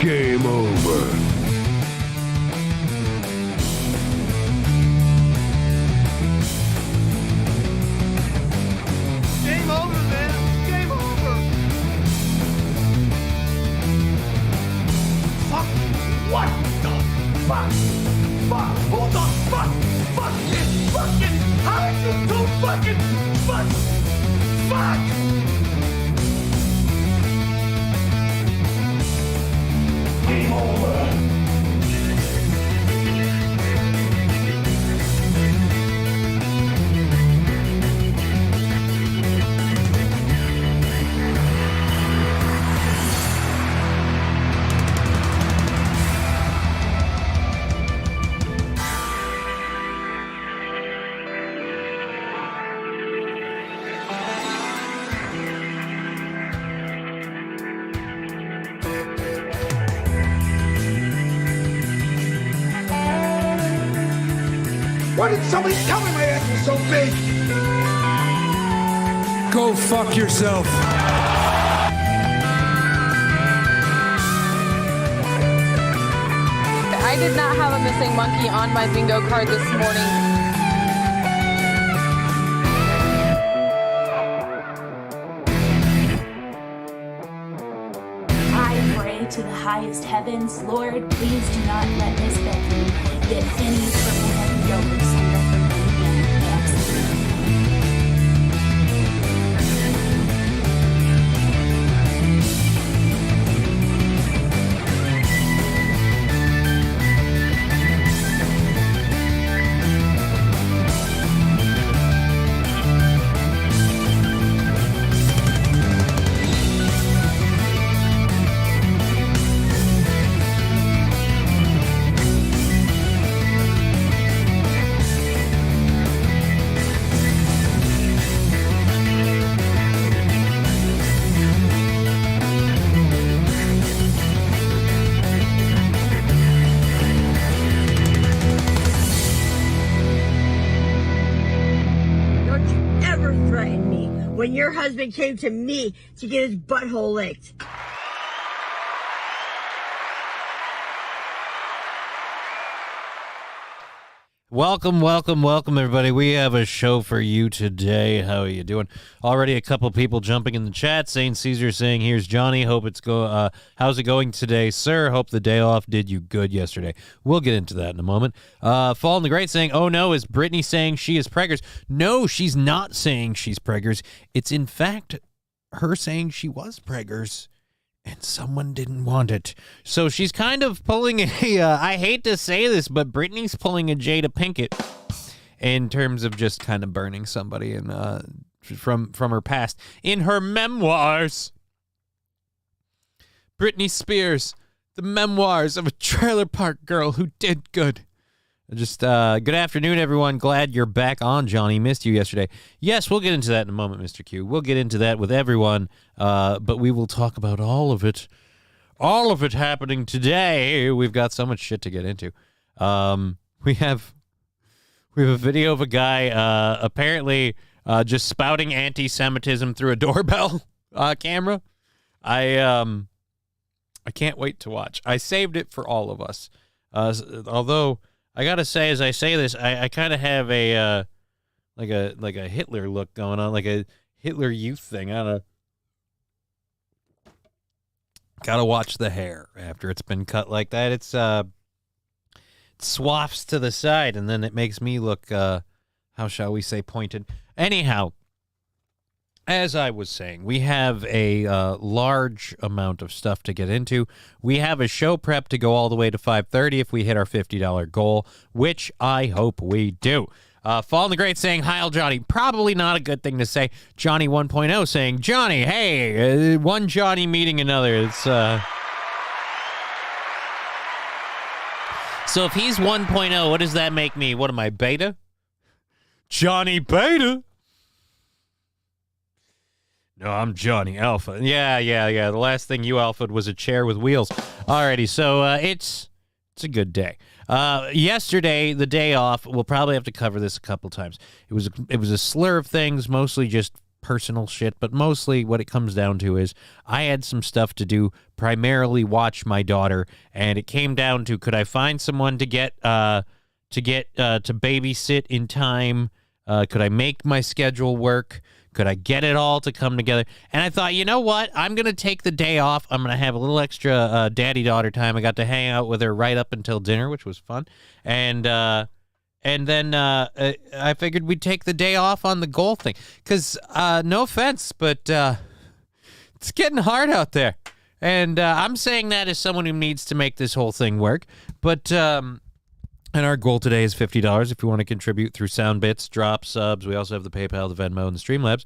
Game over. Game over, man. Game over. Fuck. What the fuck? Fuck. Who the fuck? Fucking. How did you do fucking fuck? Game over. Why did somebody tell me my ass was so big? Go fuck yourself. I did not have a missing monkey on my bingo card this morning. I pray to the highest heavens, Lord, please do not let Miss Becky get any purple heavy yogurt syrup from me. Absolutely. When your husband came to me to get his butthole licked. Welcome, everybody. We have a show for you today. How are you doing? Already a couple people jumping in the chat. St. Caesar saying, here's Johnny. Hope it's how's it going today, sir? Hope the day off did you good yesterday. We'll get into that in a moment. Fall in the Great saying, oh no, is Brittney saying she is preggers? No, she's not saying she's preggers. It's in fact her saying she was preggers. And someone didn't want it. So she's kind of pulling a, I hate to say this, but Brittney's pulling a Jada Pinkett in terms of just kind of burning somebody in, from her past. In her memoirs, Brittney Spears, the memoirs of a trailer park girl who did good. Just good afternoon, everyone. Glad you're back on, Johnny. Missed you yesterday. Yes, we'll get into that in a moment, Mr. Q. We'll get into that with everyone, but we will talk about all of it happening today. We've got so much shit to get into. We have a video of a guy apparently just spouting anti-Semitism through a doorbell camera. I can't wait to watch. I saved it for all of us, although. I gotta say, as I say this, I kind of have a like a Hitler look going on, like a Hitler Youth thing. I don't know. Gotta watch the hair after it's been cut like that. It's it swafts to the side, and then it makes me look, how shall we say, pointed. Anyhow, as I was saying, we have a large amount of stuff to get into. We have a show prep to go all the way to 5:30 if we hit our $50 goal, which I hope we do. Fall in the Great saying, Heil Johnny. Probably not a good thing to say. Johnny 1.0 saying, Johnny, hey, one Johnny meeting another. It's So if he's 1.0, what does that make me? What am I, beta? Johnny Beta? No, I'm Johnny Alpha. Yeah. The last thing you alpha'd was a chair with wheels. Alrighty, so it's a good day. Yesterday, the day off, we'll probably have to cover this a couple times. It was a slur of things, mostly just personal shit, but mostly what it comes down to is I had some stuff to do, primarily watch my daughter, and it came down to, could I find someone to babysit in time? Could I make my schedule work? Could I get it all to come together? And I thought, you know what? I'm going to take the day off. I'm going to have a little extra daddy-daughter time. I got to hang out with her right up until dinner, which was fun. And then I figured we'd take the day off on the goal thing. Because, no offense, but it's getting hard out there. And I'm saying that as someone who needs to make this whole thing work. But... and our goal today is $50 if you want to contribute through SoundBits, Drop, Subs. We also have the PayPal, the Venmo, and the Streamlabs.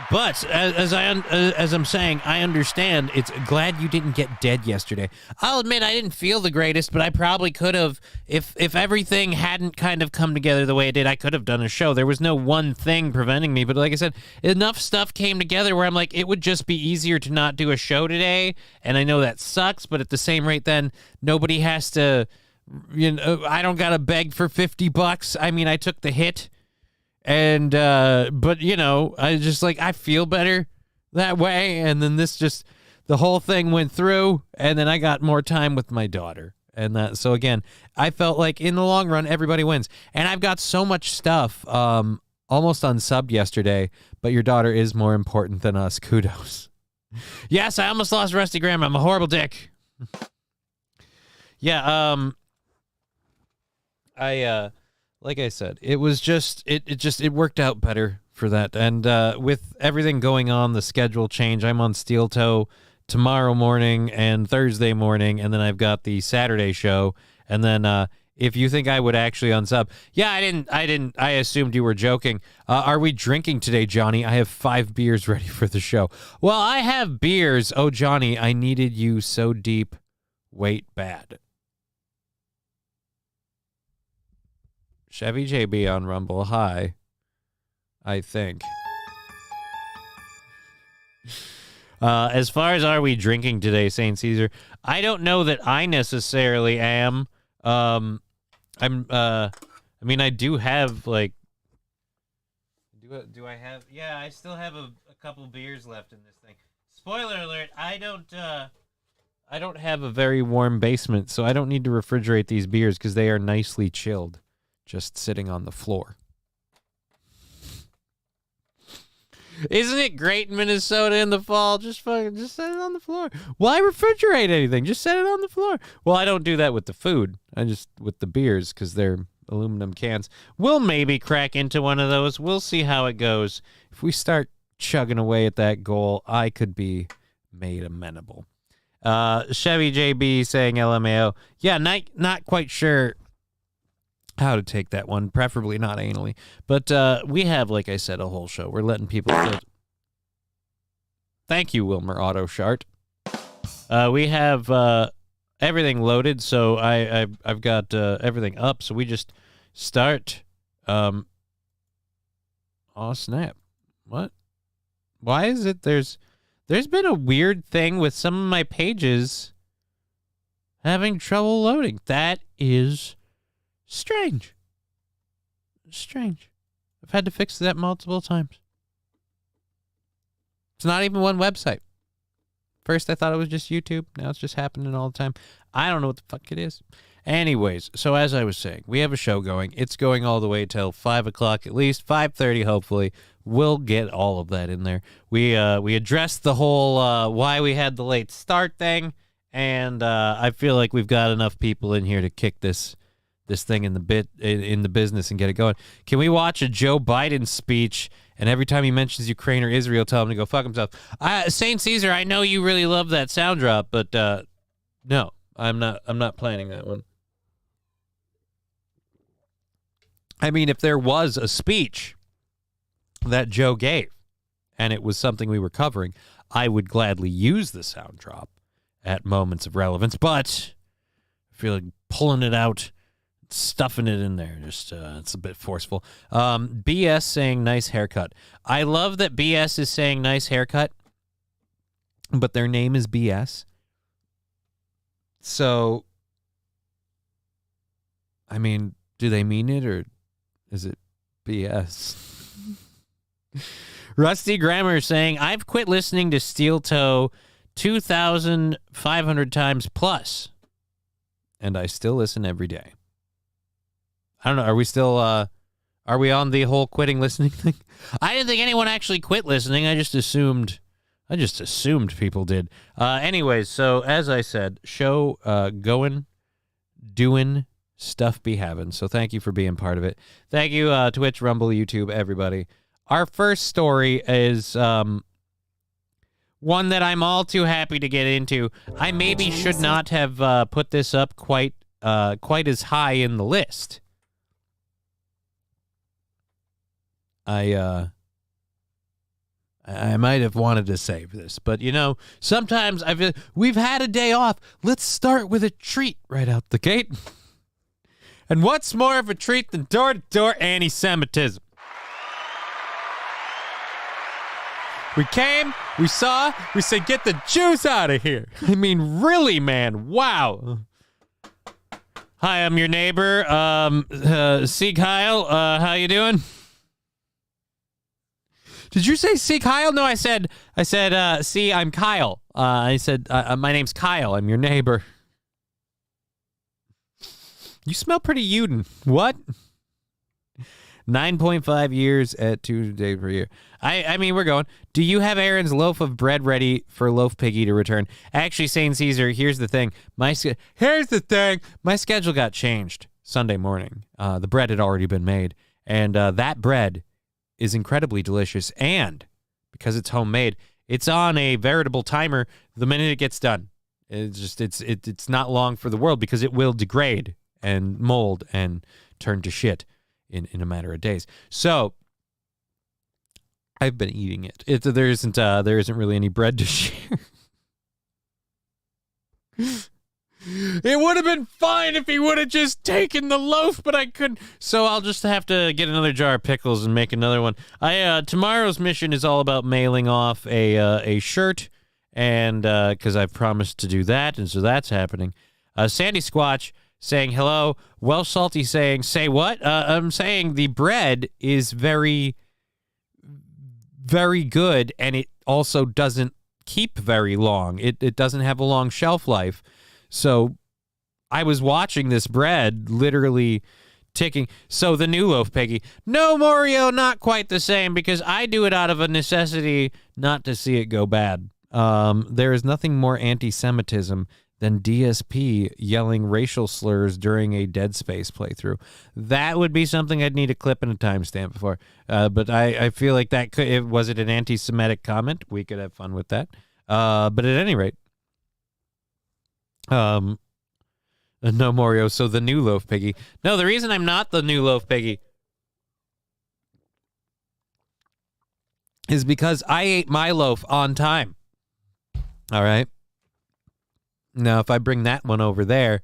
But as I'm saying, I understand. It's glad you didn't get dead yesterday. I'll admit I didn't feel the greatest, but I probably could have, if everything hadn't kind of come together the way it did, I could have done a show. There was no one thing preventing me, but like I said, enough stuff came together where I'm like, it would just be easier to not do a show today, and I know that sucks, but at the same rate, then nobody has to... I don't gotta beg for $50. I mean, I took the hit, and but I just I feel better that way. And then the whole thing went through, and then I got more time with my daughter, and that. So again, I felt like in the long run, everybody wins. And I've got so much stuff, almost unsubbed yesterday. But your daughter is more important than us. Kudos. Yes, I almost lost Rusty Graham. I'm a horrible dick. Yeah. Like I said, it was just it worked out better for that. And with everything going on, the schedule change, I'm on Steel Toe tomorrow morning and Thursday morning, and then I've got the Saturday show. And then if you think I would actually unsub, yeah, I didn't. I assumed you were joking. Are we drinking today, Johnny? I have 5 beers ready for the show. Well, I have beers. Oh, Johnny, I needed you so deep. Wait, bad. Chevy JB on Rumble. Hi. I think. As far as are we drinking today, St. Caesar, I don't know that I necessarily am. I mean, I do have, do I have, yeah, I still have a couple beers left in this thing. Spoiler alert, I don't have a very warm basement, so I don't need to refrigerate these beers because they are nicely chilled. Just sitting on the floor. Isn't it great in Minnesota in the fall? Just set it on the floor. Why refrigerate anything? Just set it on the floor. Well, I don't do that with the food. I just with the beers because they're aluminum cans. We'll maybe crack into one of those. We'll see how it goes. If we start chugging away at that goal, I could be made amenable. Chevy JB saying LMAO. Yeah, not quite sure how to take that one, preferably not anally. But we have, like I said, a whole show. We're letting people... Thank you, Wilmer Auto Shart. We have everything loaded, so I've got everything up. So we just start... Oh, snap. What? Why is it there's been a weird thing with some of my pages having trouble loading. That is... strange. I've had to fix that multiple times. It's not even one website. First, I thought it was just YouTube. Now it's just happening all the time. I don't know what the fuck it is. Anyways, so as I was saying, we have a show going. It's going all the way till 5 o'clock at least, 5:30 hopefully. We'll get all of that in there. We addressed the whole why we had the late start thing, and I feel like we've got enough people in here to kick this thing in the business and get it going. Can we watch a Joe Biden speech, and every time he mentions Ukraine or Israel, tell him to go fuck himself? St. Caesar, I know you really love that sound drop, but no, I'm not planning that one. I mean, if there was a speech that Joe gave, and it was something we were covering, I would gladly use the sound drop at moments of relevance, but I feel like pulling it out, stuffing it in there, just it's a bit forceful. BS saying nice haircut. I love that BS is saying nice haircut, but their name is BS. So, I mean, do they mean it or is it BS? Rusty Grammar saying, I've quit listening to Steel Toe 2,500 times plus, and I still listen every day. I don't know. Are we still, are we on the whole quitting listening thing? I didn't think anyone actually quit listening. I just assumed people did. Anyways, so as I said, show going, doing, stuff be having. So thank you for being part of it. Thank you, Twitch, Rumble, YouTube, everybody. Our first story is one that I'm all too happy to get into. I maybe should not have put this up quite as high in the list. I might have wanted to save this, but sometimes we've had a day off. Let's start with a treat right out the gate. And what's more of a treat than door-to-door anti-Semitism? We came, we saw, we said, get the Jews out of here. I mean, really, man, wow. Hi, I'm your neighbor, C. Kyle. How you doing? Did you say C. Kyle? No, I said, C, I'm Kyle. I said, my name's Kyle. I'm your neighbor. You smell pretty Uden. What? 9.5 years at 2 days per year. I mean, we're going. Do you have Aaron's loaf of bread ready for Loaf Piggy to return? Actually, St. Caesar, here's the thing. My schedule got changed Sunday morning. The bread had already been made. And that bread is incredibly delicious, and because it's homemade, it's on a veritable timer the minute it gets done. It's not long for the world because it will degrade and mold and turn to shit in a matter of days. So I've been eating it. There isn't really any bread to share. It would have been fine if he would have just taken the loaf, but I couldn't. So I'll just have to get another jar of pickles and make another one. Tomorrow's mission is all about mailing off a shirt, and because I've promised to do that, and so that's happening. Sandy Squatch saying hello. Welsh Salty saying, say what? I'm saying the bread is very, very good, and it also doesn't keep very long. It doesn't have a long shelf life. So I was watching this bread literally ticking. So the new Loaf Piggy. No, Mario, not quite the same, because I do it out of a necessity not to see it go bad. There is nothing more anti-Semitism than DSP yelling racial slurs during a Dead Space playthrough. That would be something I'd need a clip and a timestamp for. But I feel like that could, was it an anti-Semitic comment? We could have fun with that. But at any rate, no, Mario, so the new Loaf Piggy. No, the reason I'm not the new Loaf Piggy is because I ate my loaf on time. All right? Now, if I bring that one over there,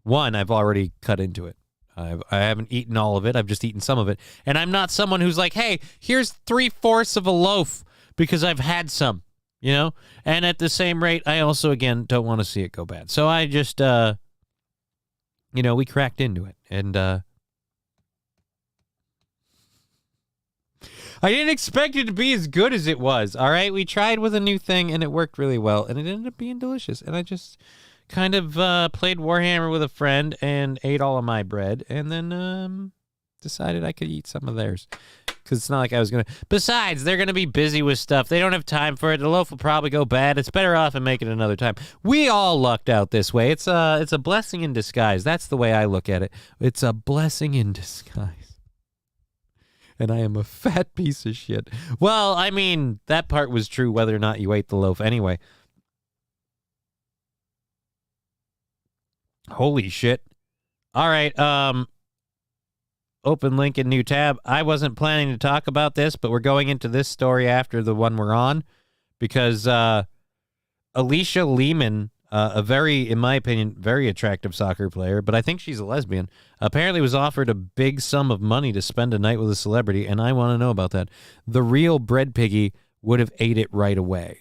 I've already cut into it. I haven't eaten all of it. I've just eaten some of it. And I'm not someone who's like, hey, here's 3/4 of a loaf because I've had some. And at the same rate, I also, again, don't want to see it go bad. So I just, we cracked into it. And I didn't expect it to be as good as it was, all right? We tried with a new thing, and it worked really well, and it ended up being delicious. And I just kind of played Warhammer with a friend and ate all of my bread, and then decided I could eat some of theirs. Because it's not like I was going to... Besides, they're going to be busy with stuff. They don't have time for it. The loaf will probably go bad. It's better off and make it another time. We all lucked out this way. It's a blessing in disguise. That's the way I look at it. It's a blessing in disguise. And I am a fat piece of shit. Well, I mean, that part was true whether or not you ate the loaf anyway. Holy shit. All right, open link in new tab. I wasn't planning to talk about this, but we're going into this story after the one we're on because Alicia Lehman, a very, in my opinion, very attractive soccer player, but I think she's a lesbian, apparently was offered a big sum of money to spend a night with a celebrity, and I want to know about that. The real bread piggy would have ate it right away.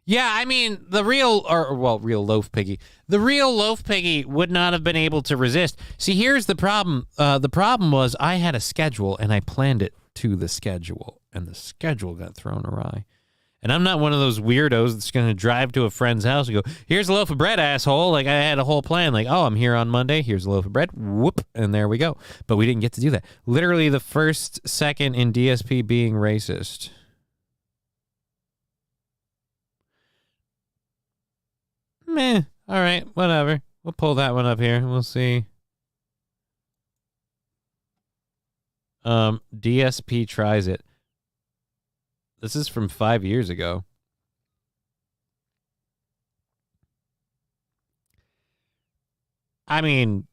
Yeah, I mean, real Loaf Piggy. The real Loaf Piggy would not have been able to resist. See, here's the problem. The problem was I had a schedule, and I planned it to the schedule, and the schedule got thrown awry. And I'm not one of those weirdos that's going to drive to a friend's house and go, here's a loaf of bread, asshole. Like, I had a whole plan. Like, oh, I'm here on Monday. Here's a loaf of bread. Whoop. And there we go. But we didn't get to do that. Literally the first second in DSP being racist. Meh. All right. Whatever. We'll pull that one up here. We'll see. DSP tries it. This is from 5 years ago. I mean,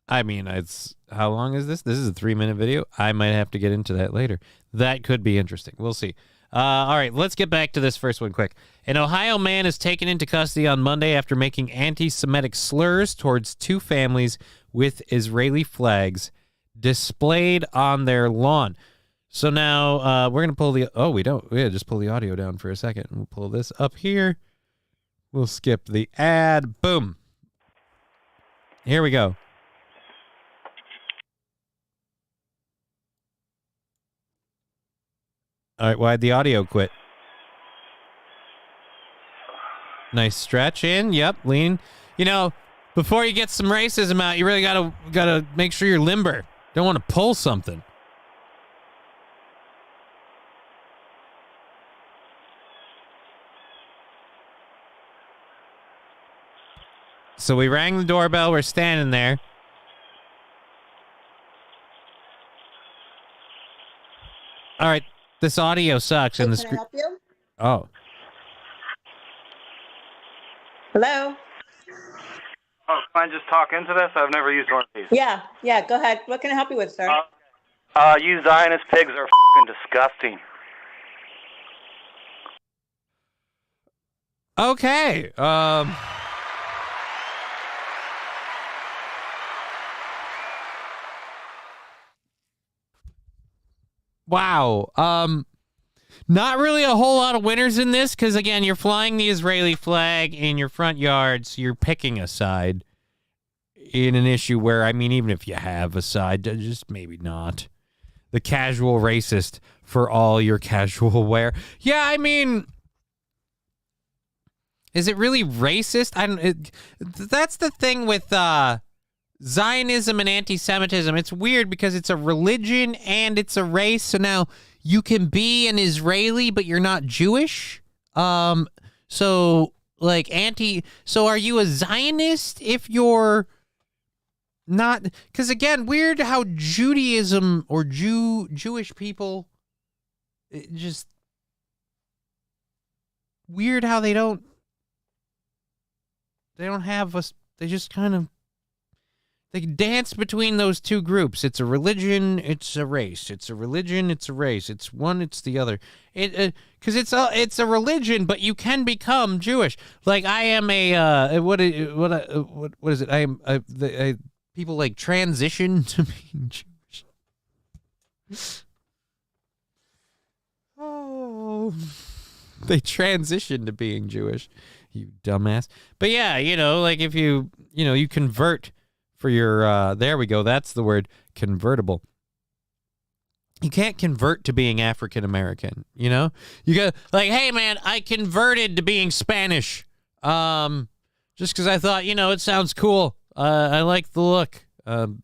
it's how long is this? This is a 3-minute video. I might have to get into that later. That could be interesting. We'll see. All right, let's get back to this first one quick. An Ohio man is taken into custody on Monday after making anti-Semitic slurs towards 2 families with Israeli flags displayed on their lawn. So now we're going to pull the... Oh, we don't. Yeah, just pull the audio down for a second. We'll pull this up here. We'll skip the ad. Boom. Here we go. All right, why'd the audio quit? Nice stretch in. Yep, lean. You know, before you get some racism out, you really gotta make sure you're limber. Don't want to pull something. So we rang the doorbell. We're standing there. All right, this audio sucks. And the Can I help you? Oh. Hello? Oh, can I just talk into this? I've never used one of these. Yeah, go ahead. What can I help you with, sir? You Zionist pigs are f***ing disgusting. Okay. Wow. Not really a whole lot of winners in this because, again, you're flying the Israeli flag in your front yard, so you're picking a side in an issue where, I mean, even if you have a side, just maybe not. The casual racist for all your casual wear. Yeah, I mean, is it really racist? That's the thing with Zionism and anti-Semitism. It's weird because it's a religion and it's a race. So now you can be an Israeli, but you're not Jewish. So are you a Zionist if you're not? Because again, weird how Judaism or Jewish people, just weird how they don't have us. They just kind of, they dance between those two groups. It's a religion, it's a race. It's a religion, it's a race. It's one, it's the other. Because it's a religion, but you can become Jewish. Like I am what is it? People like transition to being Jewish. Oh, they transition to being Jewish. You dumbass. But yeah, like if you convert for your, there we go. That's the word, convertible. You can't convert to being African American, You go like, hey man, I converted to being Spanish. Just because I thought, it sounds cool. I like the look. But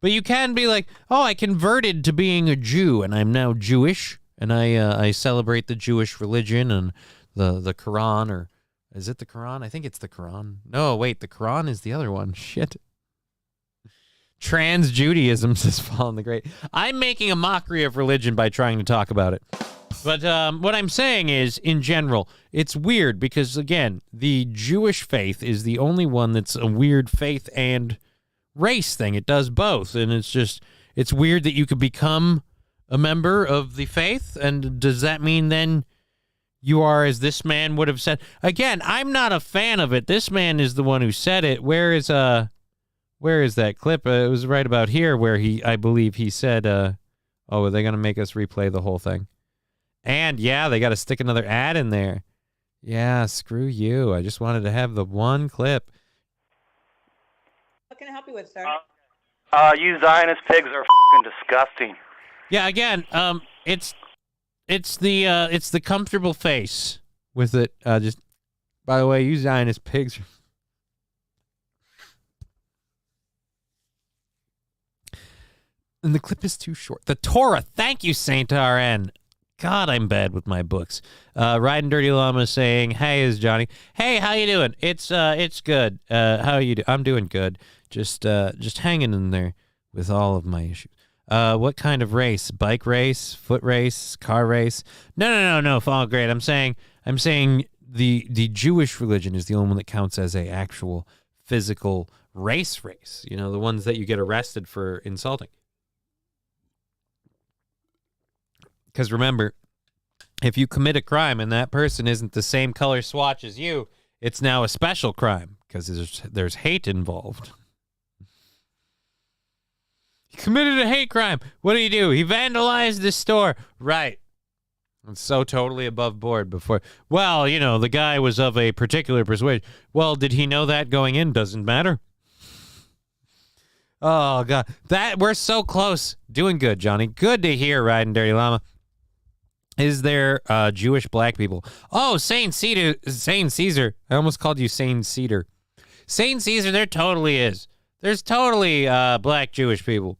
you can be like, oh, I converted to being a Jew and I'm now Jewish and I celebrate the Jewish religion and the Quran, or is it the Quran? I think it's the Quran. No, wait, the Quran is the other one. Shit. Trans Judaism, says Fallen the Great. I'm making a mockery of religion by trying to talk about it. But what I'm saying is, in general, it's weird because, again, the Jewish faith is the only one that's a weird faith and race thing. It does both. And it's weird that you could become a member of the faith. And does that mean then you are, as this man would have said? Again, I'm not a fan of it. This man is the one who said it. Where is that clip? It was right about here where I believe he said, oh, are they going to make us replay the whole thing? And yeah, they got to stick another ad in there. Yeah, screw you. I just wanted to have the one clip. What can I help you with, sir? You Zionist pigs are f***ing disgusting. Yeah, again, it's the comfortable face with it. Just by the way, you Zionist pigs. And the clip is too short. The Torah. Thank you, Saint RN. God, I'm bad with my books. Riding Dirty Llama saying, "Hey, is Johnny? Hey, how you doing? It's good. How you do? I'm doing good. Just hanging in there with all of my issues. What kind of race? Bike race? Foot race? Car race? No. Fall great. I'm saying the Jewish religion is the only one that counts as a actual physical race. You know, the ones that you get arrested for insulting. Because remember, if you commit a crime and that person isn't the same color swatch as you, it's now a special crime because there's hate involved. He committed a hate crime. What do? He vandalized the store. Right. It's so totally above board before. Well, you know, the guy was of a particular persuasion. Well, did he know that going in? Doesn't matter. Oh, God. We're so close. Doing good, Johnny. Good to hear, Riding Dirty Llama. Is there Jewish black people? Oh, Saint Caesar. I almost called you Saint Cedar. Saint Caesar, there totally is. There's totally black Jewish people.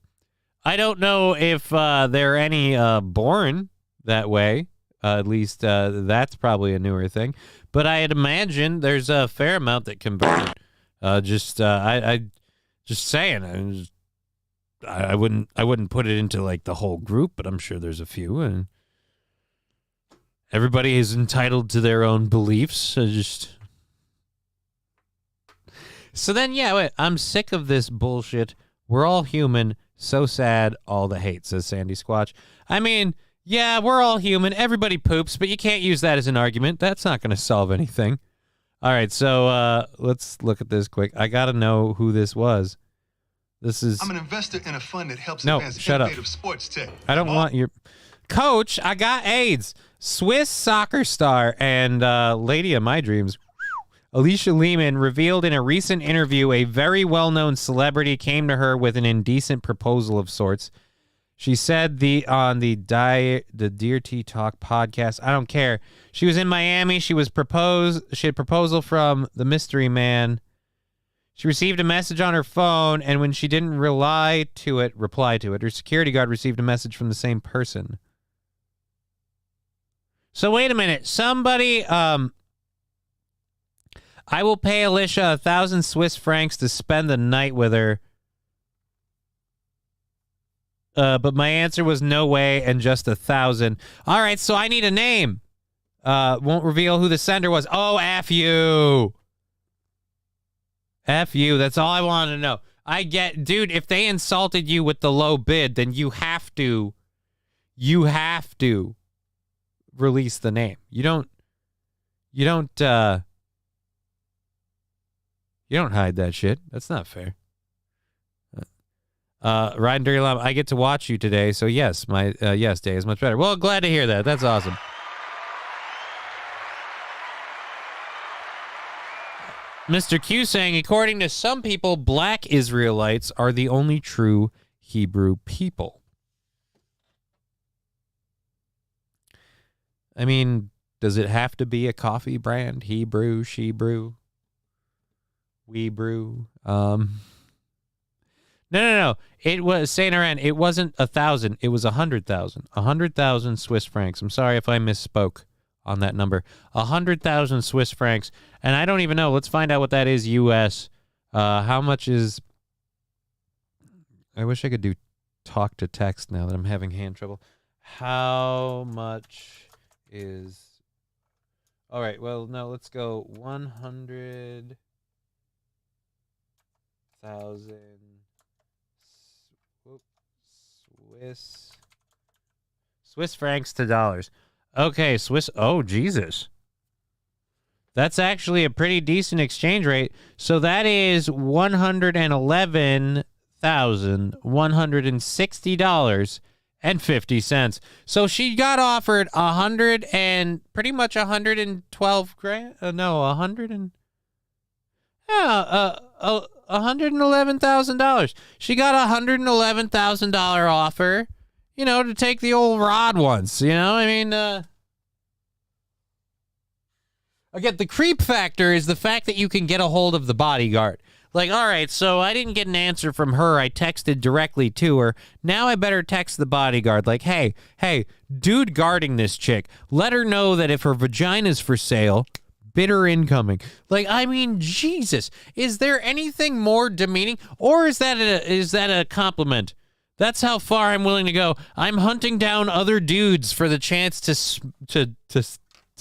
I don't know if there are any born that way. At least that's probably a newer thing. But I'd imagine there's a fair amount that converted. Just saying. I wouldn't put it into like the whole group, but I'm sure there's a few, and everybody is entitled to their own beliefs. So then, yeah, wait, I'm sick of this bullshit. We're all human. So sad. All the hate, says Sandy Squatch. I mean, yeah, we're all human. Everybody poops, but you can't use that as an argument. That's not going to solve anything. All right, so let's look at this quick. I got to know who this was. This is... I'm an investor in a fund that helps advance innovative sports tech. I don't want your... Coach, I got AIDS. Swiss soccer star and lady of my dreams, Alicia Lehman, revealed in a recent interview a very well-known celebrity came to her with an indecent proposal of sorts. She said on the Dear Tea Talk podcast, I don't care. She was in Miami. She had proposal from the mystery man. She received a message on her phone, and when she didn't reply to it, her security guard received a message from the same person. So wait a minute. Somebody, I will pay Alicia 1,000 Swiss francs to spend the night with her. But my answer was no way and just 1,000. All right, so I need a name. Won't reveal who the sender was. Oh, F you. F you. That's all I wanted to know. Dude, if they insulted you with the low bid, then you have to release the name. You don't hide that shit. That's not fair. Riding Dirty Llama, I get to watch you today, so yes, my yes day is much better. Well, glad to hear that. That's awesome. Mr. Q saying, according to some people, black Israelites are the only true Hebrew people. I mean, does it have to be a coffee brand? Hebrew, she brew, we brew. No. It was Saint Aran. It wasn't 1,000. It was 100,000. 100,000 Swiss francs. I'm sorry if I misspoke on that number. 100,000 Swiss francs. And I don't even know. Let's find out what that is U.S. How much is... I wish I could do talk to text now that I'm having hand trouble. How much is... All right, well, no, let's go 100,000 Swiss francs to dollars. Okay, oh, Jesus. That's actually a pretty decent exchange rate. So that is $111,160.50. So she got offered pretty much 112 grand. No, 100 and $111,000. She got a $111,000 offer, to take the old rod once, I mean, again, the creep factor is the fact that you can get a hold of the bodyguard. Like, all right, so I didn't get an answer from her. I texted directly to her. Now I better text the bodyguard. Like, hey, dude guarding this chick, let her know that if her vagina's for sale, bidder incoming. Like, I mean, Jesus, is there anything more demeaning? Or is that a compliment? That's how far I'm willing to go. I'm hunting down other dudes for the chance to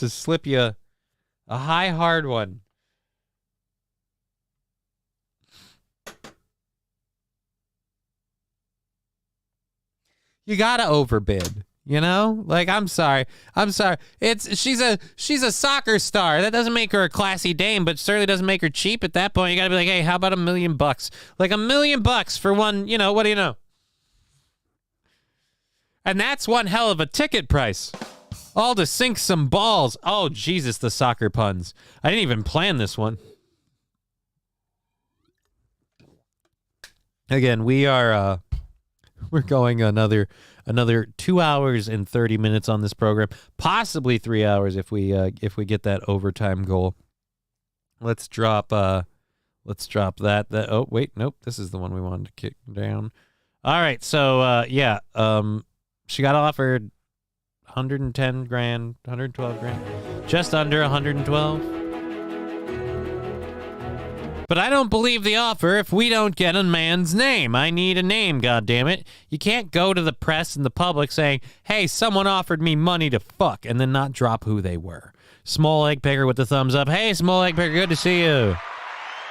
slip you a high, hard one. You gotta overbid, Like, I'm sorry. She's a soccer star. That doesn't make her a classy dame, but certainly doesn't make her cheap at that point. You gotta be like, hey, how about $1 million? Like $1 million for one, what do you know? And that's one hell of a ticket price. All to sink some balls. Oh, Jesus, the soccer puns. I didn't even plan this one. Again, we're going another 2 hours and 30 minutes on this program, possibly 3 hours if we get that overtime goal. Let's drop that. Oh wait, nope, this is the one we wanted to kick down. All right, so she got offered 110 grand, 112 grand, just under 112. But I don't believe the offer if we don't get a man's name. I need a name, goddammit. You can't go to the press and the public saying, hey, someone offered me money to fuck, and then not drop who they were. Small Egg Picker with the thumbs up. Hey, Small Egg Picker, good to see you.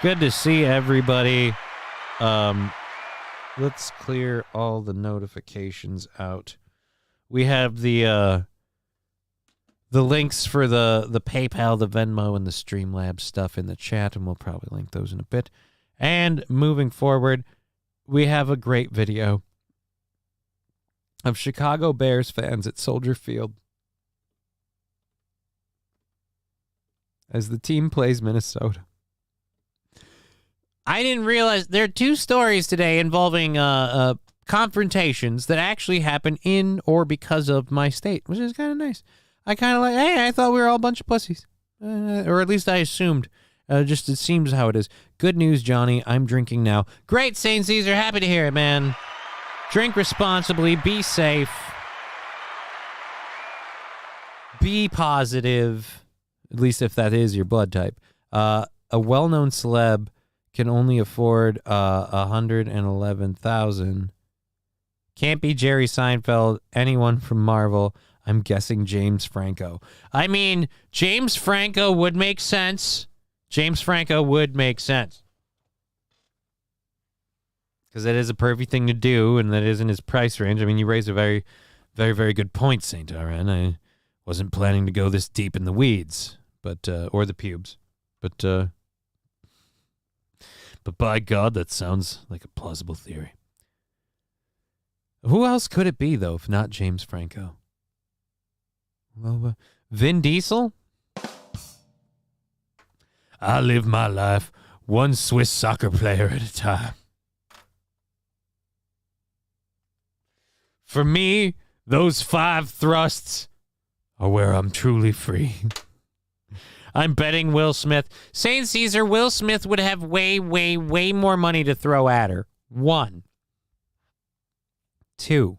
Good to see everybody. Let's clear all the notifications out. We have the links for the PayPal, the Venmo, and the Streamlabs stuff in the chat, and we'll probably link those in a bit. And moving forward, we have a great video of Chicago Bears fans at Soldier Field as the team plays Minnesota. I didn't realize there are two stories today involving confrontations that actually happen in or because of my state, which is kind of nice. I kind of like, hey, I thought we were all a bunch of pussies. Or at least I assumed. Just it seems how it is. Good news, Johnny. I'm drinking now. Great, St. Caesar. Happy to hear it, man. Drink responsibly. Be safe. Be positive. At least if that is your blood type. A well-known celeb can only afford $111,000. Can't be Jerry Seinfeld. Anyone from Marvel. I'm guessing James Franco. I mean, James Franco would make sense. James Franco would make sense. Because that is a perfect thing to do, and that is in his price range. I mean, you raise a very, very, very good point, St. Aaron. I wasn't planning to go this deep in the weeds, but or the pubes. But by God, that sounds like a plausible theory. Who else could it be, though, if not James Franco? Well, Vin Diesel? I live my life one Swiss soccer player at a time. For me, those 5 thrusts are where I'm truly free. I'm betting Will Smith. St. Caesar, Will Smith would have way, way, way more money to throw at her. 1. 2.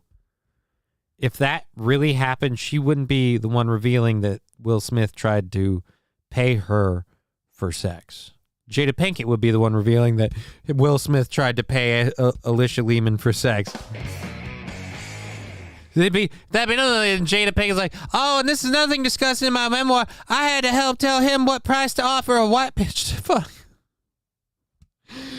If that really happened, she wouldn't be the one revealing that Will Smith tried to pay her for sex. Jada Pinkett would be the one revealing that Will Smith tried to pay Alicia Lehman for sex. That'd be another than Jada Pinkett's like, oh, and this is another thing discussed in my memoir. I had to help tell him what price to offer a white bitch to fuck.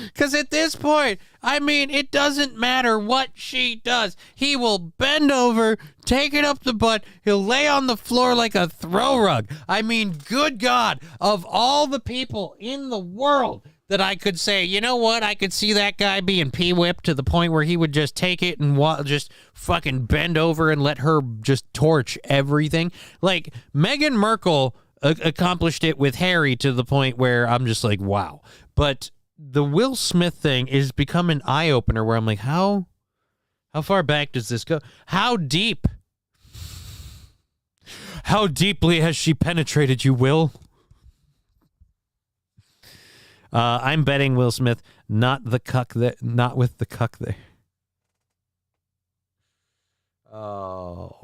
Because at this point, I mean, it doesn't matter what she does. He will bend over, take it up the butt. He'll lay on the floor like a throw rug. I mean, good God, of all the people in the world that I could say, you know what? I could see that guy being pee-whipped to the point where he would just take it and just fucking bend over and let her just torch everything. Like, Meghan Markle accomplished it with Harry to the point where I'm just like, wow. But the Will Smith thing is become an eye opener where I'm like, how far back does this go? How deep? How deeply has she penetrated you, Will? I'm betting Will Smith, not with the cuck there. Oh,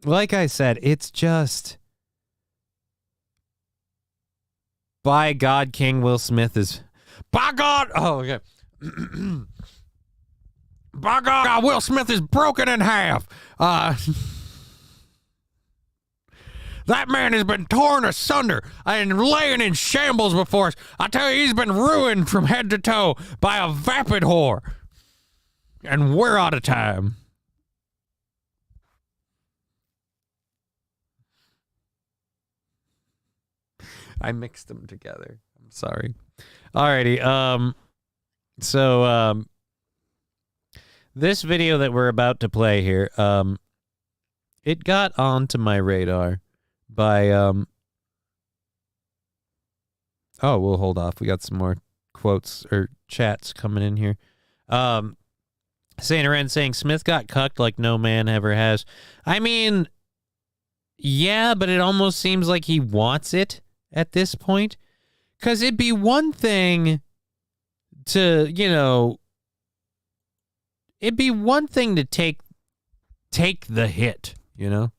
like I said, it's just, by God, King Will Smith is, by God. Oh, okay. By God, Will Smith is broken in half. That man has been torn asunder and laying in shambles before us. I tell you, he's been ruined from head to toe by a vapid whore. And we're out of time. I mixed them together. I'm sorry. Alrighty. So this video that we're about to play here, it got onto my radar by oh, we'll hold off. We got some more quotes or chats coming in here. Saint Ren saying Smith got cucked like no man ever has. I mean, yeah, but it almost seems like he wants it at this point. 'Cause it'd be one thing to, you know, it'd be one thing to take the hit, you know?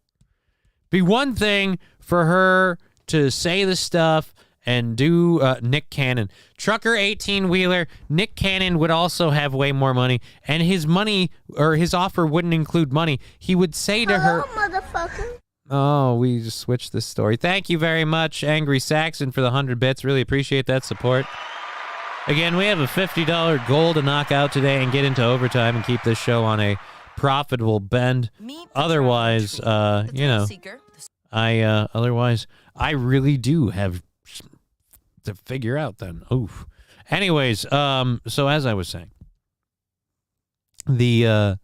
Be one thing for her to say the stuff and do Nick Cannon. Trucker 18-wheeler, Nick Cannon would also have way more money, and his money, or his offer wouldn't include money. He would say to her, motherfucker. oh, we just switched this story. Thank you very much, Angry Saxon, for the 100 bits. Really appreciate that support. Again, we have a $50 goal to knock out today and get into overtime and keep this show on a profitable bend. Otherwise, you know, I really do have to figure out then. Oof. Anyways, so as I was saying, the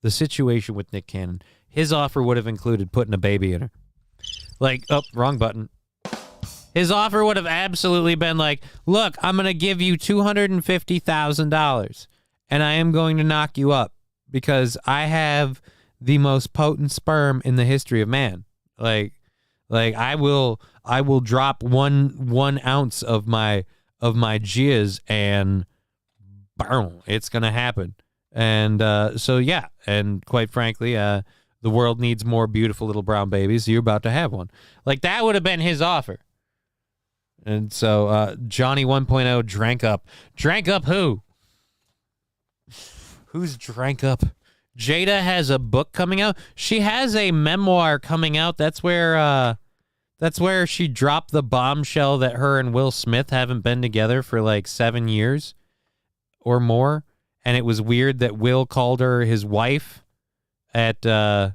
situation with Nick Cannon, his offer would have included putting a baby in her. Like, oh, wrong button. His offer would have absolutely been like, look, I'm going to give you $250,000 and I am going to knock you up because I have the most potent sperm in the history of man. Like I will drop one ounce of my jizz and boom, it's going to happen. And so, yeah. And quite frankly, the world needs more beautiful little brown babies. You're about to have one. Like, that would have been his offer. And so Johnny 1.0 drank up. Drank up who? Who's drank up? Jada has a book coming out. She has a memoir coming out. That's where she dropped the bombshell that her and Will Smith haven't been together for like 7 years or more. And it was weird that Will called her his wife at the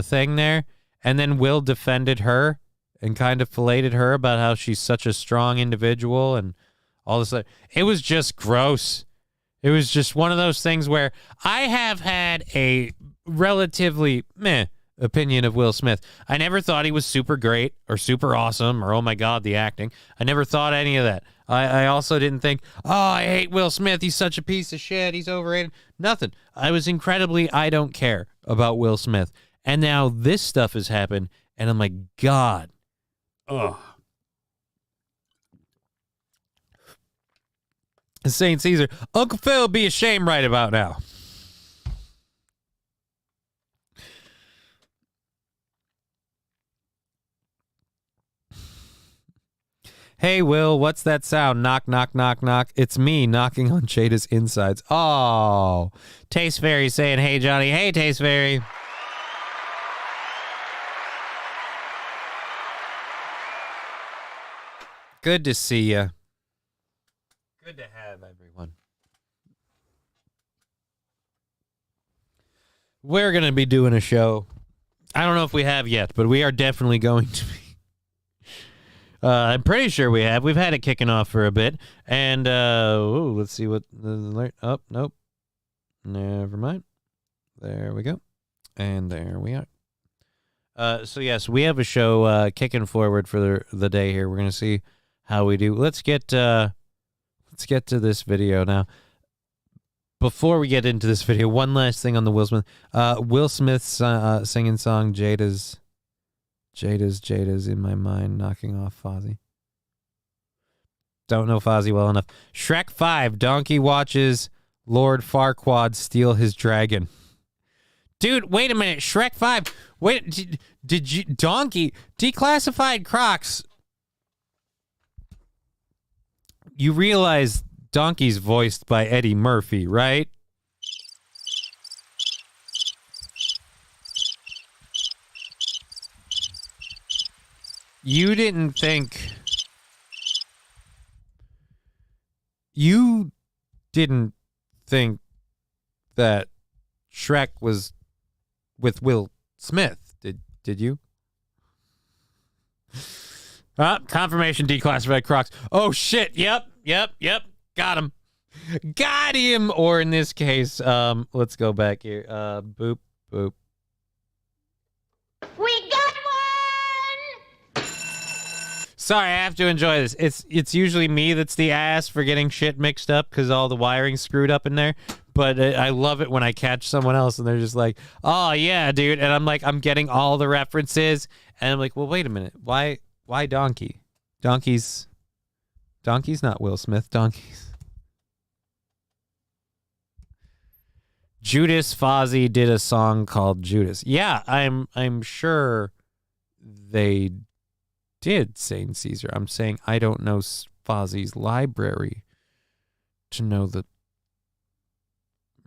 thing there. And then Will defended her and kind of filleted her about how she's such a strong individual and all this. It was just gross. It was just one of those things where I have had a relatively meh opinion of Will Smith. I never thought he was super great or super awesome or, oh my God, the acting. I never thought any of that. I also didn't think, oh, I hate Will Smith. He's such a piece of shit. He's overrated. Nothing. I was incredibly, I don't care about Will Smith. And now this stuff has happened, and I'm like, God. Ugh. Saint Caesar, Uncle Phil be ashamed right about now. Hey, Will, what's that sound? Knock, knock, knock, knock. It's me knocking on Jada's insides. Oh, Taste Fairy saying, hey, Johnny. Hey, Taste Fairy. Good to see you. Good to have everyone. We're going to be doing a show. I don't know if we have yet, but we are definitely going to be. I'm pretty sure we have. We've had it kicking off for a bit. And, let's see what the alert. Oh, nope. Never mind. There we go. And there we are. So, yes, we have a show kicking forward for the day here. We're going to see how we do. Let's get to this video now. Before we get into this video, one last thing on the Will Smith. Will Smith's singing song Jada's in my mind, knocking off Fozzie. Don't know Fozzie well enough. Shrek 5, Donkey watches Lord Farquaad steal his dragon. Dude, wait a minute. Shrek 5. Wait, did you... Donkey. Declassified Crocs. You realize Donkey's voiced by Eddie Murphy, right? You didn't think... You didn't think that Shrek was with Will Smith, did you? Confirmation, declassified Crocs. Oh, shit. Yep. Got him. Got him. Or in this case, let's go back here. Boop. We got one! Sorry, I have to enjoy this. It's usually me that's the ass for getting shit mixed up because all the wiring's screwed up in there. But I love it when I catch someone else and they're just like, oh, yeah, dude. And I'm like, I'm getting all the references. And I'm like, well, wait a minute. Why Donkey? Donkey's not Will Smith. Donkey's. Judas Fozzie did a song called Judas. Yeah, I'm sure they did Saint Caesar. I'm saying I don't know Fozzie's library to know the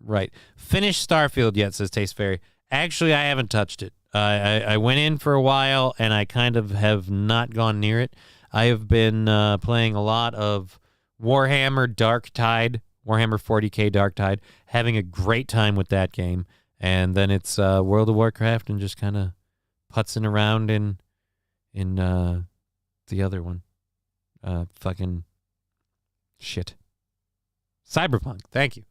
right. Finished Starfield yet, says Taste Fairy. Actually, I haven't touched it. I went in for a while, and I kind of have not gone near it. I have been playing a lot of Warhammer Dark Tide, Warhammer 40k Dark Tide, having a great time with that game. And then it's World of Warcraft and just kind of putzing around in the other one. Fucking shit. Cyberpunk, thank you.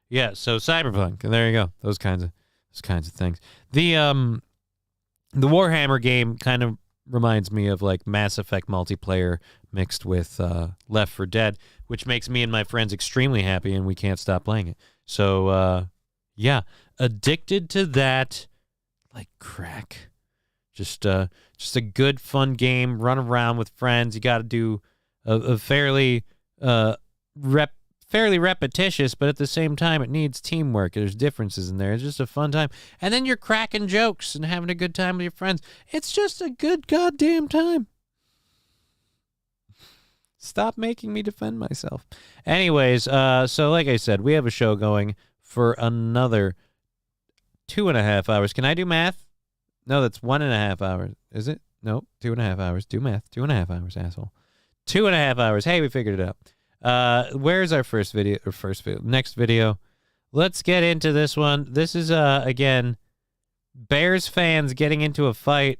Yeah, so Cyberpunk, and there you go. Those kinds of things. The Warhammer game kind of reminds me of like Mass Effect multiplayer mixed with Left 4 Dead, which makes me and my friends extremely happy, and we can't stop playing it. So, yeah, addicted to that like crack. Just a good, fun game. Run around with friends. You got to do a fairly repetitious, but at the same time, it needs teamwork. There's differences in there. It's just a fun time. And then you're cracking jokes and having a good time with your friends. It's just a good goddamn time. Stop making me defend myself. Anyways, so like I said, we have a show going for another 2.5 hours. Can I do math? No, that's 1.5 hours. Is it? No, 2.5 hours. Do math. 2.5 hours, asshole. 2.5 hours. Hey, we figured it out. Where's our next video? Let's get into this one. This is again Bears fans getting into a fight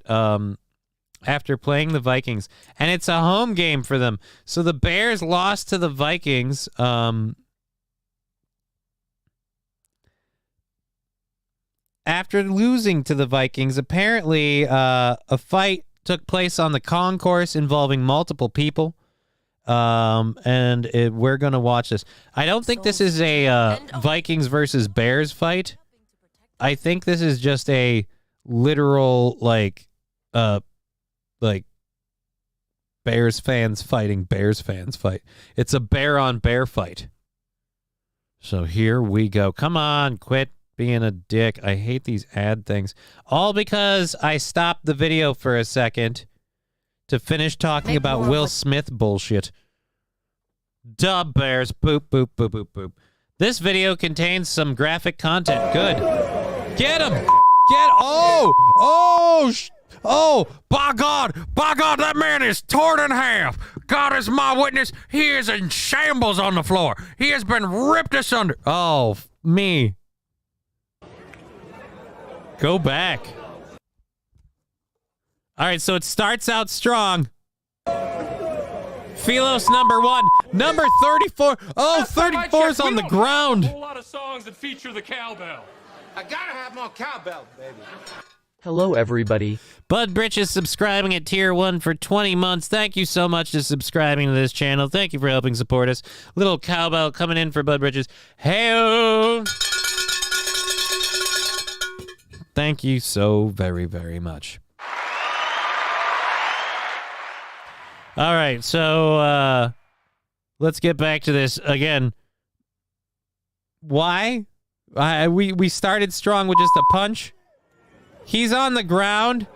after playing the Vikings, and it's a home game for them. So the Bears lost to the Vikings after losing to the Vikings. Apparently a fight took place on the concourse involving multiple people. We're going to watch this. I don't think this is a Vikings versus Bears fight. I think this is just a literal, like Bears fans fighting Bears fans fight. It's a bear on bear fight. So here we go. Come on, quit being a dick. I hate these ad things. All because I stopped the video for a second to finish talking about Will Smith bullshit. Duh, Bears. Boop, boop, boop, boop, boop. This video contains some graphic content. Good. Get him. By God, that man is torn in half. God is my witness. He is in shambles on the floor. He has been ripped asunder. Oh, me. Go back. All right, so it starts out strong. Philos number 1. Number 34. Oh, 34's on the ground. A whole lot of songs that feature the cowbell. I gotta have more cowbell, baby. Hello everybody. Bud Britches subscribing at tier 1 for 20 months. Thank you so much for subscribing to this channel. Thank you for helping support us. Little cowbell coming in for Bud Britches. Hey-o! Thank you so very, very much. All right, so let's get back to this again. Why? We started strong with just a punch. He's on the ground.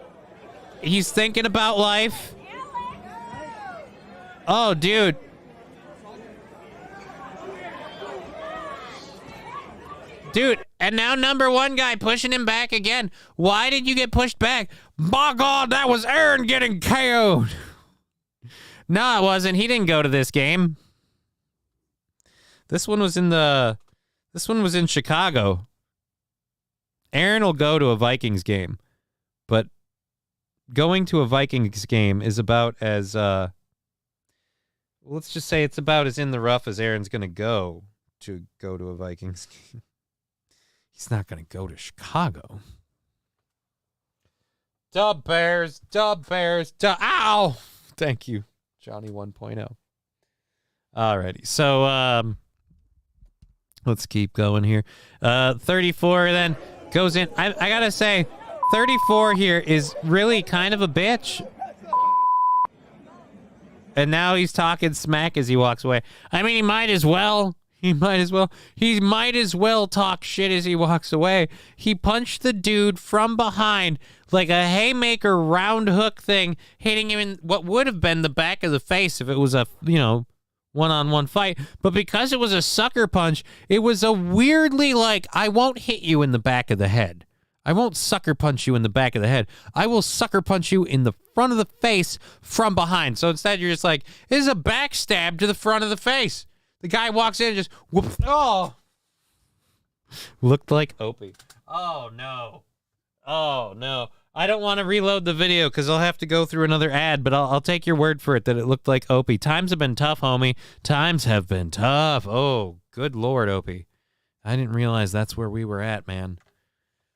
He's thinking about life. Oh, dude. Dude, and now number one guy pushing him back again. Why did you get pushed back? My God, that was Aaron getting KO'd. No, it wasn't. He didn't go to this game. This one was in Chicago. Aaron will go to a Vikings game, but going to a Vikings game is about as let's just say it's about as in the rough as Aaron's going to go to a Vikings game. He's not going to go to Chicago. Dub Bears, dub Bears, ow! Thank you, Johnny 1.0. Alrighty, so let's keep going here. 34 then goes in. I gotta say, 34 here is really kind of a bitch. And now he's talking smack as he walks away. I mean, he might as well. He might as well talk shit as he walks away. He punched the dude from behind like a haymaker round hook thing, hitting him in what would have been the back of the face if it was a, one-on-one fight. But because it was a sucker punch, it was a weirdly like, I won't hit you in the back of the head. I won't sucker punch you in the back of the head. I will sucker punch you in the front of the face from behind. So instead, you're just like, this is a backstab to the front of the face. The guy walks in and just whoops. Oh, looked like Opie. Oh no. Oh no. I don't want to reload the video because I'll have to go through another ad, but I'll take your word for it that it looked like Opie. Times have been tough, homie. Times have been tough. Oh, good Lord, Opie. I didn't realize that's where we were at, man.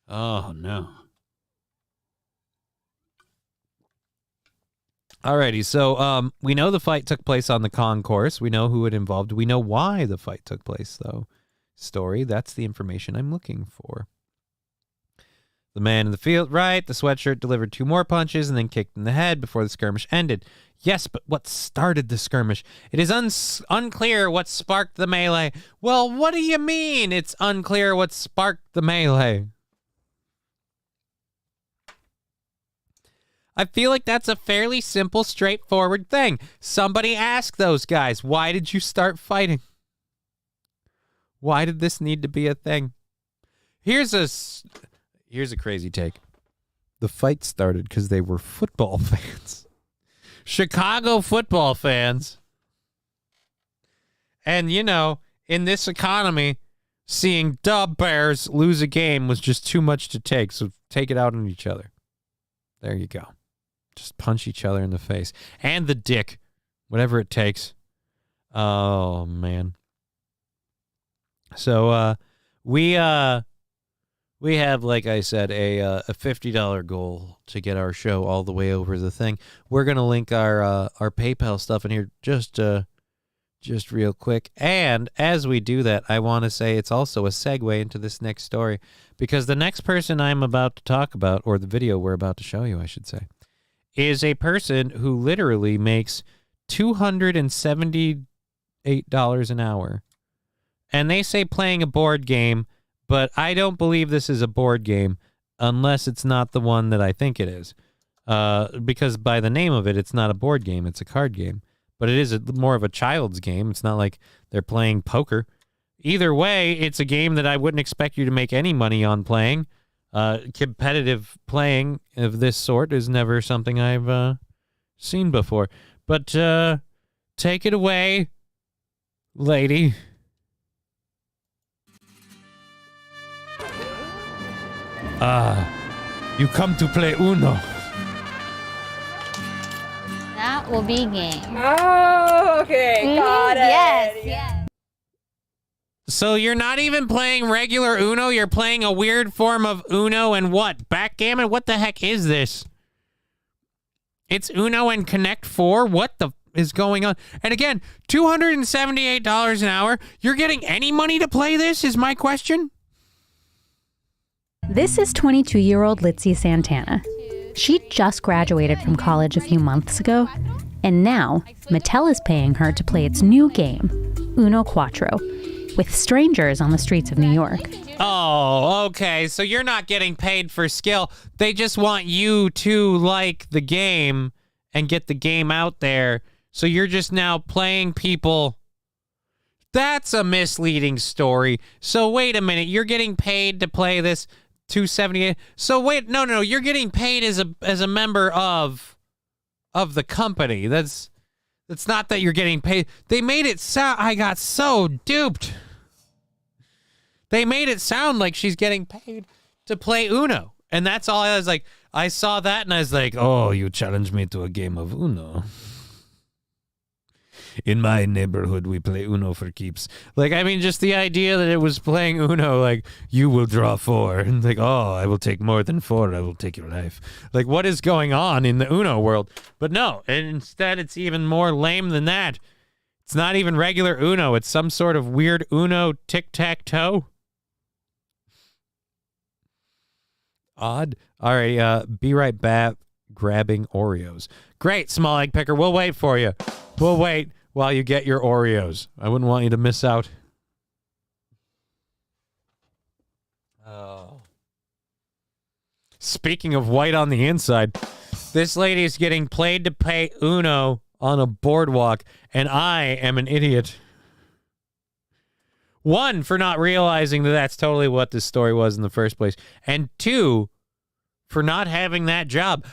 Oh no. Alrighty, so we know the fight took place on the concourse. We know who it involved. We know why the fight took place, though. Story, that's the information I'm looking for. The man in the field, right, the sweatshirt delivered 2 more punches and then kicked in the head before the skirmish ended. Yes, but what started the skirmish? It is unclear what sparked the melee. Well, what do you mean it's unclear what sparked the melee? I feel like that's a fairly simple, straightforward thing. Somebody ask those guys, why did you start fighting? Why did this need to be a thing? Here's a crazy take. The fight started because they were football fans. Chicago football fans. And, in this economy, seeing Dub Bears lose a game was just too much to take, so take it out on each other. There you go. Just punch each other in the face. And the dick. Whatever it takes. Oh, man. So, we have, like I said, a $50 goal to get our show all the way over the thing. We're going to link our PayPal stuff in here just real quick. And as we do that, I want to say it's also a segue into this next story, because the next person I'm about to talk about, or the video we're about to show you, I should say, is a person who literally makes $278 an hour. And they say playing a board game, but I don't believe this is a board game unless it's not the one that I think it is. Because by the name of it, it's not a board game, it's a card game. But it is more of a child's game. It's not like they're playing poker. Either way, it's a game that I wouldn't expect you to make any money on playing. Competitive playing of this sort is never something I've seen before. But take it away, lady. You come to play Uno. That will be game. Oh, okay. Got it. Yes, yes. So you're not even playing regular Uno? You're playing a weird form of Uno and what? Backgammon? What the heck is this? It's Uno and Connect 4? What the is going on? And again, $278 an hour. You're getting any money to play this is my question? This is 22-year-old Litzy Santana. She just graduated from college a few months ago, and now Mattel is paying her to play its new game, Uno Quattro, with strangers on the streets of New York. Oh, okay. So you're not getting paid for skill. They just want you to like the game and get the game out there. So you're just now playing people. That's a misleading story. So wait a minute. You're getting paid to play this $278. So wait, no. You're getting paid as a member of the company. That's not that you're getting paid. They made it sound. I got so duped. They made it sound like she's getting paid to play Uno. And that's all I was like, I saw that and I was like, oh, you challenged me to a game of Uno. In my neighborhood, we play Uno for keeps. Like, I mean, just the idea that it was playing Uno, like, you will draw 4. And like, oh, I will take more than 4. I will take your life. Like, what is going on in the Uno world? But no, and instead it's even more lame than that. It's not even regular Uno. It's some sort of weird Uno tic-tac-toe. Odd. All right, be right back grabbing Oreos. Great, small egg picker. We'll wait for you. We'll wait while you get your Oreos. I wouldn't want you to miss out. Oh. Speaking of white on the inside, this lady is getting paid to play Uno on a boardwalk, and I am an idiot. One, for not realizing that that's totally what this story was in the first place. And two, for not having that job.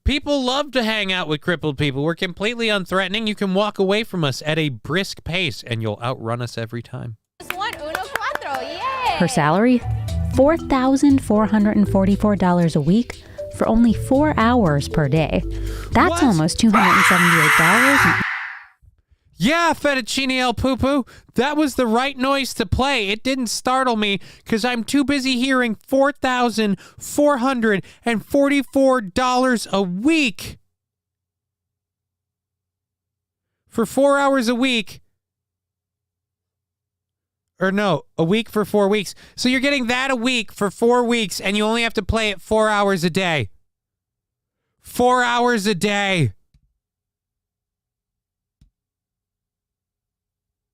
People love to hang out with crippled people. We're completely unthreatening. You can walk away from us at a brisk pace, and you'll outrun us every time. Just want Uno Cuatro, yay! Her salary? $4,444 a week for only 4 hours per day. That's What? almost $278. Yeah, fettuccine el poo-poo. That was the right noise to play. It didn't startle me because I'm too busy hearing $4,444 a week. For 4 hours a week. Or no, a week for 4 weeks. So you're getting that a week for 4 weeks and you only have to play it 4 hours a day. 4 hours a day.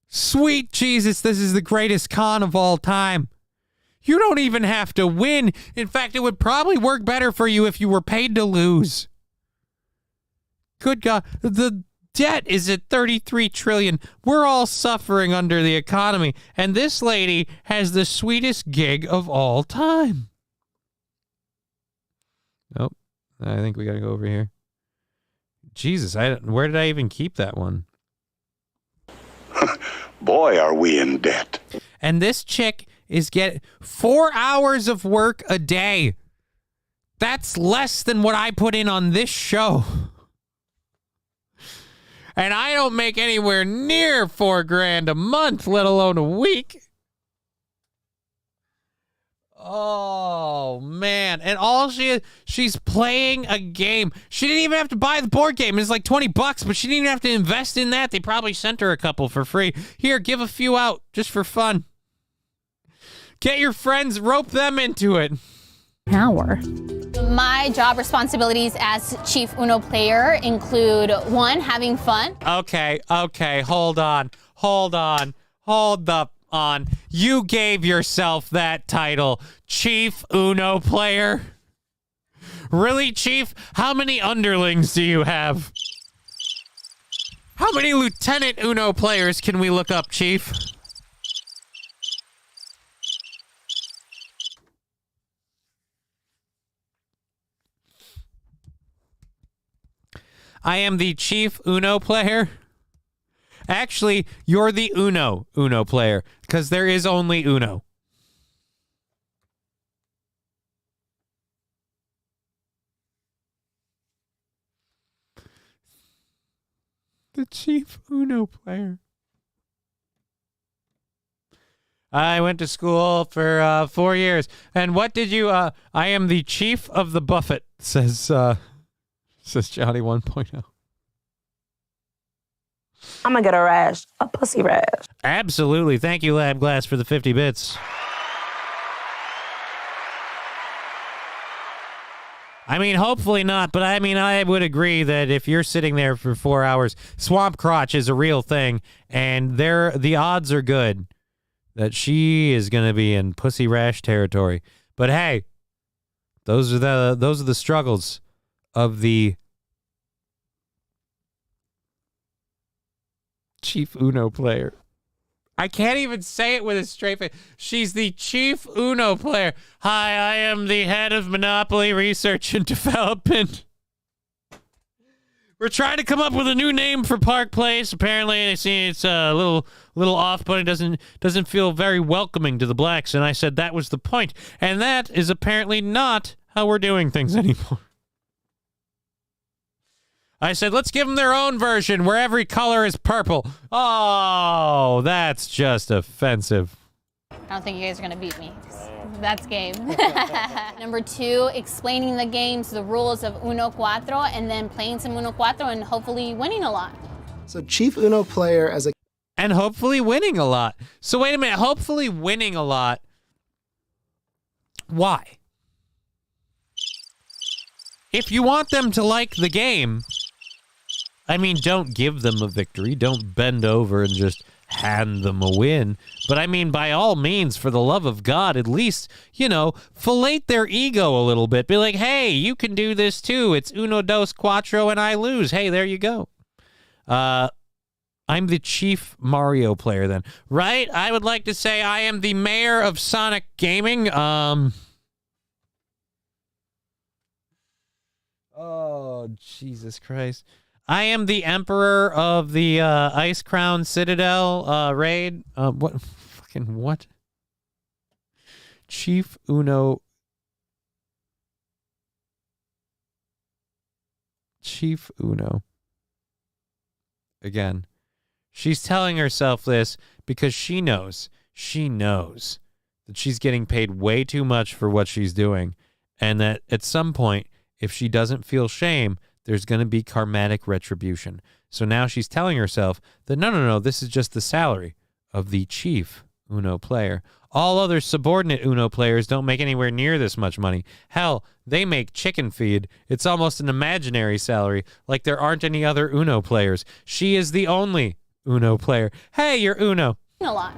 Sweet Jesus, this is the greatest con of all time. You don't even have to win. In fact, it would probably work better for you if you were paid to lose. Good God. The debt is at $33 trillion. We're all suffering under the economy. And this lady has the sweetest gig of all time. Nope. I think we got to go over here. Jesus, where did I even keep that one? Boy, are we in debt. And this chick is getting 4 hours of work a day. That's less than what I put in on this show. And I don't make anywhere near $4,000 a month, let alone a week. Oh, man. And all she's playing a game. She didn't even have to buy the board game. It's like $20, but she didn't even have to invest in that. They probably sent her a couple for free. Here, give a few out just for fun. Get your friends, rope them into it. Hour. My job responsibilities as Chief Uno player include 1, having fun. Okay, hold on. Hold up on. You gave yourself that title, Chief Uno player? Really, Chief? How many underlings do you have? How many Lieutenant Uno players can we look up, Chief? I am the Chief Uno player. Actually, you're the Uno player, because there is only Uno. The Chief Uno player. I went to school for 4 years. And what did you? I am the chief of the buffet, says Johnny 1.0. I'm gonna get a rash, a pussy rash. Absolutely. Thank you, Lab Glass, for the 50 bits. I mean, hopefully not, but I mean, I would agree that if you're sitting there for 4 hours, swamp crotch is a real thing, and the odds are good that she is going to be in pussy rash territory. But hey, those are the struggles of the chief Uno player. I can't even say it with a straight face. She's the chief Uno player. Hi, I am the head of Monopoly Research and Development. We're trying to come up with a new name for Park Place. Apparently, I see it's a little off-putting. Doesn't feel very welcoming to the blacks. And I said that was the point. And that is apparently not how we're doing things anymore. I said, let's give them their own version where every color is purple. Oh, that's just offensive. I don't think you guys are going to beat me. That's game. Number 2, explaining the games, the rules of Uno Cuatro, and then playing some Uno Cuatro and hopefully winning a lot. So chief Uno player as a... And hopefully winning a lot. So wait a minute, hopefully winning a lot. Why? If you want them to like the game... I mean, don't give them a victory. Don't bend over and just hand them a win. But I mean, by all means, for the love of God, at least, fillet their ego a little bit. Be like, hey, you can do this too. It's uno, dos, cuatro, and I lose. Hey, there you go. I'm the chief Mario player then. Right? I would like to say I am the mayor of Sonic Gaming. Oh, Jesus Christ. I am the emperor of the Ice Crown Citadel raid. What? Chief Uno. Chief Uno. Again. She's telling herself this because she knows that she's getting paid way too much for what she's doing. And that at some point, if she doesn't feel shame, there's going to be karmatic retribution. So now she's telling herself that no, this is just the salary of the chief Uno player. All other subordinate Uno players don't make anywhere near this much money. Hell, they make chicken feed. It's almost an imaginary salary, like there aren't any other Uno players. She is the only Uno player. Hey, you're Uno. A lot.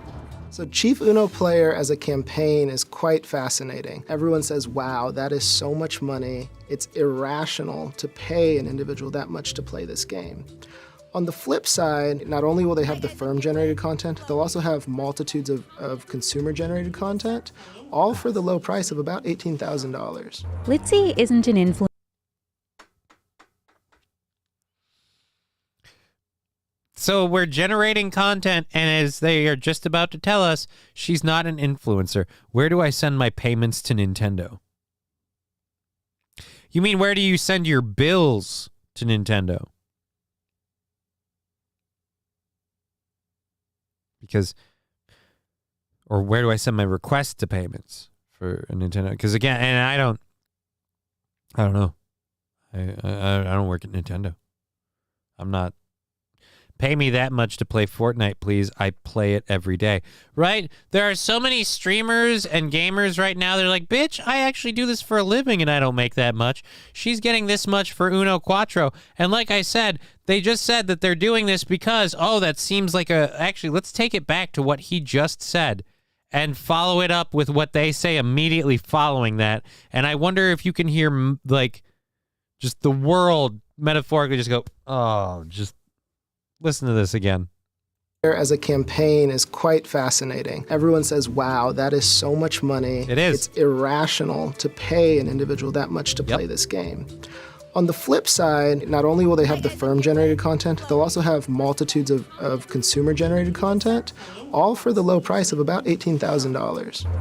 So chief Uno player as a campaign is quite fascinating. Everyone says, wow, that is so much money. It's irrational to pay an individual that much to play this game. On the flip side, not only will they have the firm-generated content, they'll also have multitudes of consumer-generated content, all for the low price of about $18,000. Litzy isn't an influencer. So we're generating content, and as they are just about to tell us, she's not an influencer. Where do I send my payments to Nintendo? You mean where do you send your bills to Nintendo? Or where do I send my requests to payments for a Nintendo? Because again, and I don't know. I don't work at Nintendo. I'm not. Pay me that much to play Fortnite, please. I play it every day. Right? There are so many streamers and gamers right now. They're like, bitch, I actually do this for a living and I don't make that much. She's getting this much for Uno Cuatro. And like I said, they just said that they're doing this because, that seems like actually, let's take it back to what he just said and follow it up with what they say immediately following that. And I wonder if you can hear, just the world metaphorically just go, just listen to this again. As a campaign is quite fascinating. Everyone says, wow, that is so much money. It is. It's irrational to pay an individual that much to play this game. On the flip side, not only will they have the firm-generated content, they'll also have multitudes of consumer-generated content, all for the low price of about $18,000.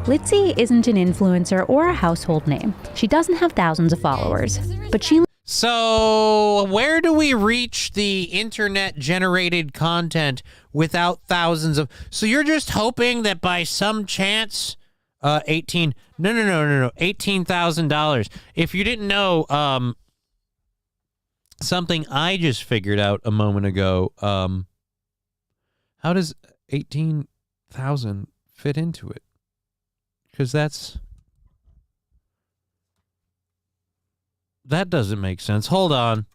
Litzy isn't an influencer or a household name. She doesn't have thousands of followers, but she... So where do we reach the internet-generated content without thousands of. So you're just hoping that by some chance, $18,000. If you didn't know, something I just figured out a moment ago. How does 18,000 fit into it? Because that doesn't make sense. Hold on.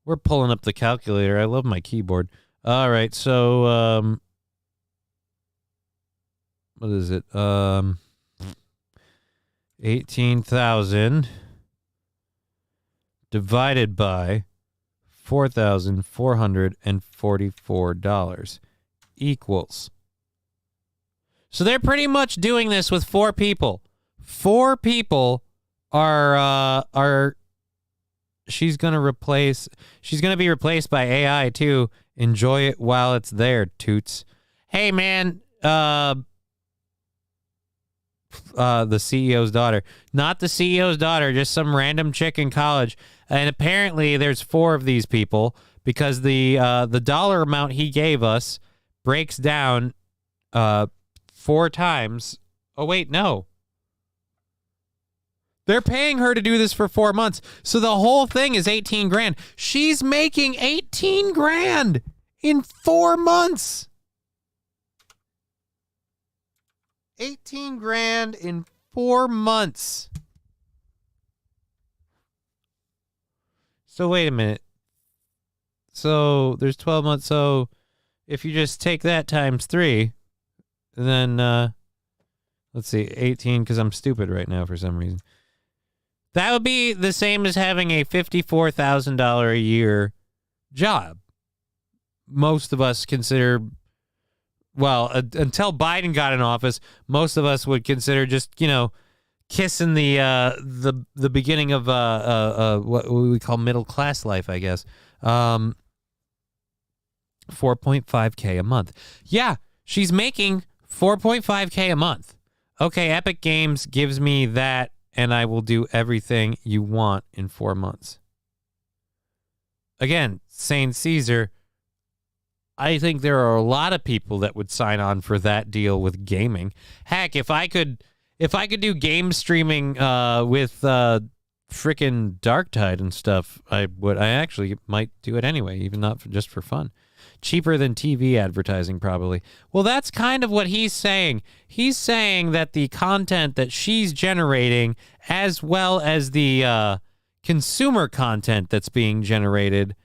We're pulling up the calculator. I love my keyboard. All right, so what is it? 18,000 divided by $4,444 equals. So they're pretty much doing this with 4 people. 4 people are she's going to be replaced by AI too. Enjoy it while it's there, toots. Hey man, the CEO's daughter. Not the CEO's daughter, just some random chick in college. And apparently there's 4 of these people because the dollar amount he gave us breaks down 4 times. Oh wait, no. They're paying her to do this for 4 months. So the whole thing is 18 grand. She's making 18 grand in 4 months. 18 grand in 4 months. So wait a minute. So there's 12 months. So if you just take that times 3, then let's see, 18, because I'm stupid right now for some reason. That would be the same as having a $54,000 a year job. Most of us consider, well, until Biden got in office, most of us would consider just, kissing the beginning of what we call middle class life, I guess. 4.5K a month. Yeah, she's making 4.5K a month. Okay, Epic Games gives me that, and I will do everything you want in 4 months. Again, Saint Caesar, I think there are a lot of people that would sign on for that deal with gaming. Heck, if I could do game streaming with frickin' Darktide and stuff, I would. I actually might do it anyway, even not just for fun. Cheaper than TV advertising, probably. Well, that's kind of what he's saying. He's saying that the content that she's generating, as well as the consumer content that's being generated,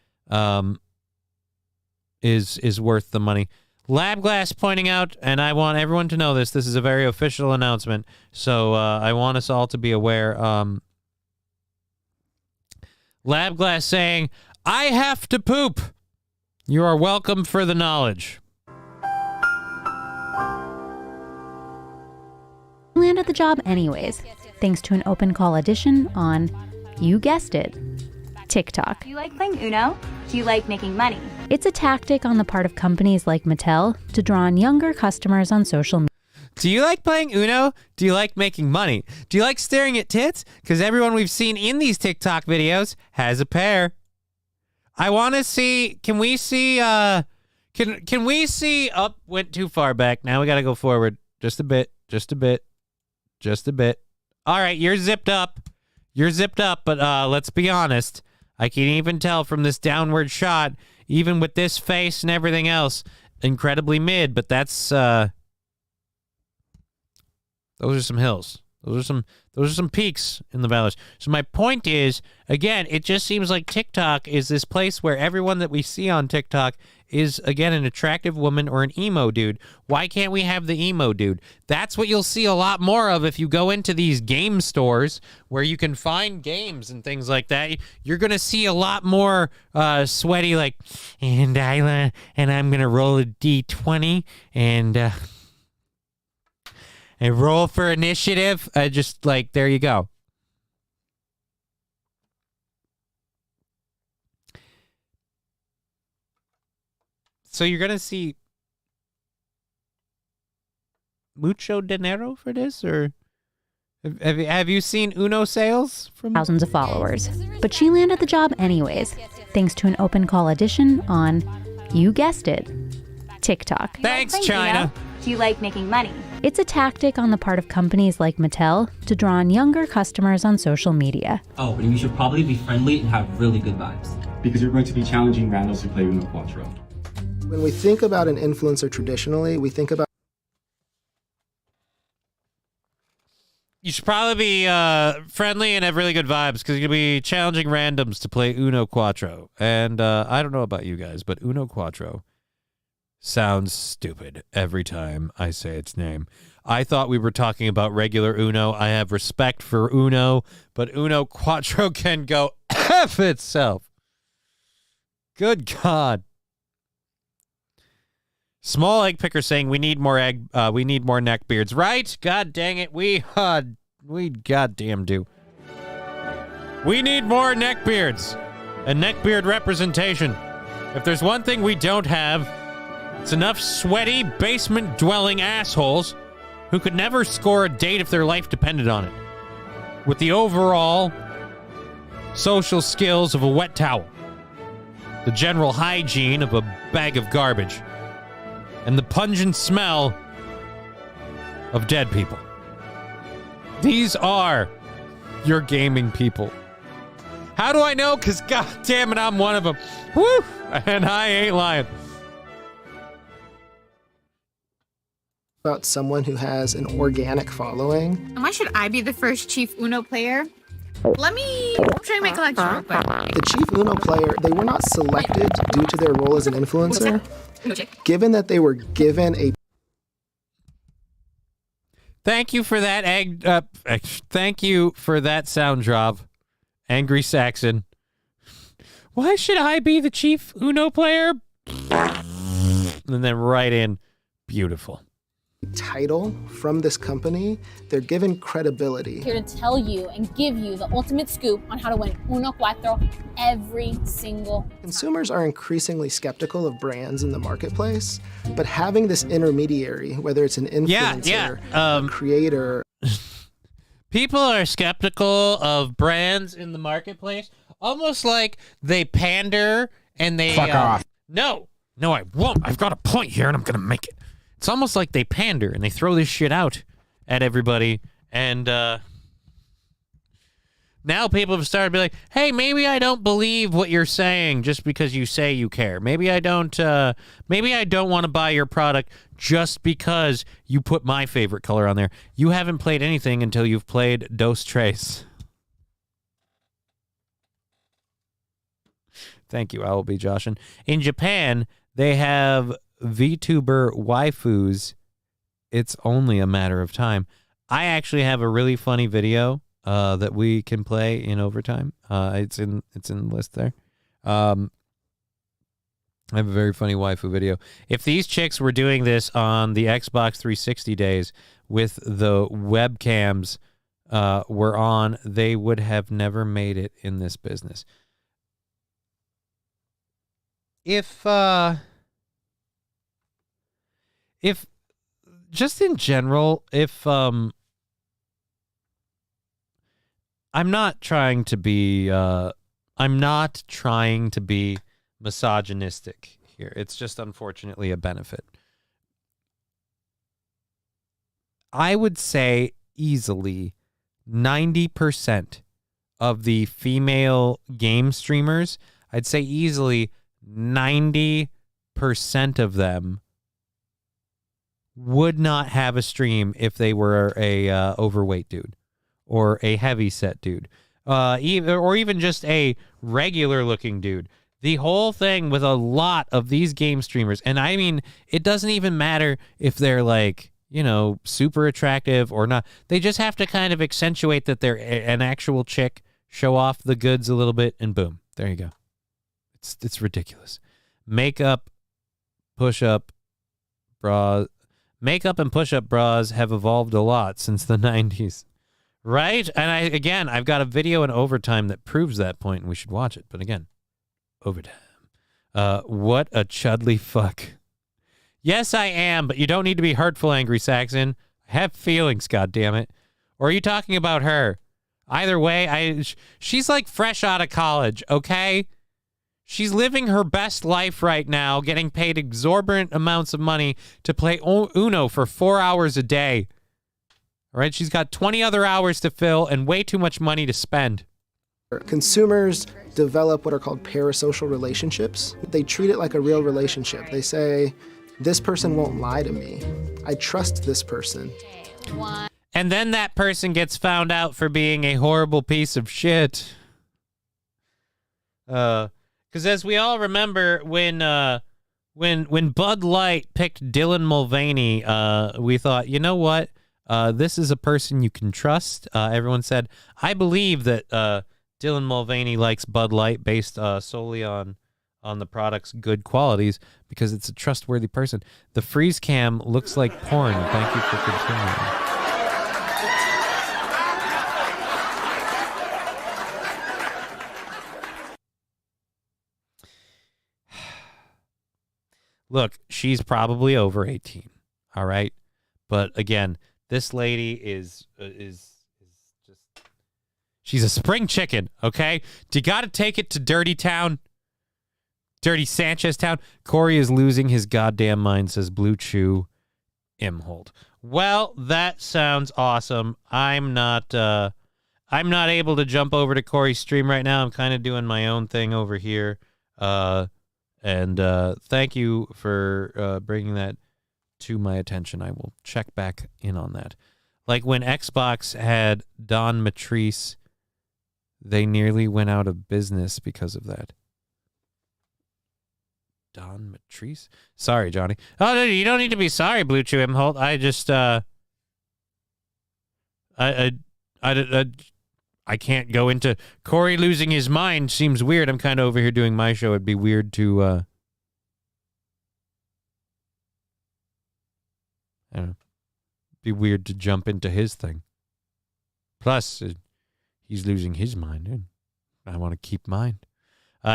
is worth the money. LabGlass pointing out, and I want everyone to know this is a very official announcement, so I want us all to be aware. LabGlass saying, I have to poop. You are welcome for the knowledge. Landed the job anyways, thanks to an open call audition on, you guessed it, TikTok. Do you like playing Uno? Do you like making money? It's a tactic on the part of companies like Mattel to draw in younger customers on social media. Do you like playing Uno? Do you like making money? Do you like staring at tits? Because everyone we've seen in these TikTok videos has a pair. I want to see, can we see, can we see, went too far back. Now we got to go forward. Just a bit. All right, you're zipped up, but let's be honest. I can even tell from this downward shot, even with this face and everything else, incredibly mid, but that's, those are some hills. Those are some peaks in the valleys. So my point is, again, it just seems like TikTok is this place where everyone that we see on TikTok is, again, an attractive woman or an emo dude. Why can't we have the emo dude? That's what you'll see a lot more of if you go into these game stores where you can find games and things like that. You're going to see a lot more sweaty, like, and I'm going to roll a D20 and roll for initiative. Just like, there you go. So you're going to see mucho dinero for this? Or have you seen Uno sales from thousands of followers? But she landed the job anyways, thanks to an open call audition on, you guessed it, TikTok. Thanks, China. Do you like making money? It's a tactic on the part of companies like Mattel to draw in younger customers on social media. Oh, but you should probably be friendly and have really good vibes. Because you're going to be challenging randos who play Uno Quattro. When we think about an influencer traditionally, we think about You should probably be friendly and have really good vibes because you're going to be challenging randoms to play Uno Quattro. And I don't know about you guys, but Uno Quattro sounds stupid every time I say its name. I thought we were talking about regular Uno. I have respect for Uno, but Uno Quattro can go F itself. Good God. Small egg picker saying we need more neck beards. Right? God dang it. We goddamn do. We need more neck beards and neck beard representation. If there's one thing we don't have, it's enough sweaty, basement-dwelling assholes who could never score a date if their life depended on it. With the overall social skills of a wet towel, the general hygiene of a bag of garbage, and the pungent smell of dead people. These are your gaming people. How do I know? Because God damn it, I'm one of them. Woo! And I ain't lying. about someone who has an organic following. Why should I be the first Chief Uno player? Let me try my collection real quick. The Chief Uno player, they were not selected due to their role as an influencer. Given that they were given a... Thank you for that thank you for that sound drop, Angry Saxon. Why should I be the Chief Uno player? And then right in, beautiful. Title from this company, they're given credibility. Here to tell you and give you the ultimate scoop on how to win Uno Cuatro every single time. Consumers are increasingly skeptical of brands in the marketplace, but having this intermediary, whether it's an influencer, a creator. People are skeptical of brands in the marketplace, almost like they pander and they... Fuck off. No, I won't. I've got a point here and I'm going to make it. It's almost like they pander and they throw this shit out at everybody. And now people have started to be like, hey, maybe I don't believe what you're saying just because you say you care. Maybe I don't want to buy your product just because you put my favorite color on there. You haven't played anything until you've played Dos Tres. Thank you, I will be Joshin. In Japan, they have VTuber waifus. It's only a matter of time. I actually have a really funny video that we can play in overtime. It's in the list there. I have a very funny waifu video. If these chicks were doing this on the Xbox 360 days with the webcams were on, they would have never made it in this business. If just in general, if I'm not trying to be misogynistic here. It's just unfortunately a benefit. I would say easily 90% of the female game streamers, I'd say easily 90% of them would not have a stream if they were a overweight dude or a heavy set dude, even just a regular looking dude. The whole thing with a lot of these game streamers, and I mean, it doesn't even matter if they're like, super attractive or not. They just have to kind of accentuate that they're an actual chick, show off the goods a little bit, and boom, there you go. It's ridiculous. Makeup and push-up bras have evolved a lot since the 90s. Right? And I've got a video in overtime that proves that point, and we should watch it. But again, overtime. What a chudly fuck. Yes, I am, but you don't need to be hurtful, Angry Saxon. I have feelings, goddammit. Or are you talking about her? Either way, she's like fresh out of college, okay? She's living her best life right now, getting paid exorbitant amounts of money to play Uno for 4 hours a day. All right, she's got 20 other hours to fill and way too much money to spend. Consumers develop what are called parasocial relationships. They treat it like a real relationship. They say, this person won't lie to me. I trust this person. And then that person gets found out for being a horrible piece of shit. Because as we all remember, when Bud Light picked Dylan Mulvaney, we thought, you know what? This is a person you can trust. Everyone said, I believe that Dylan Mulvaney likes Bud Light based solely on the product's good qualities because it's a trustworthy person. The freeze cam looks like porn. Thank you for continuing. Look, she's probably over 18, all right? But again, this lady is just, she's a spring chicken, okay? You got to take it to Dirty Town, Dirty Sanchez Town. Corey is losing his goddamn mind, says Blue Chew Imhold. Well, that sounds awesome. I'm not able to jump over to Corey's stream right now. I'm kind of doing my own thing over here. And thank you for bringing that to my attention. I will check back in on that. Like when Xbox had Don Matrice, they nearly went out of business because of that. Don Matrice? Sorry, Johnny. Oh, no, you don't need to be sorry, Blue Chew Imholt. I just, I can't go into Corey losing his mind. Seems weird. I'm kind of over here doing my show. It'd be weird to, I don't know. Be weird to jump into his thing. Plus, he's losing his mind. And I want to keep mine.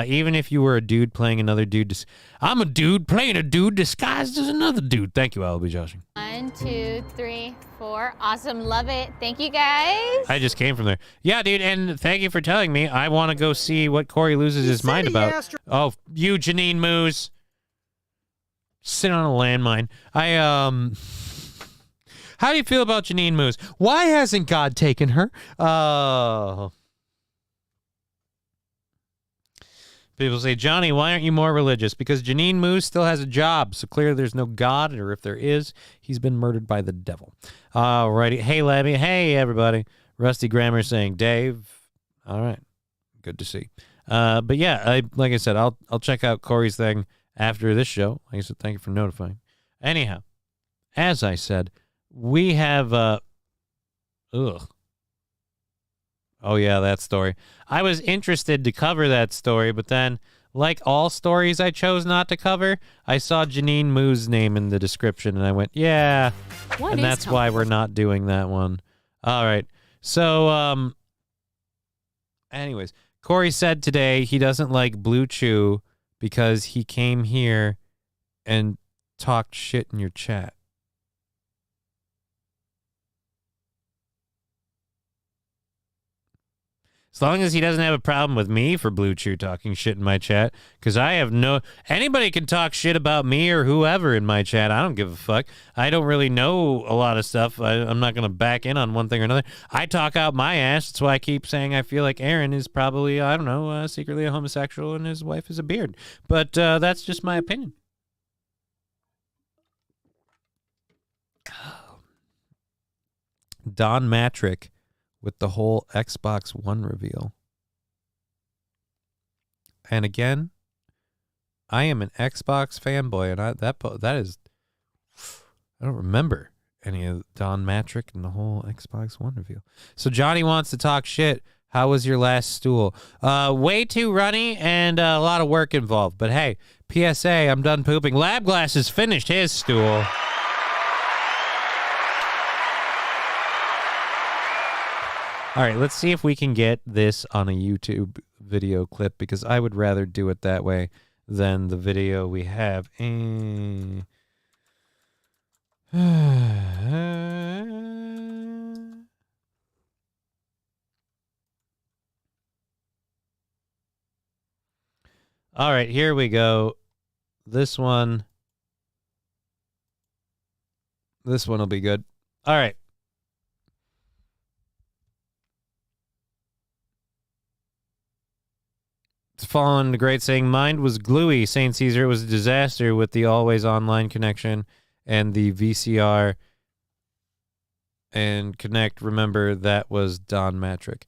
Even if you were a dude playing another dude, I'm a dude playing a dude disguised as another dude. Thank you, I'll be joshing. 1, 2, 3, 4. Awesome. Love it. Thank you, guys. I just came from there. Yeah, dude, and thank you for telling me. I want to go see what Corey loses his mind about. Oh, you, Janine Moose. Sit on a landmine. How do you feel about Janine Moose? Why hasn't God taken her? People say, Johnny, why aren't you more religious? Because Janine Moose still has a job, so clearly there's no God, or if there is, he's been murdered by the devil. Alrighty. Hey, Labby. Hey, everybody. Rusty Grammar saying, Dave. All right. Good to see. But yeah, like I said, I'll check out Corey's thing after this show. Like I said, thank you for notifying. Anyhow, as I said, we have, Oh, yeah, that story. I was interested to cover that story, but then, like all stories I chose not to cover, I saw Janine Moo's name in the description, and I went, yeah. And that's why we're not doing that one. All right. So, anyways, Corey said today he doesn't like Blue Chew because he came here and talked shit in your chat. As long as he doesn't have a problem with me for Blue Chew talking shit in my chat, because I have anybody can talk shit about me or whoever in my chat. I don't give a fuck. I don't really know a lot of stuff. I'm not going to back in on one thing or another. I talk out my ass. That's why I keep saying I feel like Aaron is probably, I don't know, secretly a homosexual and his wife is a beard. But that's just my opinion. Don Matrick with the whole Xbox One reveal. And again, I am an Xbox fanboy, and that is, I don't remember any of Don Matrick and the whole Xbox One reveal. So Johnny wants to talk shit. How was your last stool? Way too runny and a lot of work involved. But hey, PSA, I'm done pooping. Lab Glass has finished his stool. All right, let's see if we can get this on a YouTube video clip, because I would rather do it that way than the video we have. All right, here we go. This one will be good. All right. Following the great saying, "Mind was gluey." St. Caesar, it was a disaster with the always online connection and the VCR and Connect. Remember, that was Don Matrick.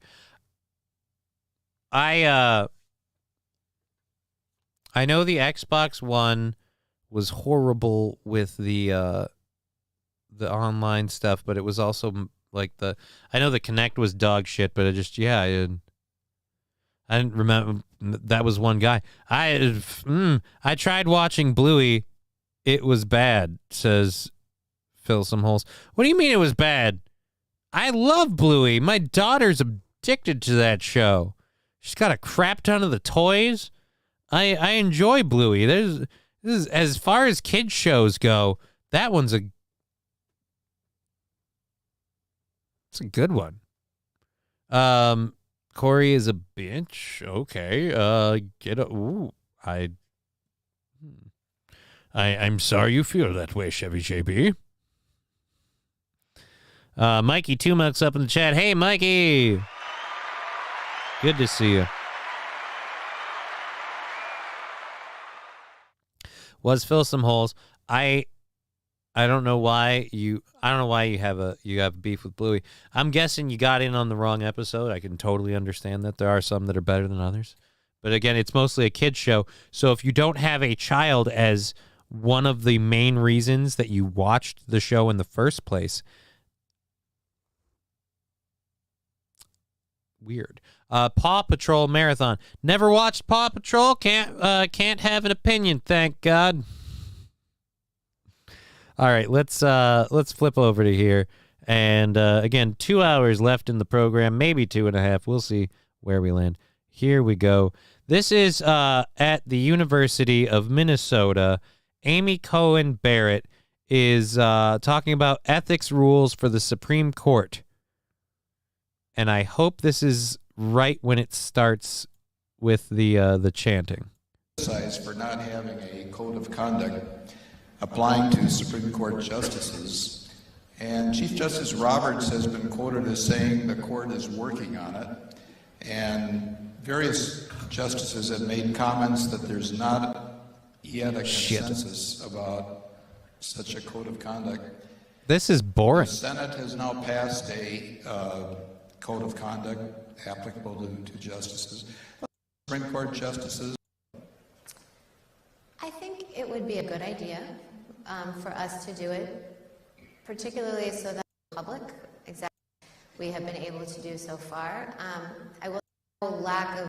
I know the Xbox One was horrible with the online stuff, but it was also like I know the Connect was dog shit, but I didn't remember. That was one guy. I tried watching Bluey. It was bad, says Fill Some Holes. What do you mean it was bad? I love Bluey. My daughter's addicted to that show. She's got a crap ton of the toys. I enjoy Bluey. This is as far as kids shows go, that one's it's a good one. Corey is a bitch. Okay. I'm sorry you feel that way, Chevy JB. Mikey 2 months up in the chat. Hey, Mikey. Good to see you. Was Fill Some Holes. I don't know why you have beef with Bluey. I'm guessing you got in on the wrong episode. I can totally understand that. There are some that are better than others. But again, it's mostly a kid's show. So if you don't have a child as one of the main reasons that you watched the show in the first place, weird. Paw Patrol Marathon. Never watched Paw Patrol. Can't have an opinion, thank God. All right, let's flip over to here. And again, 2 hours left in the program, maybe 2.5. We'll see where we land. Here we go. This is at the University of Minnesota. Amy Cohen Barrett is talking about ethics rules for the Supreme Court. And I hope this is right when it starts with the chanting. For not having a code of conduct applying to Supreme Court justices. And Chief Justice Roberts has been quoted as saying the court is working on it. And various justices have made comments that there's not yet a consensus about such a code of conduct. This is boring. The Senate has now passed a code of conduct applicable to justices. Supreme Court justices. I think it would be a good idea for us to do it, particularly so that the public, exactly we have been able to do so far. I will say lack of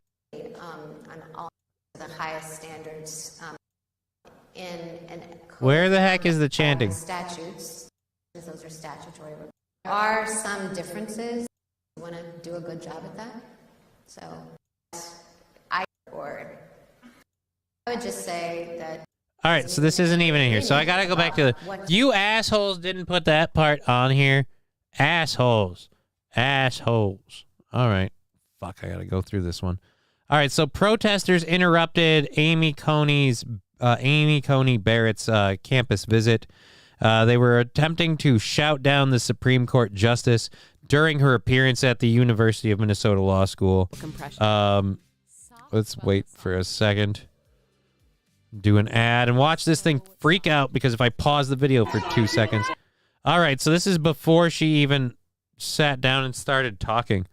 on all the highest standards Where the heck is the chanting? Statutes. Those are statutory. There are some differences. We want to do a good job at that. So I would just say that. All right, so this isn't even in here. So I got to go back to you assholes didn't put that part on here. Assholes. Assholes. All right. Fuck, I got to go through this one. All right, so protesters interrupted Amy Coney Barrett's campus visit. They were attempting to shout down the Supreme Court justice during her appearance at the University of Minnesota Law School. Let's wait for a second. Do an ad and watch this thing freak out because if I pause the video for 2 seconds. All right, so this is before she even sat down and started talking.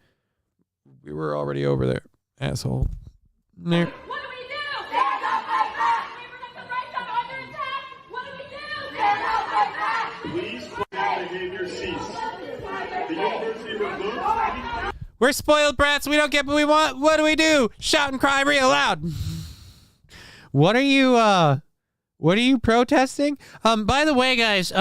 We were already over there, asshole. There. What do we do? Stand up like that! We protect the rights of under attack! What do we do? Stand up like that! Please quiet behavior cease. The university removed. We're spoiled brats. We don't get what we want. What do we do? Shout and cry real loud. What are you protesting? By the way, guys,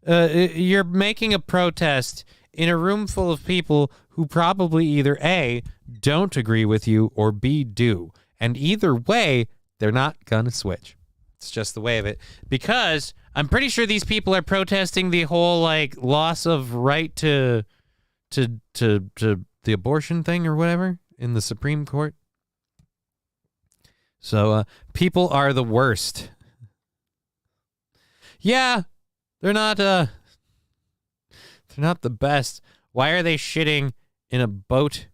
you're making a protest in a room full of people who probably either A, don't agree with you, or B, do. And either way, they're not gonna switch. It's just the way of it. Because I'm pretty sure these people are protesting the whole loss of right to the abortion thing or whatever in the Supreme Court. So people are the worst. Yeah, they're not the best. Why are they shitting in a boat?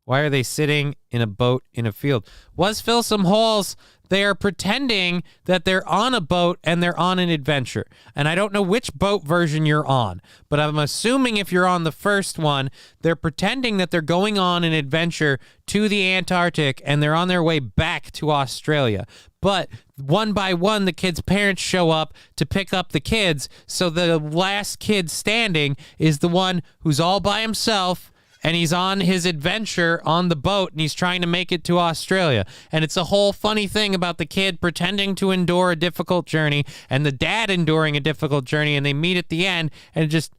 Why are they sitting in a boat in a field? Was fill some holes. They are pretending that they're on a boat and they're on an adventure. And I don't know which boat version you're on, but I'm assuming if you're on the first one, they're pretending that they're going on an adventure to the Antarctic and they're on their way back to Australia. But one by one, the kids' parents show up to pick up the kids. So the last kid standing is the one who's all by himself, and he's on his adventure on the boat, and he's trying to make it to Australia. And it's a whole funny thing about the kid pretending to endure a difficult journey and the dad enduring a difficult journey, and they meet at the end, and it just...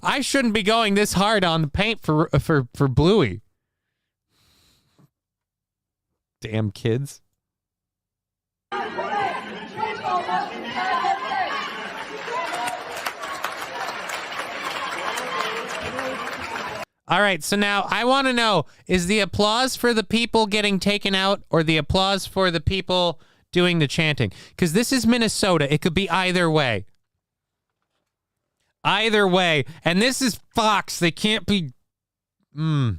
I shouldn't be going this hard on the paint for Bluey. Damn kids. All right, so now I want to know, is the applause for the people getting taken out or the applause for the people doing the chanting? Because this is Minnesota. It could be either way. Either way. And this is Fox. They can't be... All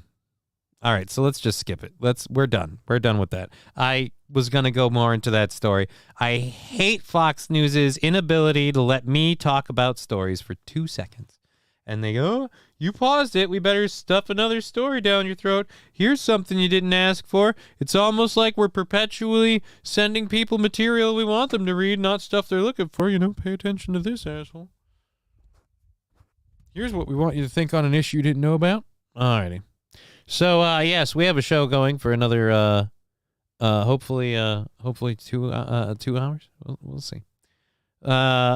right, so let's just skip it. We're done. We're done with that. I was going to go more into that story. I hate Fox News's inability to let me talk about stories for 2 seconds. And they go, oh, you paused it. We better stuff another story down your throat. Here's something you didn't ask for. It's almost like we're perpetually sending people material we want them to read, not stuff they're looking for. You know, pay attention to this, asshole. Here's what we want you to think on an issue you didn't know about. Alrighty. So, yes, we have a show going for another, hopefully 2 hours. We'll see.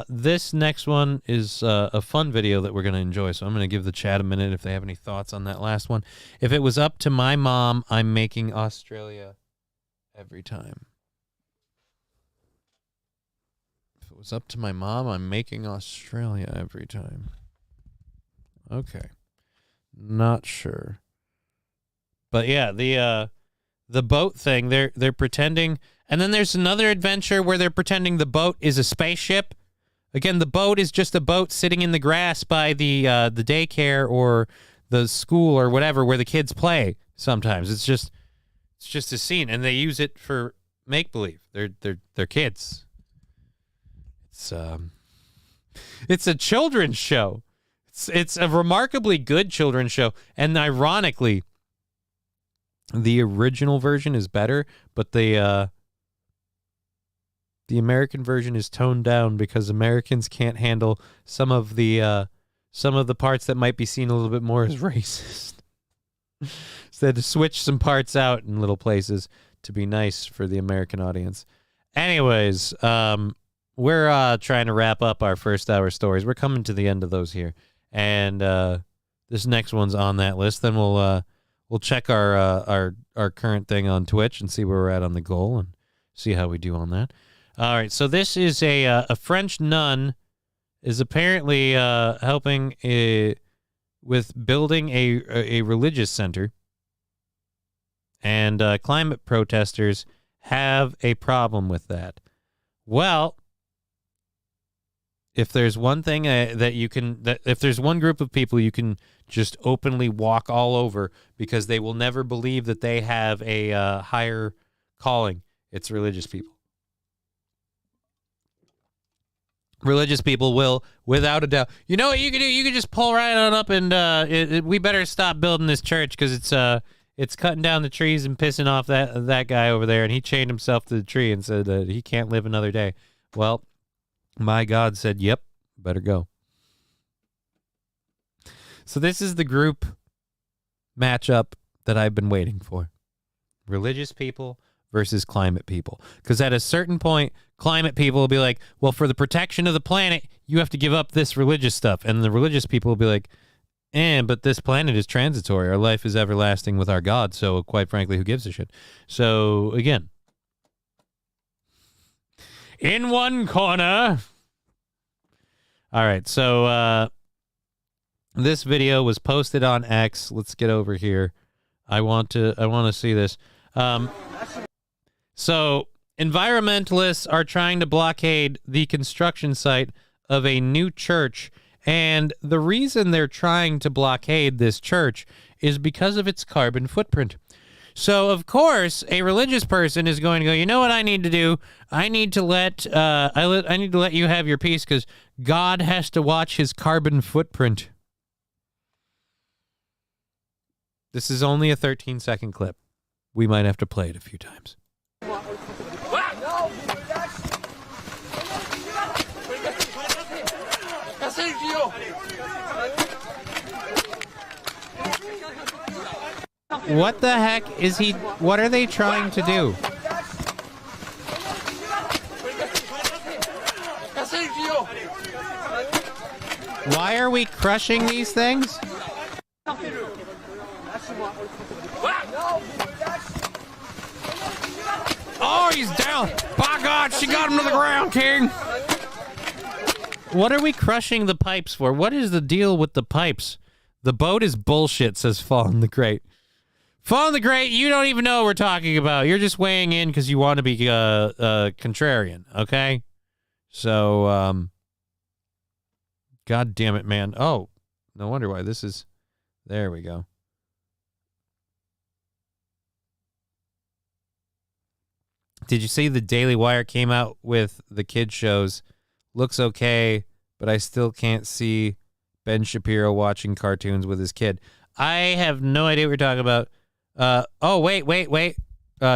This next one is a fun video that we're going to enjoy, so I'm going to give the chat a minute if they have any thoughts on that last one. If it was up to my mom, I'm making Australia every time. If it was up to my mom, I'm making Australia every time. Okay. Not sure. But yeah, the boat thing, they're pretending... And then there's another adventure where they're pretending the boat is a spaceship. Again, the boat is just a boat sitting in the grass by the daycare or the school or whatever where the kids play. Sometimes it's just a scene, and they use it for make believe. They're kids. It's a children's show. It's a remarkably good children's show, and ironically, the original version is better, but the American version is toned down because Americans can't handle some of the parts that might be seen a little bit more as racist. So they had to switch some parts out in little places to be nice for the American audience. Anyways, we're trying to wrap up our first hour stories. We're coming to the end of those here, and this next one's on that list. Then we'll check our current thing on Twitch and see where we're at on the goal and see how we do on that. All right, so this is a French nun is apparently helping with building a religious center, and climate protesters have a problem with that. Well, if there's one thing if there's one group of people you can just openly walk all over because they will never believe that they have a higher calling, it's religious people. Religious people will, without a doubt. You know what you can do? You can just pull right on up and we better stop building this church because it's cutting down the trees and pissing off that guy over there, and he chained himself to the tree and said that he can't live another day. Well, my God said, yep, better go. So this is the group matchup that I've been waiting for. Religious people versus climate people. Because at a certain point, climate people will be like, well, for the protection of the planet, you have to give up this religious stuff. And the religious people will be like, but this planet is transitory. Our life is everlasting with our God. So quite frankly, who gives a shit? So again, in one corner. All right. So this video was posted on X. Let's get over here. I want to see this. So environmentalists are trying to blockade the construction site of a new church, and the reason they're trying to blockade this church is because of its carbon footprint. So, of course, a religious person is going to go, you know what I need to do? I need to let you have your peace because God has to watch his carbon footprint. This is only a 13-second clip. We might have to play it a few times. What the heck is he? What are they trying to do? Why are we crushing these things? Oh, he's down. By God, she got him to the ground, King. What are we crushing the pipes for? What is the deal with the pipes? The boat is bullshit, says Fallen the Great. Fallen the Great, you don't even know what we're talking about. You're just weighing in because you want to be contrarian, okay? So, God damn it, man. Oh, no wonder why this is... There we go. Did you see the Daily Wire came out with the kids shows? Looks okay, but I still can't see Ben Shapiro watching cartoons with his kid. I have no idea what you're talking about. Oh, wait.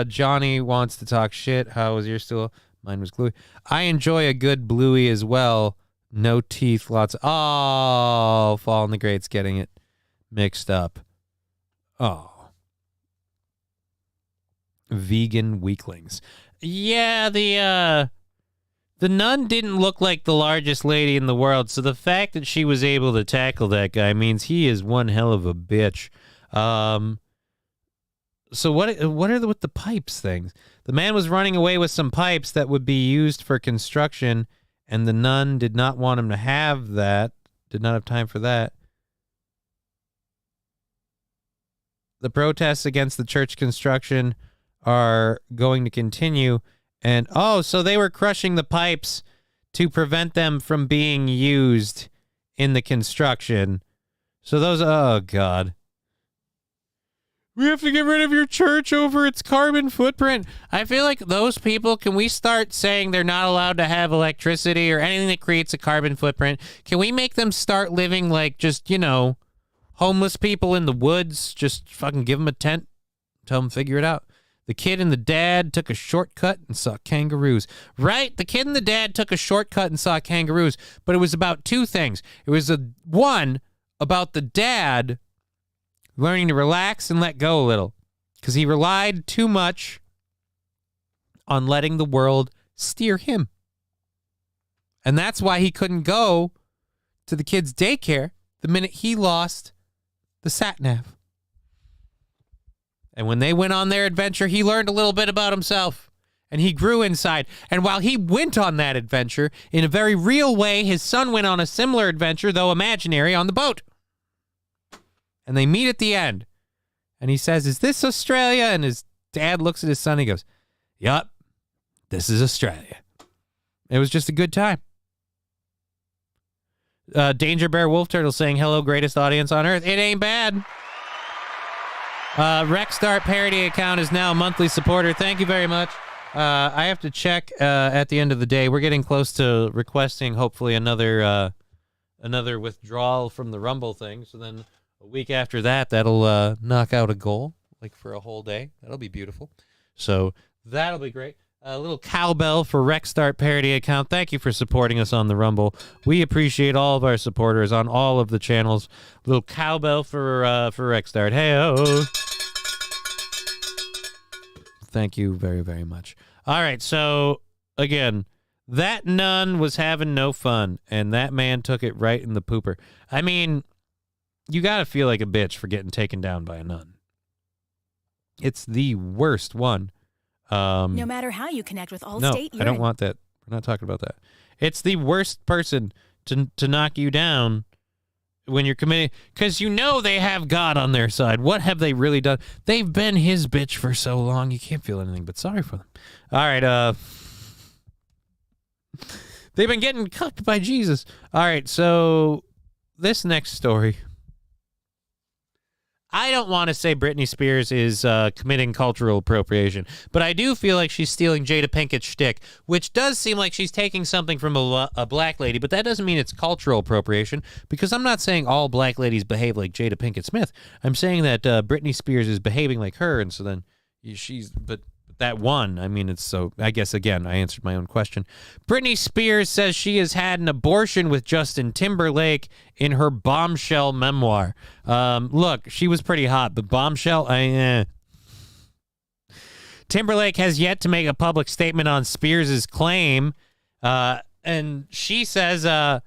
Johnny wants to talk shit. How was yours still? Mine was gluey. I enjoy a good bluey as well. No teeth, lots of... Oh, Fallen the Great's getting it mixed up. Oh. Vegan weaklings. Yeah, the nun didn't look like the largest lady in the world, so the fact that she was able to tackle that guy means he is one hell of a bitch. So what are with the pipes things? The man was running away with some pipes that would be used for construction, and the nun did not want him to have that, did not have time for that. The protests against the church construction are going to continue, and so they were crushing the pipes to prevent them from being used in the construction. So those, oh God. We have to get rid of your church over its carbon footprint. I feel like those people, can we start saying they're not allowed to have electricity or anything that creates a carbon footprint? Can we make them start living like just, homeless people in the woods? Just fucking give them a tent, tell them figure it out. The kid and the dad took a shortcut and saw kangaroos. Right? The kid and the dad took a shortcut and saw kangaroos, but it was about two things. It was one about the dad learning to relax and let go a little, because he relied too much on letting the world steer him. And that's why he couldn't go to the kid's daycare the minute he lost the sat-nav. And when they went on their adventure, he learned a little bit about himself, and he grew inside. And while he went on that adventure, in a very real way, his son went on a similar adventure, though imaginary, on the boat. And they meet at the end. And he says, "Is this Australia?" And his dad looks at his son and he goes, "Yup, this is Australia." It was just a good time. Danger Bear Wolf Turtle saying, "Hello, greatest audience on earth." It ain't bad. Rexstart parody account is now a monthly supporter. Thank you very much. I have to check at the end of the day. We're getting close to requesting, hopefully, another withdrawal from the Rumble thing. So then a week after that, that'll knock out a goal, like for a whole day. That'll be beautiful. So that'll be great. A little cowbell for Rexstart parody account. Thank you for supporting us on the Rumble. We appreciate all of our supporters on all of the channels. A little cowbell for Rexstart. Hey-oh. Thank you very, very much. All right, so, again, that nun was having no fun, and that man took it right in the pooper. I mean, you got to feel like a bitch for getting taken down by a nun. It's the worst one. No matter how you connect with Allstate, I don't want that. We're not talking about that. It's the worst person to knock you down when you're committing, because you know they have God on their side. What have they really done? They've been his bitch for so long, you can't feel anything but sorry for them. All right, they've been getting cucked by Jesus. All right, so this next story. I don't want to say Britney Spears is committing cultural appropriation, but I do feel like she's stealing Jada Pinkett's shtick, which does seem like she's taking something from a black lady, but that doesn't mean it's cultural appropriation, because I'm not saying all black ladies behave like Jada Pinkett Smith. I'm saying that Britney Spears is behaving like her, and so then but that one, I mean, it's so, I guess, again, I answered my own question. Britney Spears says she has had an abortion with Justin Timberlake in her Bombshell memoir. Look, she was pretty hot, but Bombshell, Timberlake has yet to make a public statement on Spears' claim, and she says her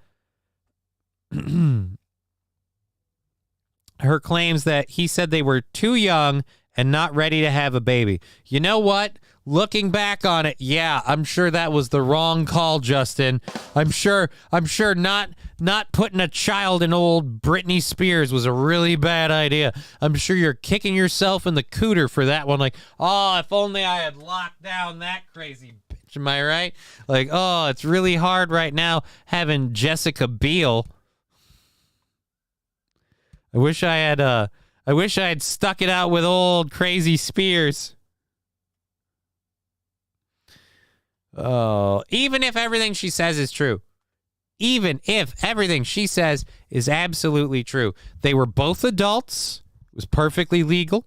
claims that he said they were too young and not ready to have a baby. You know what? Looking back on it, yeah, I'm sure that was the wrong call, Justin. I'm sure not putting a child in old Britney Spears was a really bad idea. I'm sure you're kicking yourself in the cooter for that one. Like, oh, if only I had locked down that crazy bitch. Am I right? Like, oh, it's really hard right now having Jessica Biel. I wish I had stuck it out with old crazy Spears. Oh, even if everything she says is true. Even if everything she says is absolutely true. They were both adults. It was perfectly legal.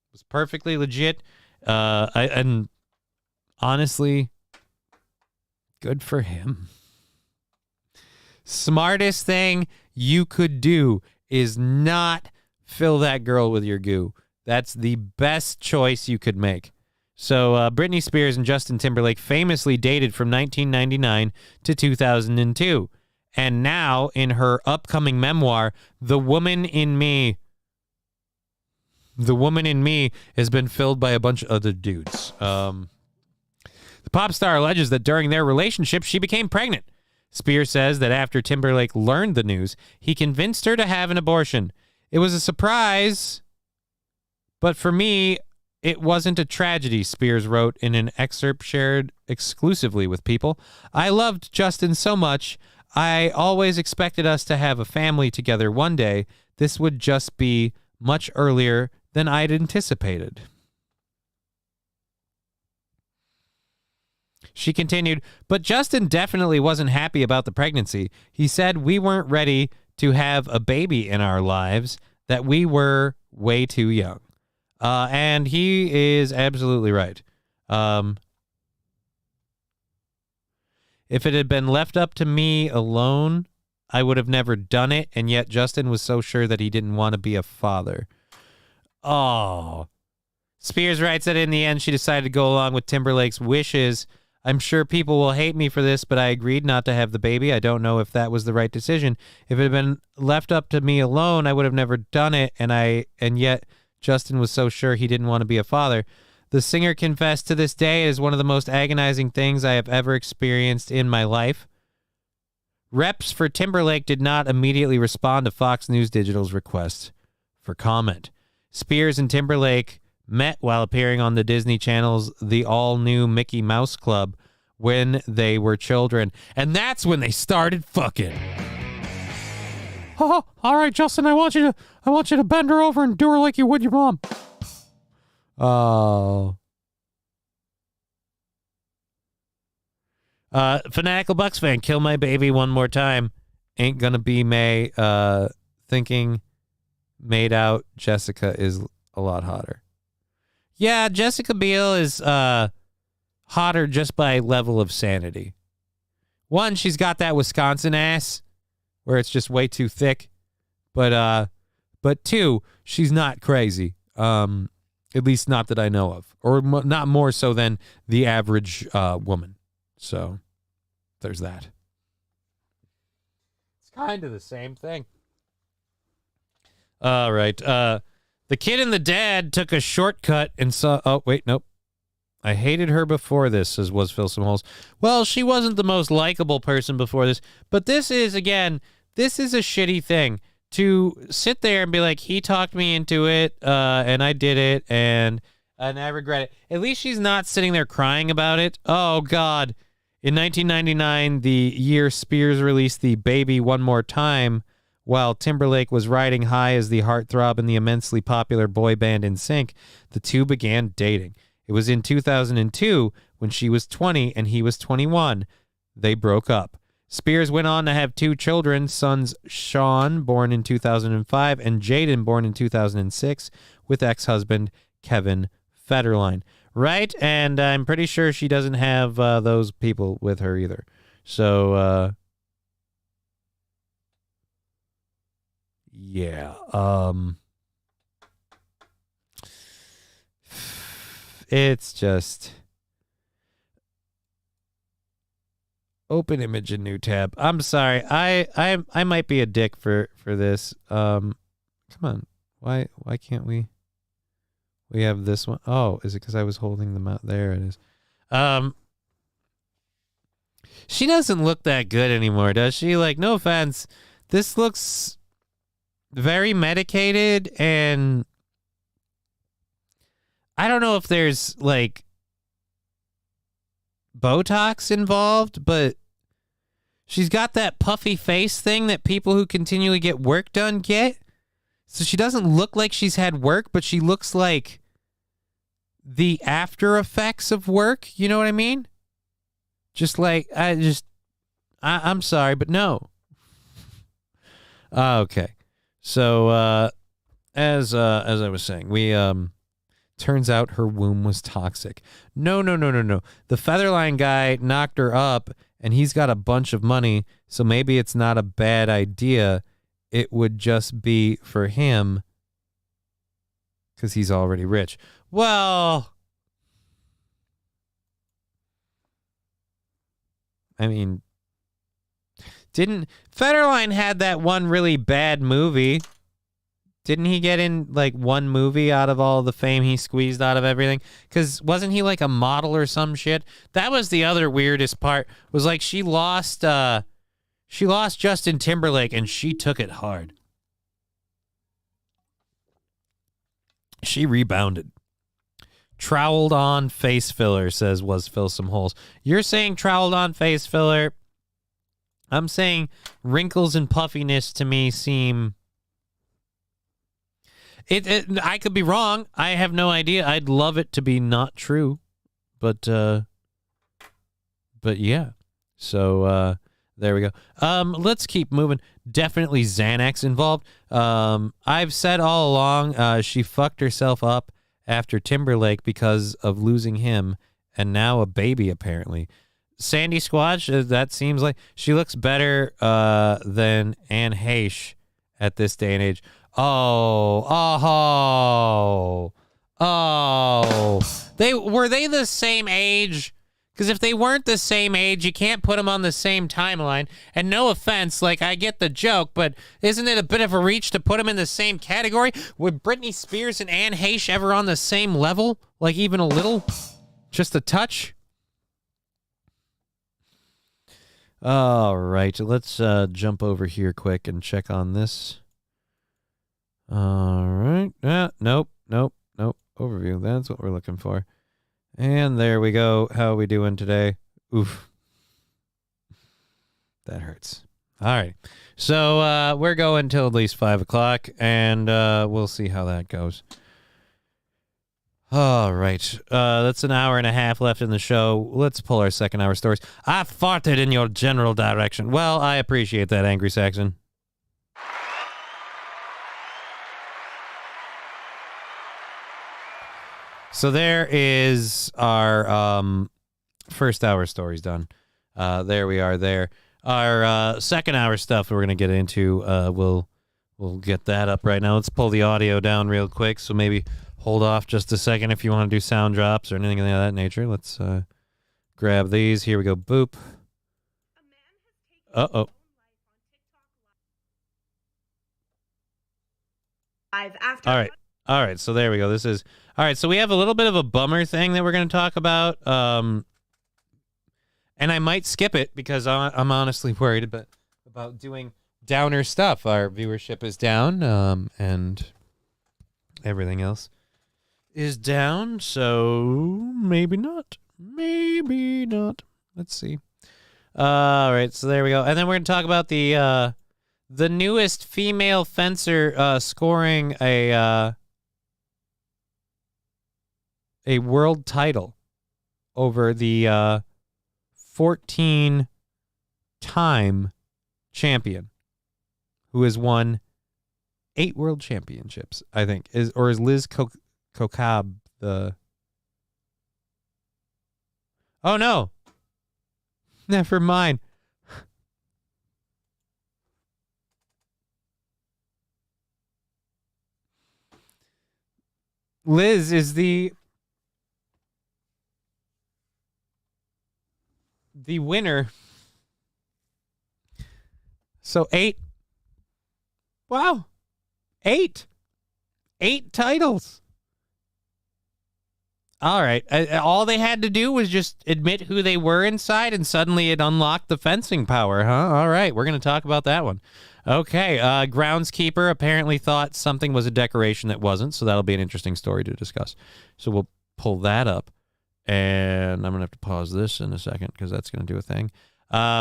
It was perfectly legit. And honestly, good for him. Smartest thing you could do is not fill that girl with your goo. That's the best choice you could make. So Britney Spears and Justin Timberlake famously dated from 1999 to 2002. And now, in her upcoming memoir, The Woman in Me has been filled by a bunch of other dudes. The pop star alleges that during their relationship, she became pregnant. Spears says that after Timberlake learned the news, he convinced her to have an abortion. It was a surprise, but for me, it wasn't a tragedy, Spears wrote in an excerpt shared exclusively with People. I loved Justin so much. I always expected us to have a family together one day. This would just be much earlier than I'd anticipated. She continued, but Justin definitely wasn't happy about the pregnancy. He said we weren't ready to have a baby in our lives, that we were way too young. And he is absolutely right. If it had been left up to me alone, I would have never done it, and yet Justin was so sure that he didn't want to be a father. Oh. Spears writes that in the end, she decided to go along with Timberlake's wishes. I'm sure people will hate me for this, but I agreed not to have the baby. I don't know if that was the right decision. If it had been left up to me alone, I would have never done it, and yet Justin was so sure he didn't want to be a father. The singer confessed to this day it is one of the most agonizing things I have ever experienced in my life. Reps for Timberlake did not immediately respond to Fox News Digital's request for comment. Spears and Timberlake met while appearing on the Disney Channel's The All-New Mickey Mouse Club when they were children. And that's when they started fucking. Oh, all right, Justin, I want you to bend her over and do her like you would your mom. Oh. Fanatical Bucks fan, kill my baby one more time. Ain't gonna be May. Thinking made out Jessica is a lot hotter. Yeah, Jessica Biel is hotter just by level of sanity. One, she's got that Wisconsin ass where it's just way too thick. But two, she's not crazy. At least not that I know of. Or not more so than the average woman. So there's that. It's kind of the same thing. All right. The kid and the dad took a shortcut and saw... Oh, wait, nope. I hated her before this, says Was Fill Some Holes. Well, she wasn't the most likable person before this. But this is, again, this is a shitty thing. to sit there and be like, he talked me into it, and I did it, and I regret it. At least she's not sitting there crying about it. Oh, God. In 1999, the year Spears released the Baby One More Time, while Timberlake was riding high as the heartthrob in the immensely popular boy band NSYNC, the two began dating. It was in 2002, when she was 20 and he was 21. They broke up. Spears went on to have 2 children, sons Sean, born in 2005, and Jaden, born in 2006, with ex-husband Kevin Federline. Right? And I'm pretty sure she doesn't have those people with her either. So, yeah. It's just... Open image in new tab. I'm sorry. I might be a dick for this. Come on. Why can't we have this one? Oh, is it because I was holding them out? There it is. She doesn't look that good anymore, does she? Like, no offense. This looks very medicated, and I don't know if there's like Botox involved, but she's got that puffy face thing that people who continually get work done get. So she doesn't look like she's had work, but she looks like the after effects of work. You know what I mean? Just like, I'm sorry, but no. Okay. So, as I was saying, we, turns out her womb was toxic. No. The Featherline guy knocked her up, and he's got a bunch of money, so maybe it's not a bad idea. It would just be for him because he's already rich. Well, I mean, didn't Federline had that one really bad movie? Didn't he get in like one movie out of all the fame he squeezed out of everything? Because wasn't he like a model or some shit? That was the other weirdest part, was like she lost Justin Timberlake and she took it hard. She rebounded. Troweled on face filler, says was fill some holes. You're saying troweled on face filler. I'm saying wrinkles and puffiness to me seem... I could be wrong. I have no idea. I'd love it to be not true, but yeah. So there we go. Let's keep moving. Definitely Xanax involved. I've said all along, she fucked herself up after Timberlake because of losing him, and now a baby apparently. Sandy Squatch, that seems like she looks better than Anne Heche at this day and age. Oh. Were they the same age? Because if they weren't the same age, you can't put them on the same timeline. And no offense, like, I get the joke, but isn't it a bit of a reach to put them in the same category? Would Britney Spears and Anne Heche ever on the same level? Like, even a little? Just a touch? All right, let's jump over here quick and check on this. All right. Nope. Overview. That's what we're looking for. And there we go. How are we doing today? Oof. That hurts. All right. So we're going till at least 5 o'clock, and we'll see how that goes. All right. That's an hour and a half left in the show. Let's pull our second hour stories. I farted in your general direction. Well, I appreciate that, Angry Saxon. So there is our first hour stories done. There we are there. Our second hour stuff we're going to get into, we'll get that up right now. Let's pull the audio down real quick, so maybe hold off just a second if you want to do sound drops or anything of that nature. Let's grab these. Here we go. Boop. Uh-oh. All right, so there we go. This is... All right, so we have a little bit of a bummer thing that we're going to talk about. And I might skip it because I'm honestly worried about doing downer stuff. Our viewership is down, and everything else is down, so maybe not. Maybe not. Let's see. All right, so there we go. And then we're going to talk about the newest female fencer scoring a world title over the 14-time champion who has won 8 world championships, I think. Is Liz Kokab the... Oh, no. Never mind. Liz is the winner. So 8. Wow. 8 titles. All right. All they had to do was just admit who they were inside, and suddenly it unlocked the fencing power, huh? All right. We're going to talk about that one. Okay. Groundskeeper apparently thought something was a decoration that wasn't, so that'll be an interesting story to discuss. So we'll pull that up, and I'm going to have to pause this in a second because that's going to do a thing.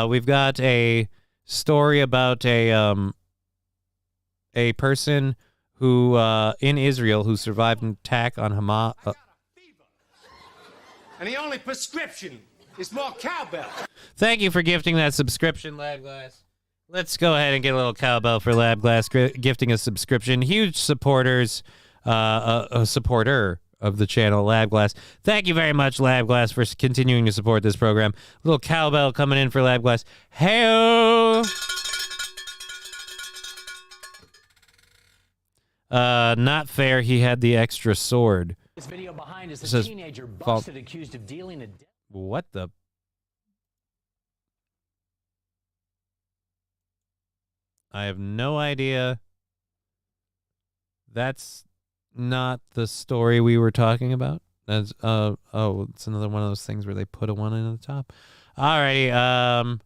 We've got a story about a person who in Israel who survived an attack on Hamas. And the only prescription is more cowbell. Thank you for gifting that subscription, Lab Glass. Let's go ahead and get a little cowbell for Lab Glass gifting a subscription. Huge supporters, a supporter of the channel, Lab Glass. Thank you very much, Lab Glass, for continuing to support this program. A little cowbell coming in for Lab Glass. Hey-o! Not fair. He had the extra sword. This video behind is a Says teenager busted accused of dealing a... What the... I have no idea. That's not the story we were talking about. That's oh, it's another one of those things where they put a one in the top. Alrighty.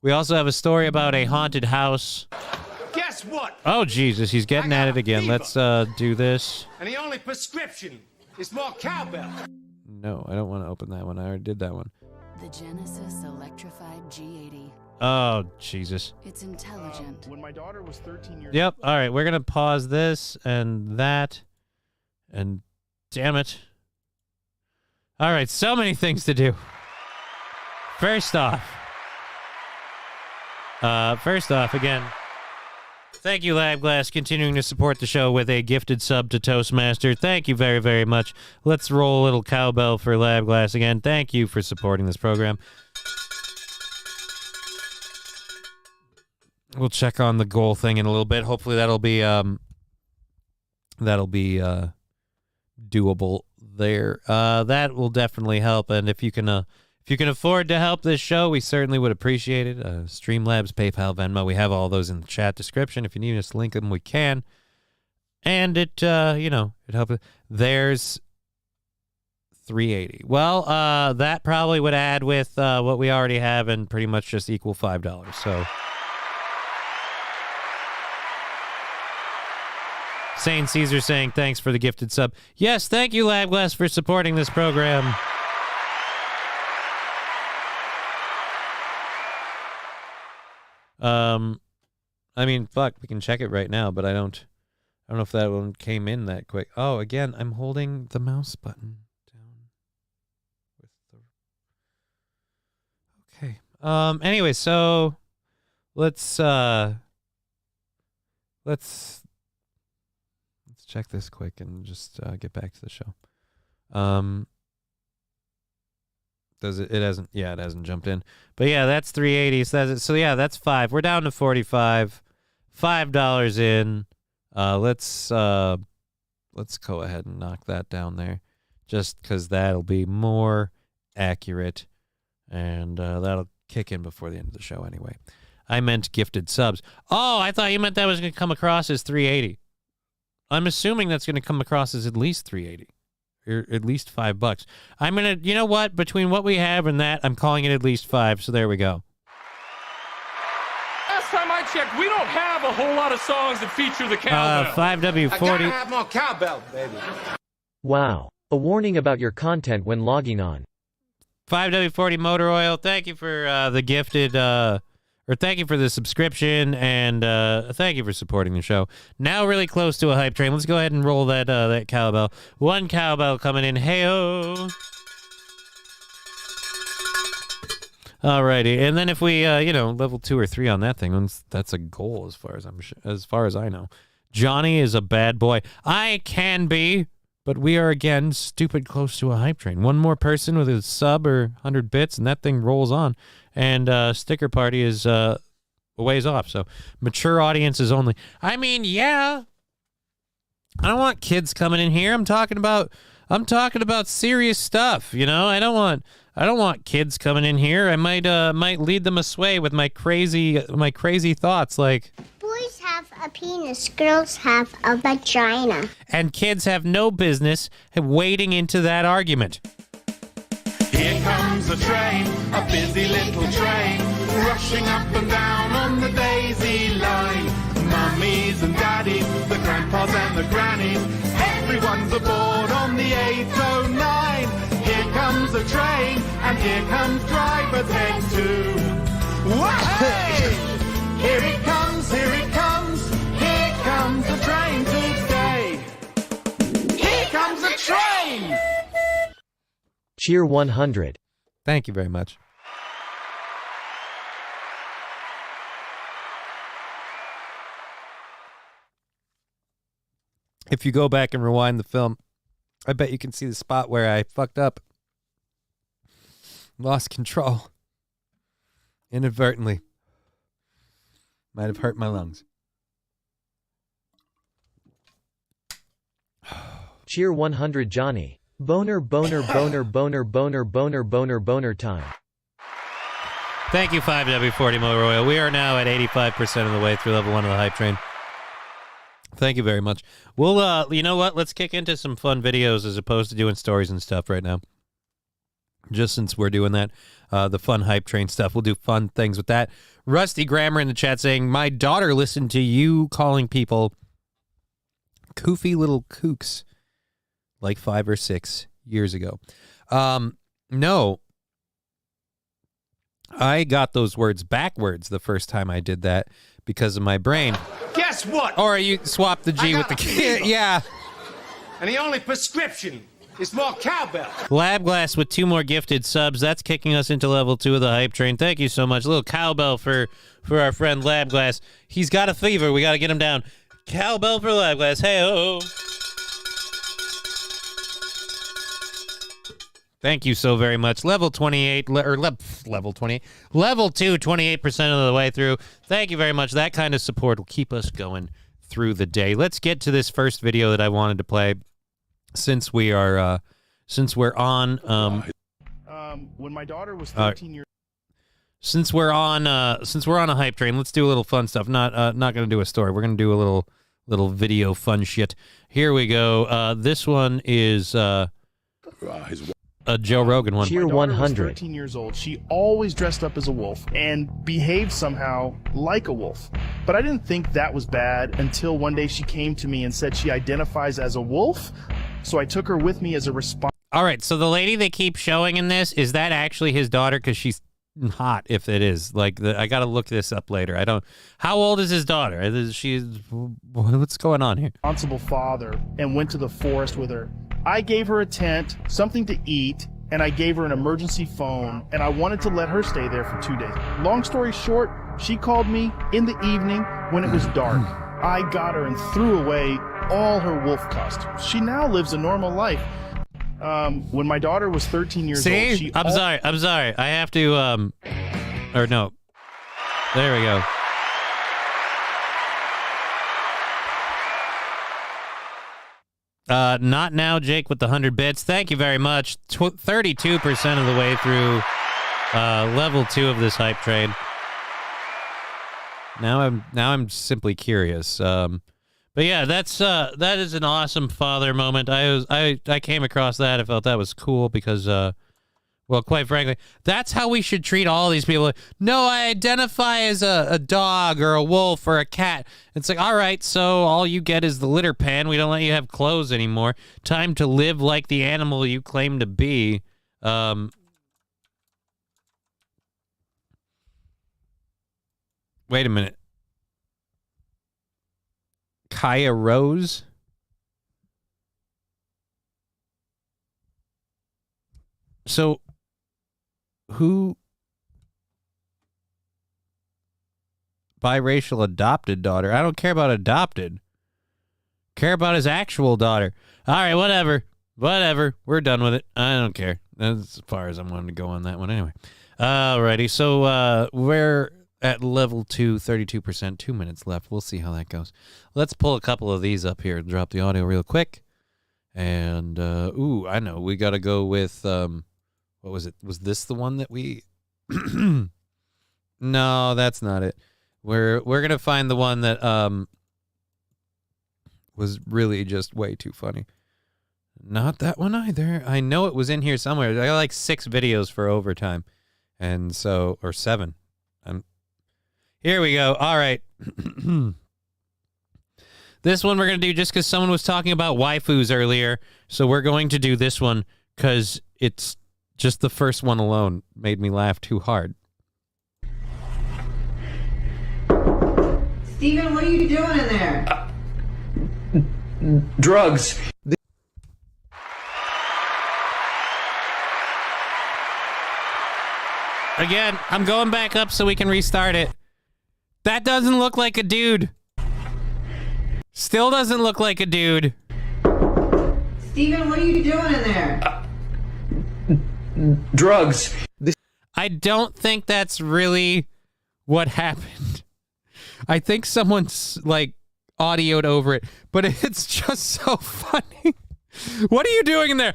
We also have a story about a haunted house. Guess what? Oh Jesus, he's getting at it again. Let's do this. And the only prescription is more cowbell. No, I don't want to open that one. I already did that one. The Genesis electrified G80. Oh, Jesus. It's intelligent. When my daughter was 13 years Yep. All right. We're going to pause this and that. And damn it. All right. So many things to do. First off, again, thank you, Lab Glass, continuing to support the show with a gifted sub to Toastmaster. Thank you very, very much. Let's roll a little cowbell for Lab Glass again. Thank you for supporting this program. We'll check on the goal thing in a little bit. Hopefully that'll be doable there. That will definitely help. And if you can afford to help this show, we certainly would appreciate it. Streamlabs, PayPal, Venmo, we have all those in the chat description. If you need us to link them, we can. And it helps. There's $3.80. Well, that probably would add with what we already have and pretty much just equal $5. So. Sane Caesar saying thanks for the gifted sub. Yes, thank you, Lab Glass, for supporting this program. I mean, fuck, we can check it right now, but I don't know if that one came in that quick. Oh, again, I'm holding the mouse button down with the... Okay. Anyway, so let's check this quick and just get back to the show. Does it? It hasn't. Yeah, it hasn't jumped in. But yeah, that's 380. So yeah, that's $5. We're down to 45. $5 in. Let's go ahead and knock that down there, just because that'll be more accurate, and that'll kick in before the end of the show anyway. I meant gifted subs. Oh, I thought you meant that was going to come across as 380. I'm assuming that's going to come across as at least 380, or at least $5. I'm going to, you know what? Between what we have and that, I'm calling it at least 5. So there we go. Last time I checked. We don't have a whole lot of songs that feature the cowbell. 5W40. have more cowbell, baby. Wow. A warning about your content when logging on. 5W40 Motor Oil, thank you for the gifted, or thank you for the subscription, and thank you for supporting the show. Now really close to a hype train. Let's go ahead and roll that cowbell. One cowbell coming in. Hey-oh. Alrighty, and then if we, level 2 or 3 on that thing, that's a goal as far as I know. Johnny is a bad boy. I can be, but we are again stupid close to a hype train. One more person with a sub or 100 bits, and that thing rolls on. And sticker party is a ways off. So mature audiences only. I mean, yeah. I don't want kids coming in here. I'm talking about serious stuff. You know, I don't want kids coming in here. I might lead them astray with my crazy thoughts, like boys have a penis, girls have a vagina. And kids have no business wading into that argument. Here comes a train, a busy little train, rushing up and down on the daisy line. Mummies and daddies, the grandpas and the grannies, everyone's aboard on the 809. Here comes a train, and here comes driver's head too. Wahey! Here it comes, here it comes, here comes the train today. Here comes a train! Cheer 100. Thank you very much. If you go back and rewind the film, I bet you can see the spot where I fucked up. Lost control. Inadvertently. Might have hurt my lungs. Cheer 100 Johnny. Boner, boner, boner, boner, boner, boner, boner, boner time. Thank you, 5W40 Motor Oil. We are now at 85% of the way through level 1 of the hype train. Thank you very much. We'll, you know what? Let's kick into some fun videos as opposed to doing stories and stuff right now. Just since we're doing that, the fun hype train stuff. We'll do fun things with that. Rusty Grammar in the chat saying, my daughter listened to you calling people koofy little kooks like 5 or 6 years ago. No. I got those words backwards the first time I did that because of my brain. Guess what? Or you swap the G with the K. Yeah. And the only prescription is more cowbell. Lab Glass with 2 more gifted subs. That's kicking us into level 2 of the hype train. Thank you so much. A little cowbell for our friend Lab Glass. He's got a fever. We got to get him down. Cowbell for Lab Glass. Hey-oh. Thank you so very much. Level 28, level 28. Level 2, 28% of the way through. Thank you very much. That kind of support will keep us going through the day. Let's get to this first video that I wanted to play since we're on when my daughter was 13 years since we're on a hype train, let's do a little fun stuff. Not going to do a story. We're going to do a little video fun shit. Here we go. This one is a Joe Rogan one. Cheer 100. 13 years old. She always dressed up as a wolf and behaved somehow like a wolf. But I didn't think that was bad until one day she came to me and said she identifies as a wolf. So I took her with me as a response. All right, so the lady they keep showing in this, is that actually his daughter? Because she's hot, if it is. Like, I got to look this up later. I don't. How old is his daughter? What's going on here? Responsible father, and went to the forest with her. I gave her a tent, something to eat, and I gave her an emergency phone, and I wanted to let her stay there for 2 days. Long story short, she called me in the evening when it was dark. I got her and threw away all her wolf costumes. She now lives a normal life. When my daughter was 13 years old, she... I'm sorry. I have to, or no. There we go. Not now, Jake, with the 100 bits. Thank you very much. 32% of the way through level 2 of this hype train. Now I'm simply curious. But yeah, that is an awesome father moment. I came across that. I felt that was cool because Well, quite frankly, that's how we should treat all these people. No, I identify as a dog or a wolf or a cat. It's like, all right, so all you get is the litter pan. We don't let you have clothes anymore. Time to live like the animal you claim to be. Wait a minute. Kaya Rose? So, who? Biracial adopted daughter. I don't care about adopted. Care about his actual daughter. All right, whatever. Whatever. We're done with it. I don't care. That's as far as I'm wanting to go on that one anyway. Alrighty, so we're at level 2, 32%, 2 minutes left. We'll see how that goes. Let's pull a couple of these up here and drop the audio real quick. And, ooh, I know. We got to go with, what was it? Was this the one that we... No, that's not it. We're going to find the one that was really just way too funny. Not that one either. I know it was in here somewhere. I got like 6 videos for overtime. And so, or 7. Here we go. All right. This one we're going to do just because someone was talking about waifus earlier. So we're going to do this one because it's just the first one alone made me laugh too hard. Steven, what are you doing in there? Drugs. Again, I'm going back up so we can restart it. That doesn't look like a dude. Still doesn't look like a dude. Steven, what are you doing in there? Drugs. I don't think that's really what happened. I think someone's like audioed over it, but it's just so funny. What are you doing in there?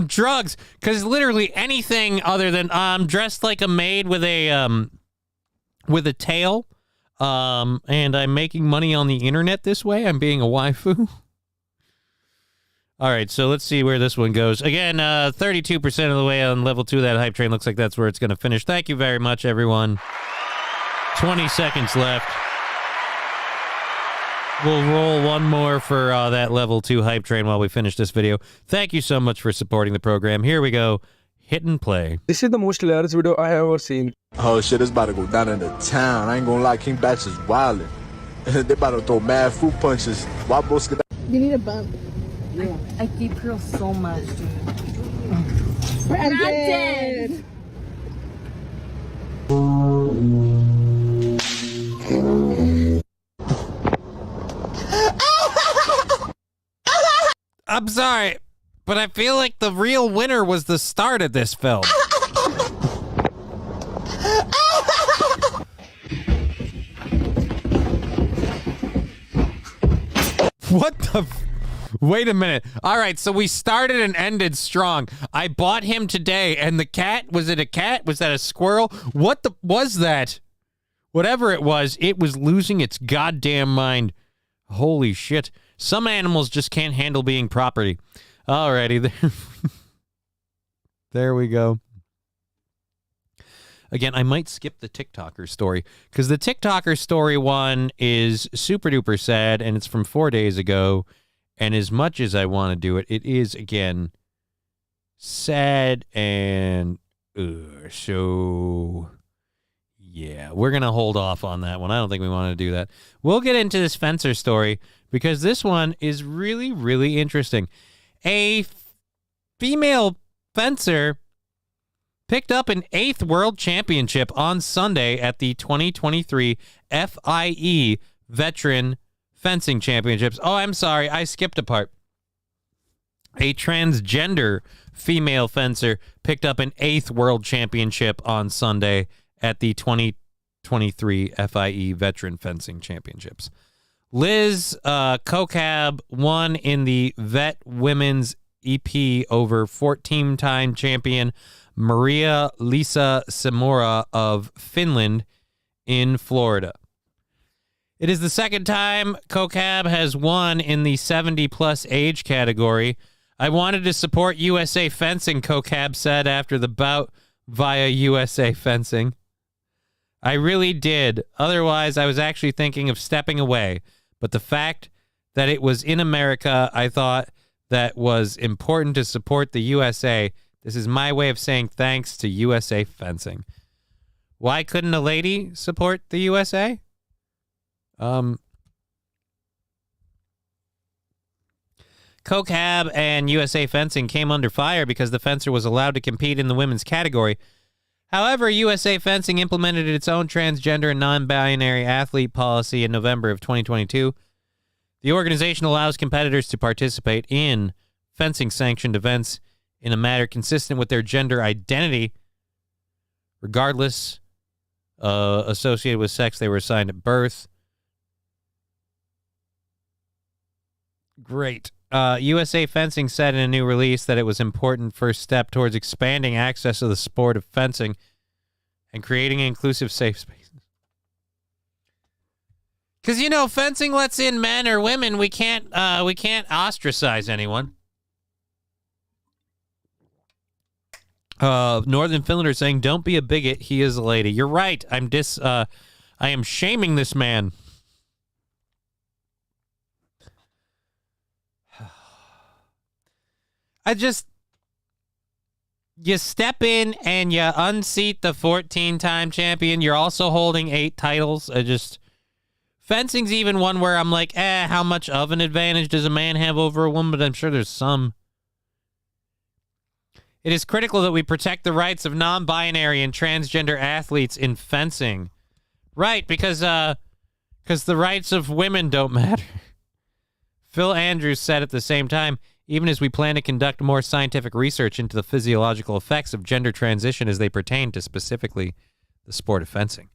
Drugs. Because literally anything other than I'm dressed like a maid with a tail. And I'm making money on the internet this way. I'm being a waifu. All right, so let's see where this one goes. Again, 32% of the way on level 2 of that hype train. Looks like that's where it's going to finish. Thank you very much, everyone. 20 seconds left. We'll roll one more for that level 2 hype train while we finish this video. Thank you so much for supporting the program. Here we go. Hit and play. This is the most hilarious video I have ever seen. Oh shit, it's about to go down in the town. I ain't gonna lie, King Batch is wildin'. They about to throw mad fruit punches. Why both get You need a bump. Yeah. I keep girls so much, dude. Brandon! I'm sorry, but I feel like the real winner was the start of this film. What the... Wait a minute. All right, so we started and ended strong. I bought him today, and the cat... Was it a cat? Was that a squirrel? What the... Was that? Whatever it was losing its goddamn mind. Holy shit. Some animals just can't handle being property. Alrighty, there we go. Again, I might skip the TikToker story, because the TikToker story one is super duper sad, and it's from 4 days ago, and as much as I want to do it, it is, again, sad, and so... Yeah, we're going to hold off on that one. I don't think we want to do that. We'll get into this fencer story because this one is really, really interesting. A female fencer picked up an 8th world championship on Sunday at the 2023 FIE Veteran Fencing Championships. Oh, I'm sorry. I skipped a part. A transgender female fencer picked up an 8th world championship on Sunday at the 2023 FIE Veteran Fencing Championships. Liz Kokab won in the Vet Women's EP over 14-time champion Maria Lisa Samora of Finland in Florida. It is the second time Kokab has won in the 70-plus age category. I wanted to support USA Fencing, Kokab said after the bout via USA Fencing. I really did. Otherwise, I was actually thinking of stepping away. But the fact that it was in America, I thought that was important to support the USA. This is my way of saying thanks to USA Fencing. Why couldn't a lady support the USA? Kokab and USA Fencing came under fire because the fencer was allowed to compete in the women's category. However, USA Fencing implemented its own transgender and non-binary athlete policy in November of 2022. The organization allows competitors to participate in fencing-sanctioned events in a manner consistent with their gender identity, regardless associated with sex they were assigned at birth. Great. USA Fencing said in a new release that it was an important first step towards expanding access to the sport of fencing and creating inclusive safe spaces. Because, you know, fencing lets in men or women. We can't ostracize anyone. Northern Finlander saying, don't be a bigot. He is a lady. You're right. I am shaming this man. You step in and you unseat the 14-time champion. You're also holding 8 titles. Fencing's even one where I'm like, how much of an advantage does a man have over a woman? But I'm sure there's some. It is critical that we protect the rights of non-binary and transgender athletes in fencing. Right, because the rights of women don't matter. Phil Andrews said at the same time, even as we plan to conduct more scientific research into the physiological effects of gender transition as they pertain to specifically the sport of fencing,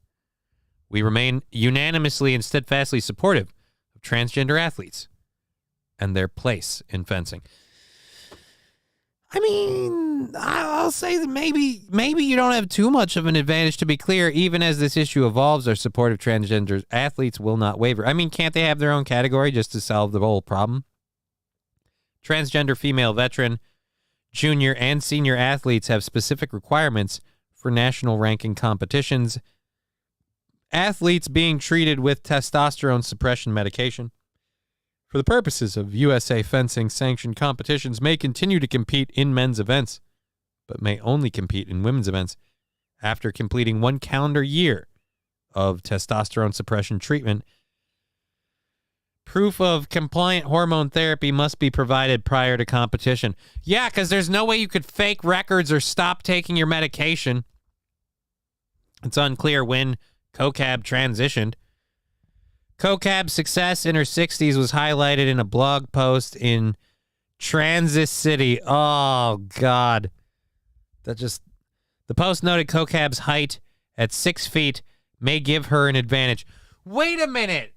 we remain unanimously and steadfastly supportive of transgender athletes and their place in fencing. I mean, I'll say that maybe you don't have too much of an advantage. To be clear, even as this issue evolves, our support of transgender athletes will not waver. I mean, can't they have their own category just to solve the whole problem? Transgender female veteran, junior, and senior athletes have specific requirements for national ranking competitions. Athletes being treated with testosterone suppression medication for the purposes of USA Fencing sanctioned competitions may continue to compete in men's events, but may only compete in women's events after completing 1 calendar year of testosterone suppression treatment. Proof of compliant hormone therapy must be provided prior to competition. Yeah, because there's no way you could fake records or stop taking your medication. It's unclear when Kokab transitioned. Kokab's success in her 60s was highlighted in a blog post in Transit City. Oh, God. The post noted Kokab's height at 6 feet may give her an advantage. Wait a minute.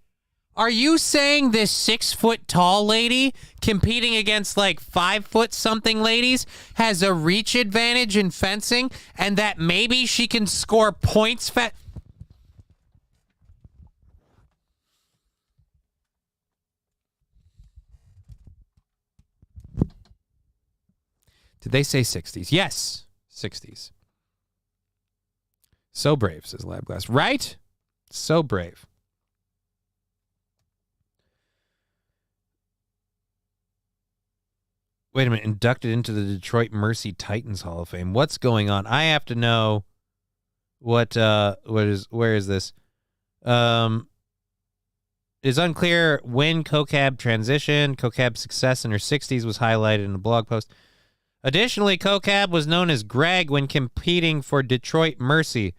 Are you saying this 6 foot tall lady competing against like 5 foot something ladies has a reach advantage in fencing and that maybe she can score points? Did they say 60s? Yes, 60s. So brave, says Labglass. Right? So brave. Wait a minute. Inducted into the Detroit Mercy Titans Hall of Fame. What's going on? I have to know where is this? It is unclear when Kokab transitioned. Kokab's success in her 60s was highlighted in a blog post. Additionally, Kokab was known as Greg when competing for Detroit Mercy.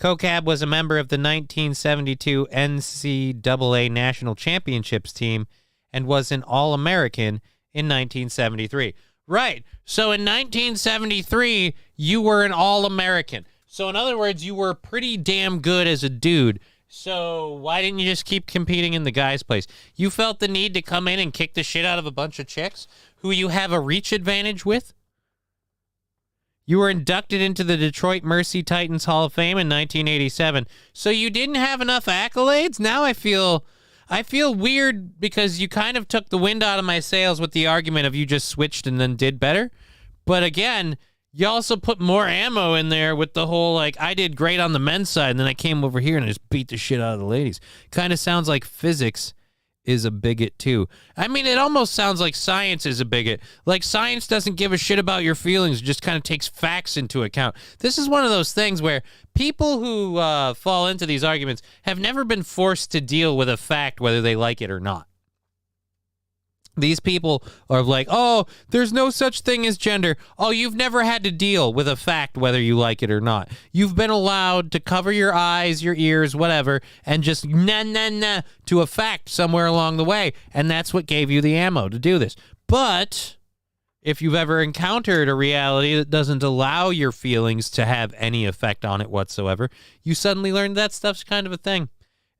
Kokab was a member of the 1972 NCAA National Championships team and was an All-American in 1973. Right. So in 1973, you were an All-American. So in other words, you were pretty damn good as a dude. So why didn't you just keep competing in the guys' place? You felt the need to come in and kick the shit out of a bunch of chicks who you have a reach advantage with? You were inducted into the Detroit Mercy Titans Hall of Fame in 1987. So you didn't have enough accolades? Now I feel I feel weird because you kind of took the wind out of my sails with the argument of you just switched and then did better. But again, you also put more ammo in there with the whole, like, I did great on the men's side, and then I came over here and I just beat the shit out of the ladies. Kind of sounds like physics is a bigot too. I mean, it almost sounds like science is a bigot. Like, science doesn't give a shit about your feelings, just kind of takes facts into account. This is one of those things where people who fall into these arguments have never been forced to deal with a fact, whether they like it or not. These people are like, oh, there's no such thing as gender. Oh, you've never had to deal with a fact, whether you like it or not. You've been allowed to cover your eyes, your ears, whatever, and just nah to a fact somewhere along the way. And that's what gave you the ammo to do this. But if you've ever encountered a reality that doesn't allow your feelings to have any effect on it whatsoever, you suddenly learn that stuff's kind of a thing.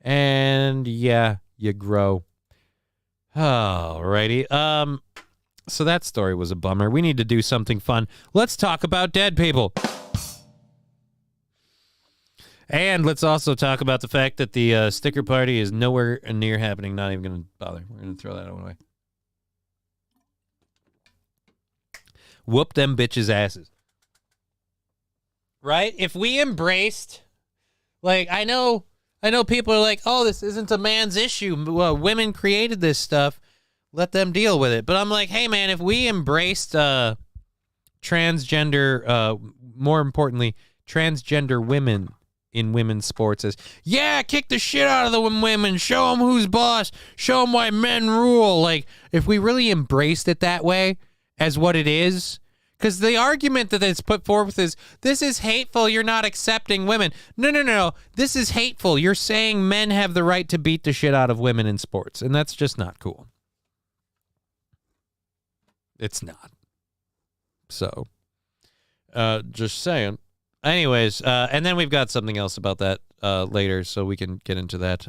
And yeah, you grow. Alrighty. So that story was a bummer. We need to do something fun. Let's talk about dead people. And let's also talk about the fact that the sticker party is nowhere near happening. Not even going to bother. We're going to throw that away. Whoop them bitches' asses. Right? If we embraced, like, I know people are like, oh, this isn't a man's issue. Well, women created this stuff. Let them deal with it. But I'm like, hey, man, if we embraced transgender, more importantly, transgender women in women's sports as, yeah, kick the shit out of the women. Show them who's boss. Show them why men rule. Like, if we really embraced it that way as what it is, because the argument that is put forth is, this is hateful, you're not accepting women. No. This is hateful. You're saying men have the right to beat the shit out of women in sports, and that's just not cool. It's not. So, just saying. Anyways, and then we've got something else about that later, so we can get into that,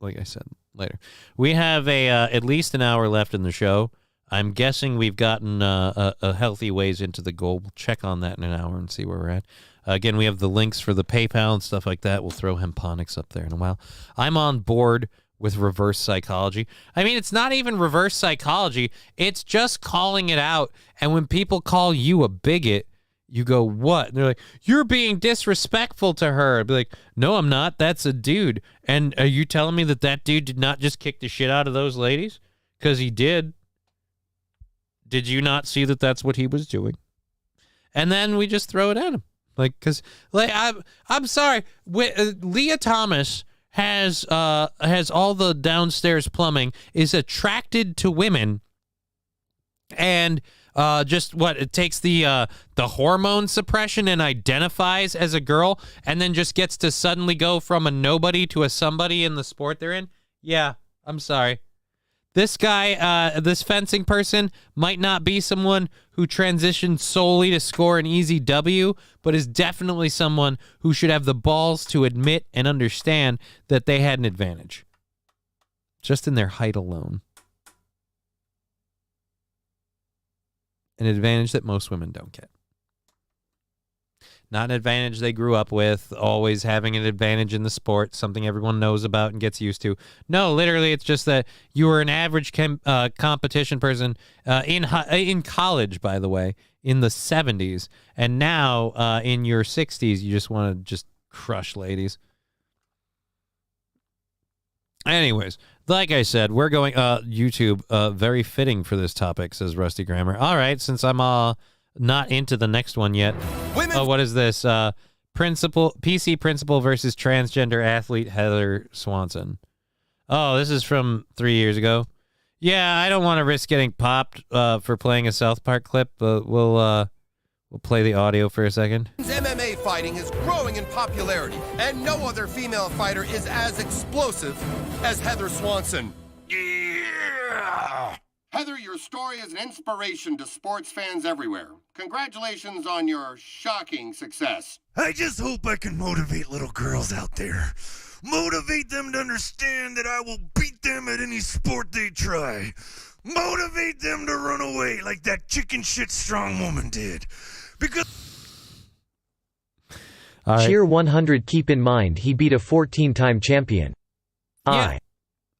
like I said, later. We have at least an hour left in the show. I'm guessing we've gotten a healthy ways into the goal. We'll check on that in an hour and see where we're at. Again, we have the links for the PayPal and stuff like that. We'll throw Hemponics up there in a while. I'm on board with reverse psychology. I mean, it's not even reverse psychology. It's just calling it out. And when people call you a bigot, you go, what? And they're like, you're being disrespectful to her. I'd be like, no, I'm not. That's a dude. And are you telling me that dude did not just kick the shit out of those ladies? Because he did. Did you not see that that's what he was doing? And then we just throw it at him. Like, because, like, I'm sorry. Leah Thomas has all the downstairs plumbing, is attracted to women, and just what it takes the hormone suppression and identifies as a girl, and then just gets to suddenly go from a nobody to a somebody in the sport they're in. Yeah, I'm sorry. This guy, this fencing person, might not be someone who transitioned solely to score an easy W, but is definitely someone who should have the balls to admit and understand that they had an advantage. Just in their height alone. An advantage that most women don't get. Not an advantage they grew up with, always having an advantage in the sport, something everyone knows about and gets used to. No, literally, it's just that you were an average competition person in college, by the way, in the 70s, and now in your 60s, you just want to just crush ladies. Anyways, like I said, we're going YouTube, very fitting for this topic, says Rusty Grammar. All right, since I'm not into the next one yet. Oh, what is this? PC principal versus transgender athlete Heather Swanson. Oh, this is from 3 years ago. Yeah, I don't want to risk getting popped for playing a South Park clip, but we'll play the audio for a second. MMA fighting is growing in popularity, and no other female fighter is as explosive as Heather Swanson. Yeah! Heather, your story is an inspiration to sports fans everywhere. Congratulations on your shocking success. I just hope I can motivate little girls out there. Motivate them to understand that I will beat them at any sport they try. Motivate them to run away like that chicken shit strong woman did. Because... Cheer 100. Keep in mind he beat a 14-time champion. Yeah.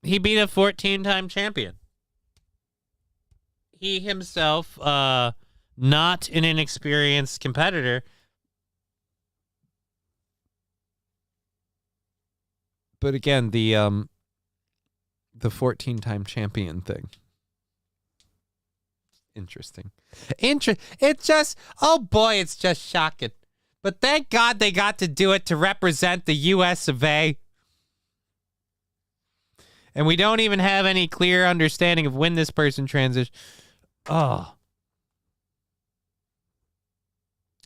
He beat a 14-time champion. He himself, not an inexperienced competitor, but again, the 14-time champion thing. Interesting. It's just, oh boy, it's just shocking. But thank God they got to do it to represent the U.S. of A. And we don't even have any clear understanding of when this person transitioned. Oh.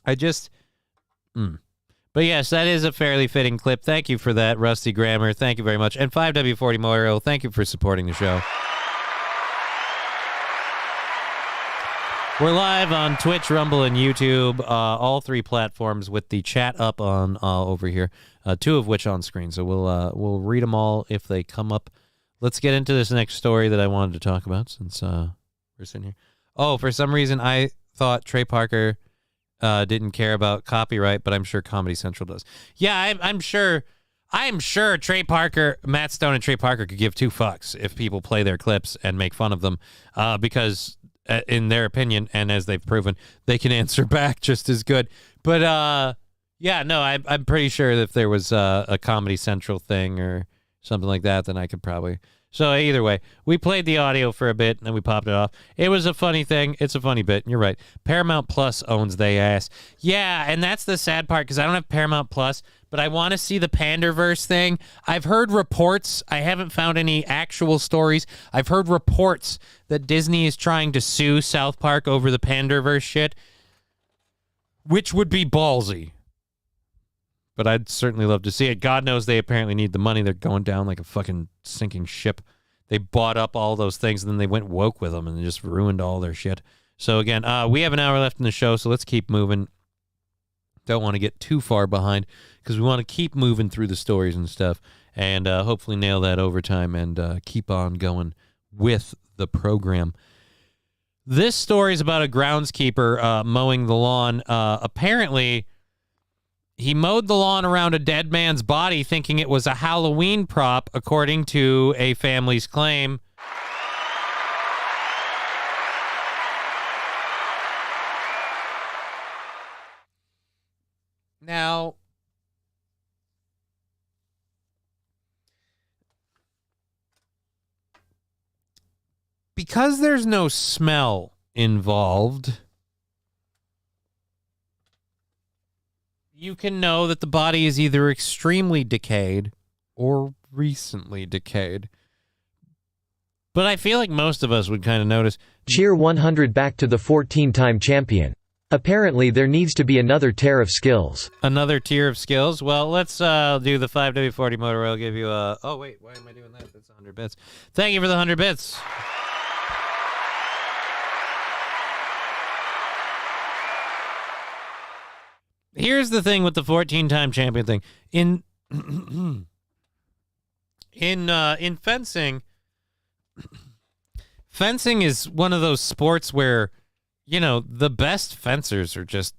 But yes, that is a fairly fitting clip. Thank you for that, Rusty Grammar. Thank you very much. And 5W40 Memorial, thank you for supporting the show. We're live on Twitch, Rumble, and YouTube, all three platforms with the chat up on over here, two of which on screen. So we'll read them all if they come up. Let's get into this next story that I wanted to talk about since we're sitting here. Oh, for some reason, I thought Trey Parker didn't care about copyright, but I'm sure Comedy Central does. Yeah, I'm sure Trey Parker, Matt Stone and Trey Parker could give two fucks if people play their clips and make fun of them because in their opinion, and as they've proven, they can answer back just as good. But yeah, no, I'm pretty sure that if there was a Comedy Central thing or something like that, then I could probably. So either way, we played the audio for a bit and then we popped it off. It was a funny thing. It's a funny bit. You're right. Paramount Plus owns they ass. Yeah, and that's the sad part because I don't have Paramount Plus, but I want to see the Panderverse thing. I've heard reports. I haven't found any actual stories. I've heard reports that Disney is trying to sue South Park over the Panderverse shit, which would be ballsy. But I'd certainly love to see it. God knows they apparently need the money. They're going down like a fucking sinking ship. They bought up all those things, and then they went woke with them and just ruined all their shit. So, again, we have an hour left in the show, so let's keep moving. Don't want to get too far behind because we want to keep moving through the stories and stuff and hopefully nail that overtime and keep on going with the program. This story is about a groundskeeper mowing the lawn. Apparently, he mowed the lawn around a dead man's body thinking it was a Halloween prop, according to a family's claim. Now, because there's no smell involved, you can know that the body is either extremely decayed or recently decayed. But I feel like most of us would kind of notice. Cheer 100 back to the 14-time champion. Apparently there needs to be another tier of skills. Another tier of skills? Well, let's do the 5W40 motor. I'll give you a... Oh, wait, why am I doing that? That's 100 bits. Thank you for the 100 bits. Here's the thing with the 14-time champion thing. In fencing, fencing is one of those sports where, you know, the best fencers are just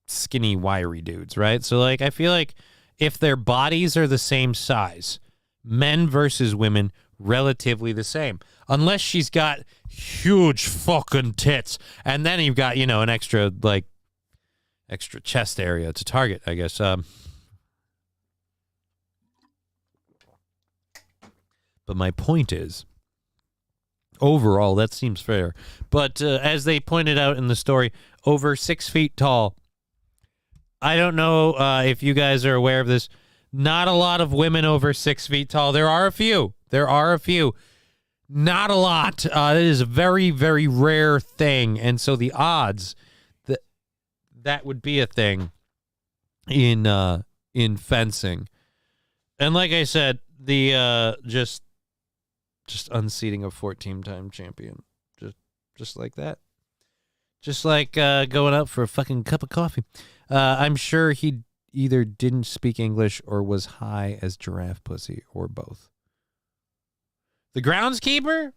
skinny, wiry dudes, right? So, like, I feel like if their bodies are the same size, men versus women, relatively the same. Unless she's got huge fucking tits. And then you've got, you know, an extra, like, extra chest area to target, I guess. But my point is, overall, that seems fair. But as they pointed out in the story, over 6 feet tall. I don't know if you guys are aware of this. Not a lot of women over 6 feet tall. There are a few. Not a lot. It is a very, very rare thing. And so the odds that would be a thing in fencing. And like I said, the just unseating a 14-time champion. Just like that. Just like going out for a fucking cup of coffee. I'm sure he either didn't speak English or was high as giraffe pussy or both. The groundskeeper?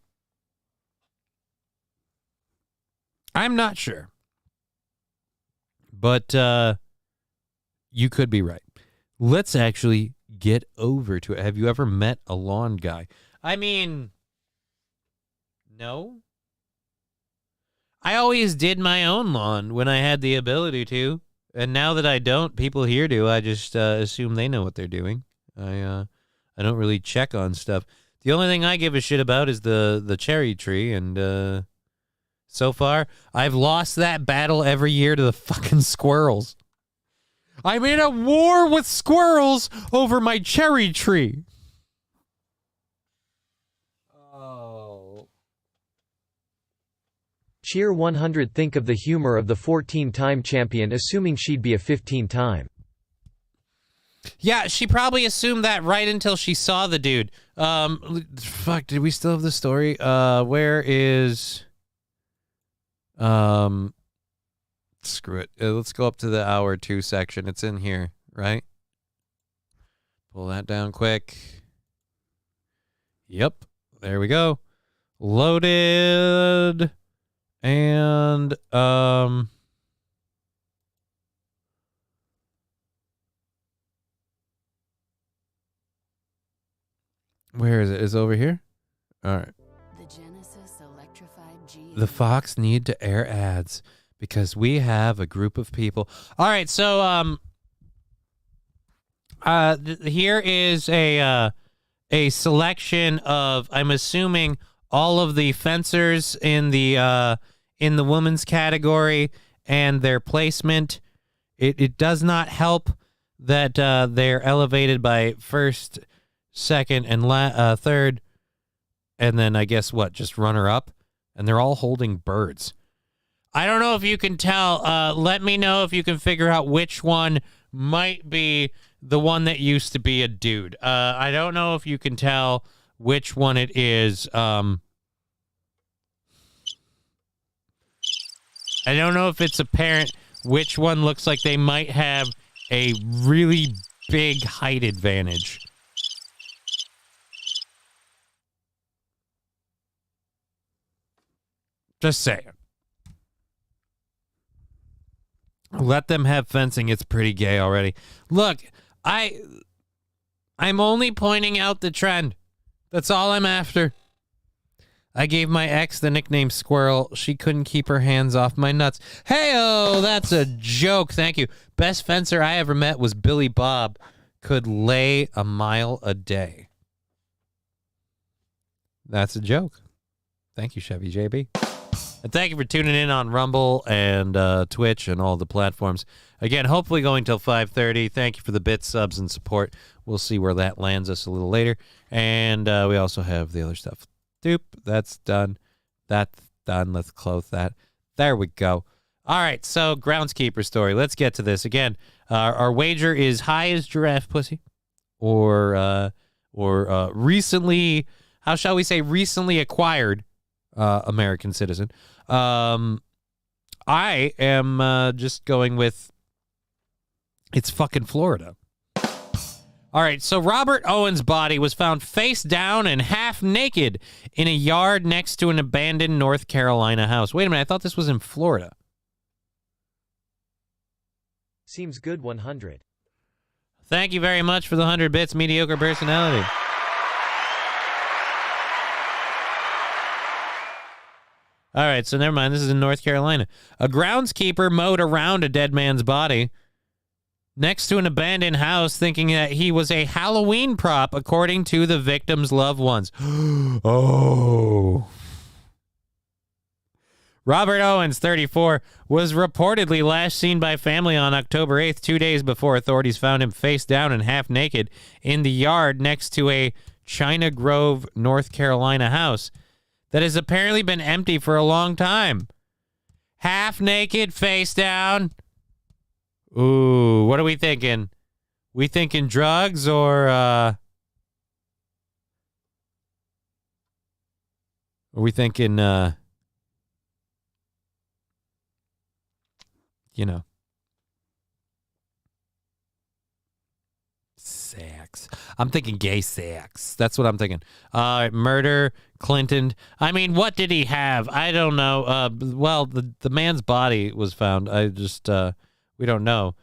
I'm not sure. But you could be right. Let's actually get over to it. Have you ever met a lawn guy? I mean, no. I always did my own lawn when I had the ability to. And now that I don't, people here do. I just assume they know what they're doing. I don't really check on stuff. The only thing I give a shit about is the cherry tree. And so far, I've lost that battle every year to the fucking squirrels. I'm in a war with squirrels over my cherry tree. Oh. Cheer 100. Think of the humor of the 14-time champion assuming she'd be a 15-time. Yeah, she probably assumed that right until she saw the dude. Fuck, did we still have the story? Where is... Screw it. Let's go up to the hour 2 section. It's in here, right? Pull that down quick. Yep. There we go. Loaded. And, where is it? Is it over here? All right. The Genesis electrified G. The Fox need to air ads because we have a group of people. All right, so here is a selection of, I'm assuming, all of the fencers in the women's category and their placement. It does not help that they're elevated by first, second, and third, and then I guess just runner-up, and they're all holding birds. I don't know if you can tell. Let me know if you can figure out which one might be the one that used to be a dude. I don't know if you can tell which one it is. I don't know if it's apparent which one looks like they might have a really big height advantage. Just saying. Let them have fencing. It's pretty gay already. Look, I'm only pointing out the trend. That's all I'm after. I gave my ex the nickname Squirrel. She couldn't keep her hands off my nuts. Hey-oh, that's a joke. Thank you. Best fencer I ever met was Billy Bob. Could lay a mile a day. That's a joke. Thank you, Chevy JB. And thank you for tuning in on Rumble and Twitch and all the platforms. Again, hopefully going till 5:30. Thank you for the bits, subs, and support. We'll see where that lands us a little later. And we also have the other stuff. Doop, that's done. That's done. Let's close that. There we go. All right, so groundskeeper story. Let's get to this. Again, our wager is high as giraffe pussy or recently, how shall we say, recently acquired American citizen. I am just going with it's fucking Florida. All right, so Robert Owen's body was found face down and half naked in a yard next to an abandoned North Carolina house. Wait a minute, I thought this was in Florida. Seems good. 100. Thank you very much for the 100 bits, mediocre personality. All right, so never mind. This is in North Carolina. A groundskeeper mowed around a dead man's body next to an abandoned house, thinking that he was a Halloween prop, according to the victim's loved ones. Oh. Robert Owens, 34, was reportedly last seen by family on October 8th, 2 days before authorities found him face down and half naked in the yard next to a China Grove, North Carolina house that has apparently been empty for a long time. Half naked, face down. Ooh, what are we thinking? We thinking drugs or are we thinking sex? I'm thinking gay sex. That's what I'm thinking. Murder, Clinton. I mean, what did he have? I don't know. Well, the man's body was found. I just we don't know.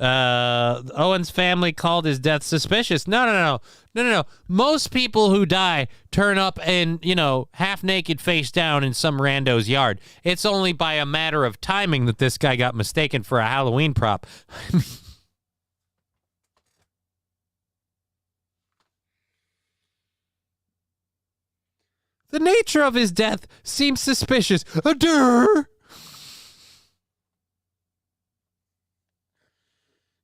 Owen's family called his death suspicious. No. Most people who die turn up in, half naked face down in some rando's yard. It's only by a matter of timing that this guy got mistaken for a Halloween prop. The nature of his death seems suspicious.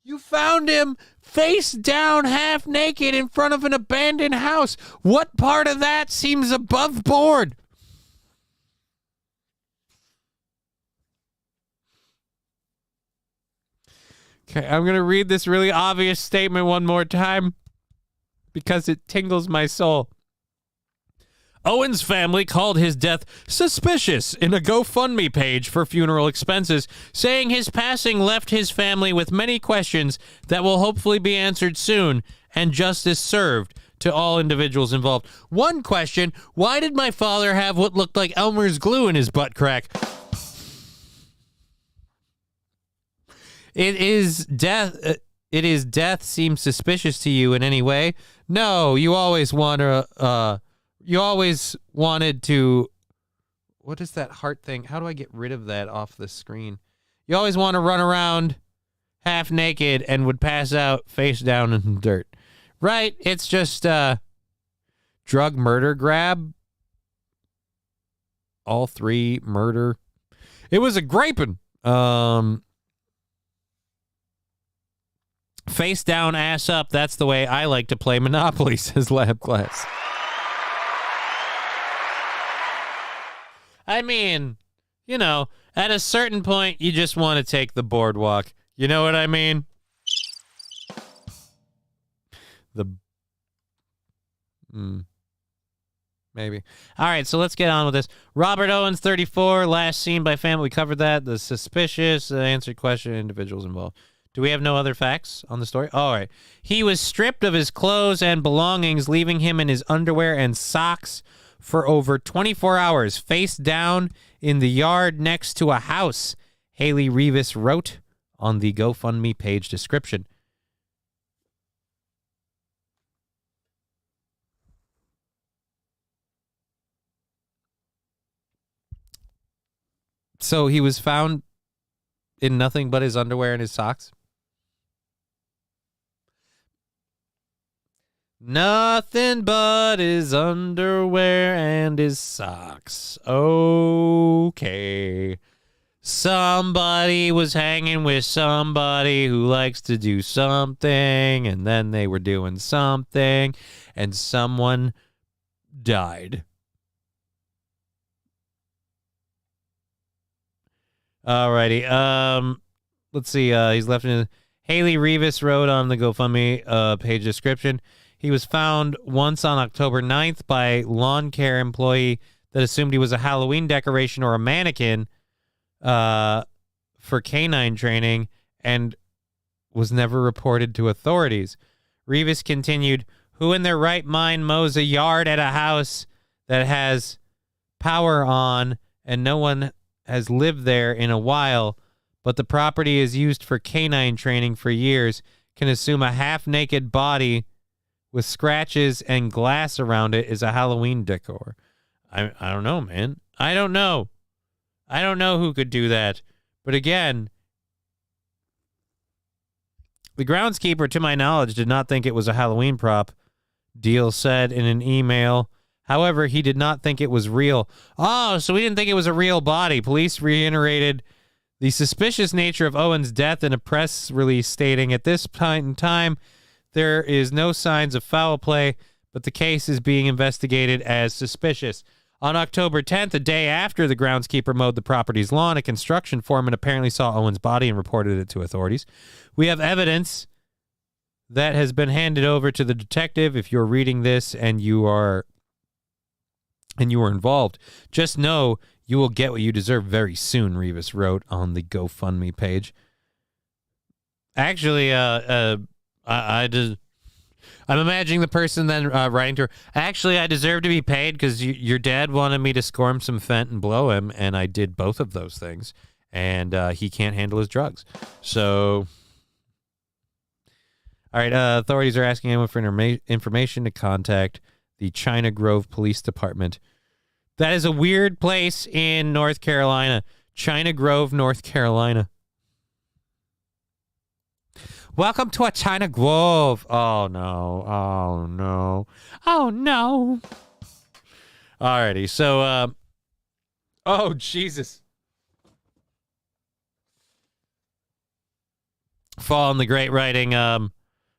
You found him face down, half naked in front of an abandoned house. What part of that seems above board? Okay, I'm going to read this really obvious statement one more time because it tingles my soul. Owen's family called his death suspicious in a GoFundMe page for funeral expenses, saying his passing left his family with many questions that will hopefully be answered soon and justice served to all individuals involved. One question, why did my father have what looked like Elmer's glue in his butt crack? It is death seems suspicious to you in any way? No, you always want to... You always wanted to, what is that heart thing? How do I get rid of that off the screen? You always want to run around half naked and would pass out face down in the dirt. Right? It's just drug murder grab. All three murder. It was a graping. Face down, ass up. That's the way I like to play Monopoly, says Lab Class. I mean, at a certain point, you just want to take the boardwalk. You know what I mean? Maybe. All right, so let's get on with this. Robert Owens, 34, last seen by family. We covered that. The suspicious, answered question, individuals involved. Do we have no other facts on the story? All right. He was stripped of his clothes and belongings, leaving him in his underwear and socks for over 24 hours, face down in the yard next to a house, Haley Revis wrote on the GoFundMe page description. So he was found in nothing but his underwear and his socks? Nothing but his underwear and his socks. Okay. Somebody was hanging with somebody who likes to do something, and then they were doing something, and someone died. Alrighty. Let's see. He's left in. Haley Revis wrote on the GoFundMe page description. He was found once on October 9th by lawn care employee that assumed he was a Halloween decoration or a mannequin for canine training and was never reported to authorities. Revis continued, who in their right mind mows a yard at a house that has power on and no one has lived there in a while, but the property is used for canine training for years, can assume a half-naked body with scratches and glass around it is a Halloween decor. I don't know, man. I don't know who could do that. But again, the groundskeeper, to my knowledge, did not think it was a Halloween prop, Deal said in an email. However, he did not think it was real. Oh, so he didn't think it was a real body. Police reiterated the suspicious nature of Owen's death in a press release stating, at this point in time, there is no signs of foul play, but the case is being investigated as suspicious. On October 10th, a day after the groundskeeper mowed the property's lawn, a construction foreman apparently saw Owen's body and reported it to authorities. We have evidence that has been handed over to the detective. If you're reading this and you are involved, just know you will get what you deserve very soon, Revis wrote on the GoFundMe page. Actually, I'm imagining the person then writing to her, actually, I deserve to be paid because your dad wanted me to score him some fent and blow him, and I did both of those things, and he can't handle his drugs. So All right, authorities are asking anyone for information to contact the China Grove Police Department. That is a weird place in North Carolina. China Grove, North Carolina. Welcome to a China Grove. Oh, no. Oh, no. Oh, no. Alrighty, so, oh, Jesus. Fall in the great writing,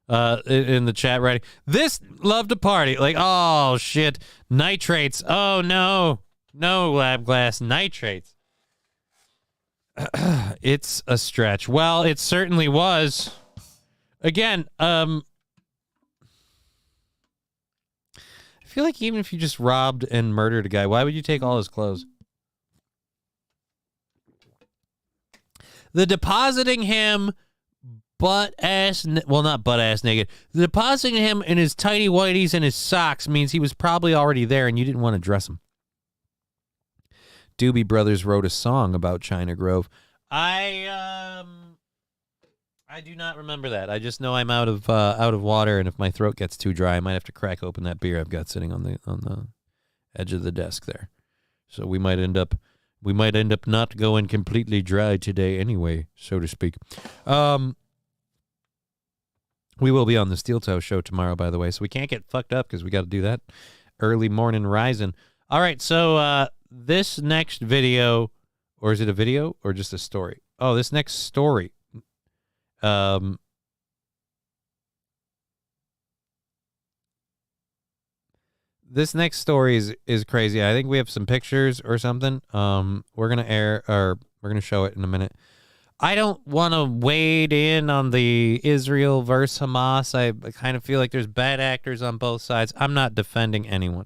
in the chat writing. This love to party. Like, oh, shit. Nitrates. Oh, no. No, Lab Glass. Nitrates. It's a stretch. Well, it certainly was. Again, I feel like even if you just robbed and murdered a guy, why would you take all his clothes? The depositing him not butt ass naked. The depositing him in his tighty whities and his socks means he was probably already there and you didn't want to dress him. Doobie Brothers wrote a song about China Grove. I do not remember that. I just know I'm out of water, and if my throat gets too dry, I might have to crack open that beer I've got sitting on the edge of the desk there. So we might end up not going completely dry today anyway, so to speak. We will be on the Steel Toe show tomorrow, by the way, so we can't get fucked up because we got to do that early morning rising. All right, so this next video, or is it a video or just a story? Oh, this next story. This next story is crazy. I think we have some pictures or something. We're gonna show it in a minute. I don't want to wade in on the Israel versus Hamas. I kind of feel like there's bad actors on both sides. I'm not defending anyone.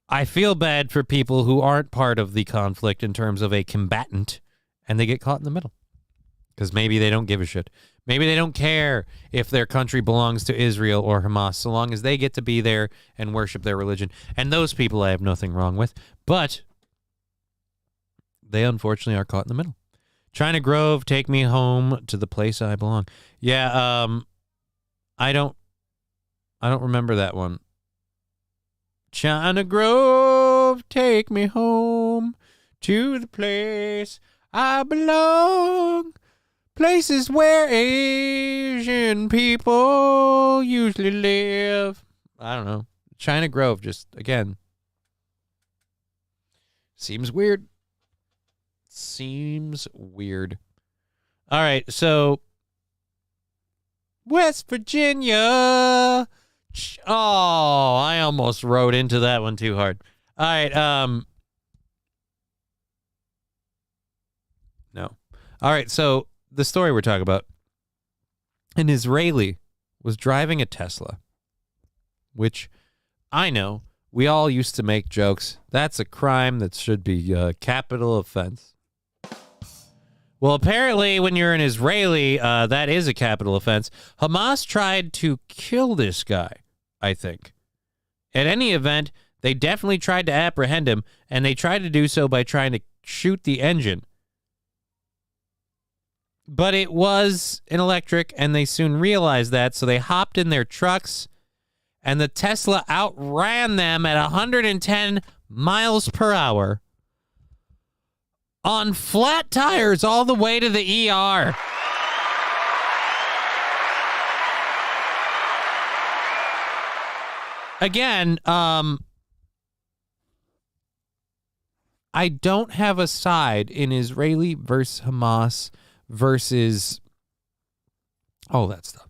I feel bad for people who aren't part of the conflict in terms of a combatant, and they get caught in the middle. Because maybe they don't give a shit. Maybe they don't care if their country belongs to Israel or Hamas, so long as they get to be there and worship their religion. And those people I have nothing wrong with. But they unfortunately are caught in the middle. China Grove, take me home to the place I belong. Yeah, I don't remember that one. China Grove, take me home to the place I belong. Places where Asian people usually live. I don't know. China Grove just, again, seems weird. Seems weird. All right, so West Virginia. Oh, I almost wrote into that one too hard. All right, no. All right, so the story we're talking about. An Israeli was driving a Tesla, which I know we all used to make jokes. That's a crime that should be a capital offense. Well, apparently when you're an Israeli, that is a capital offense. Hamas tried to kill this guy, I think. At any event, they definitely tried to apprehend him, and they tried to do so by trying to shoot the engine. But it was an electric, and they soon realized that, so they hopped in their trucks, and the Tesla outran them at 110 miles per hour on flat tires all the way to the ER. Again, I don't have a side in Israeli versus Hamas versus all that stuff.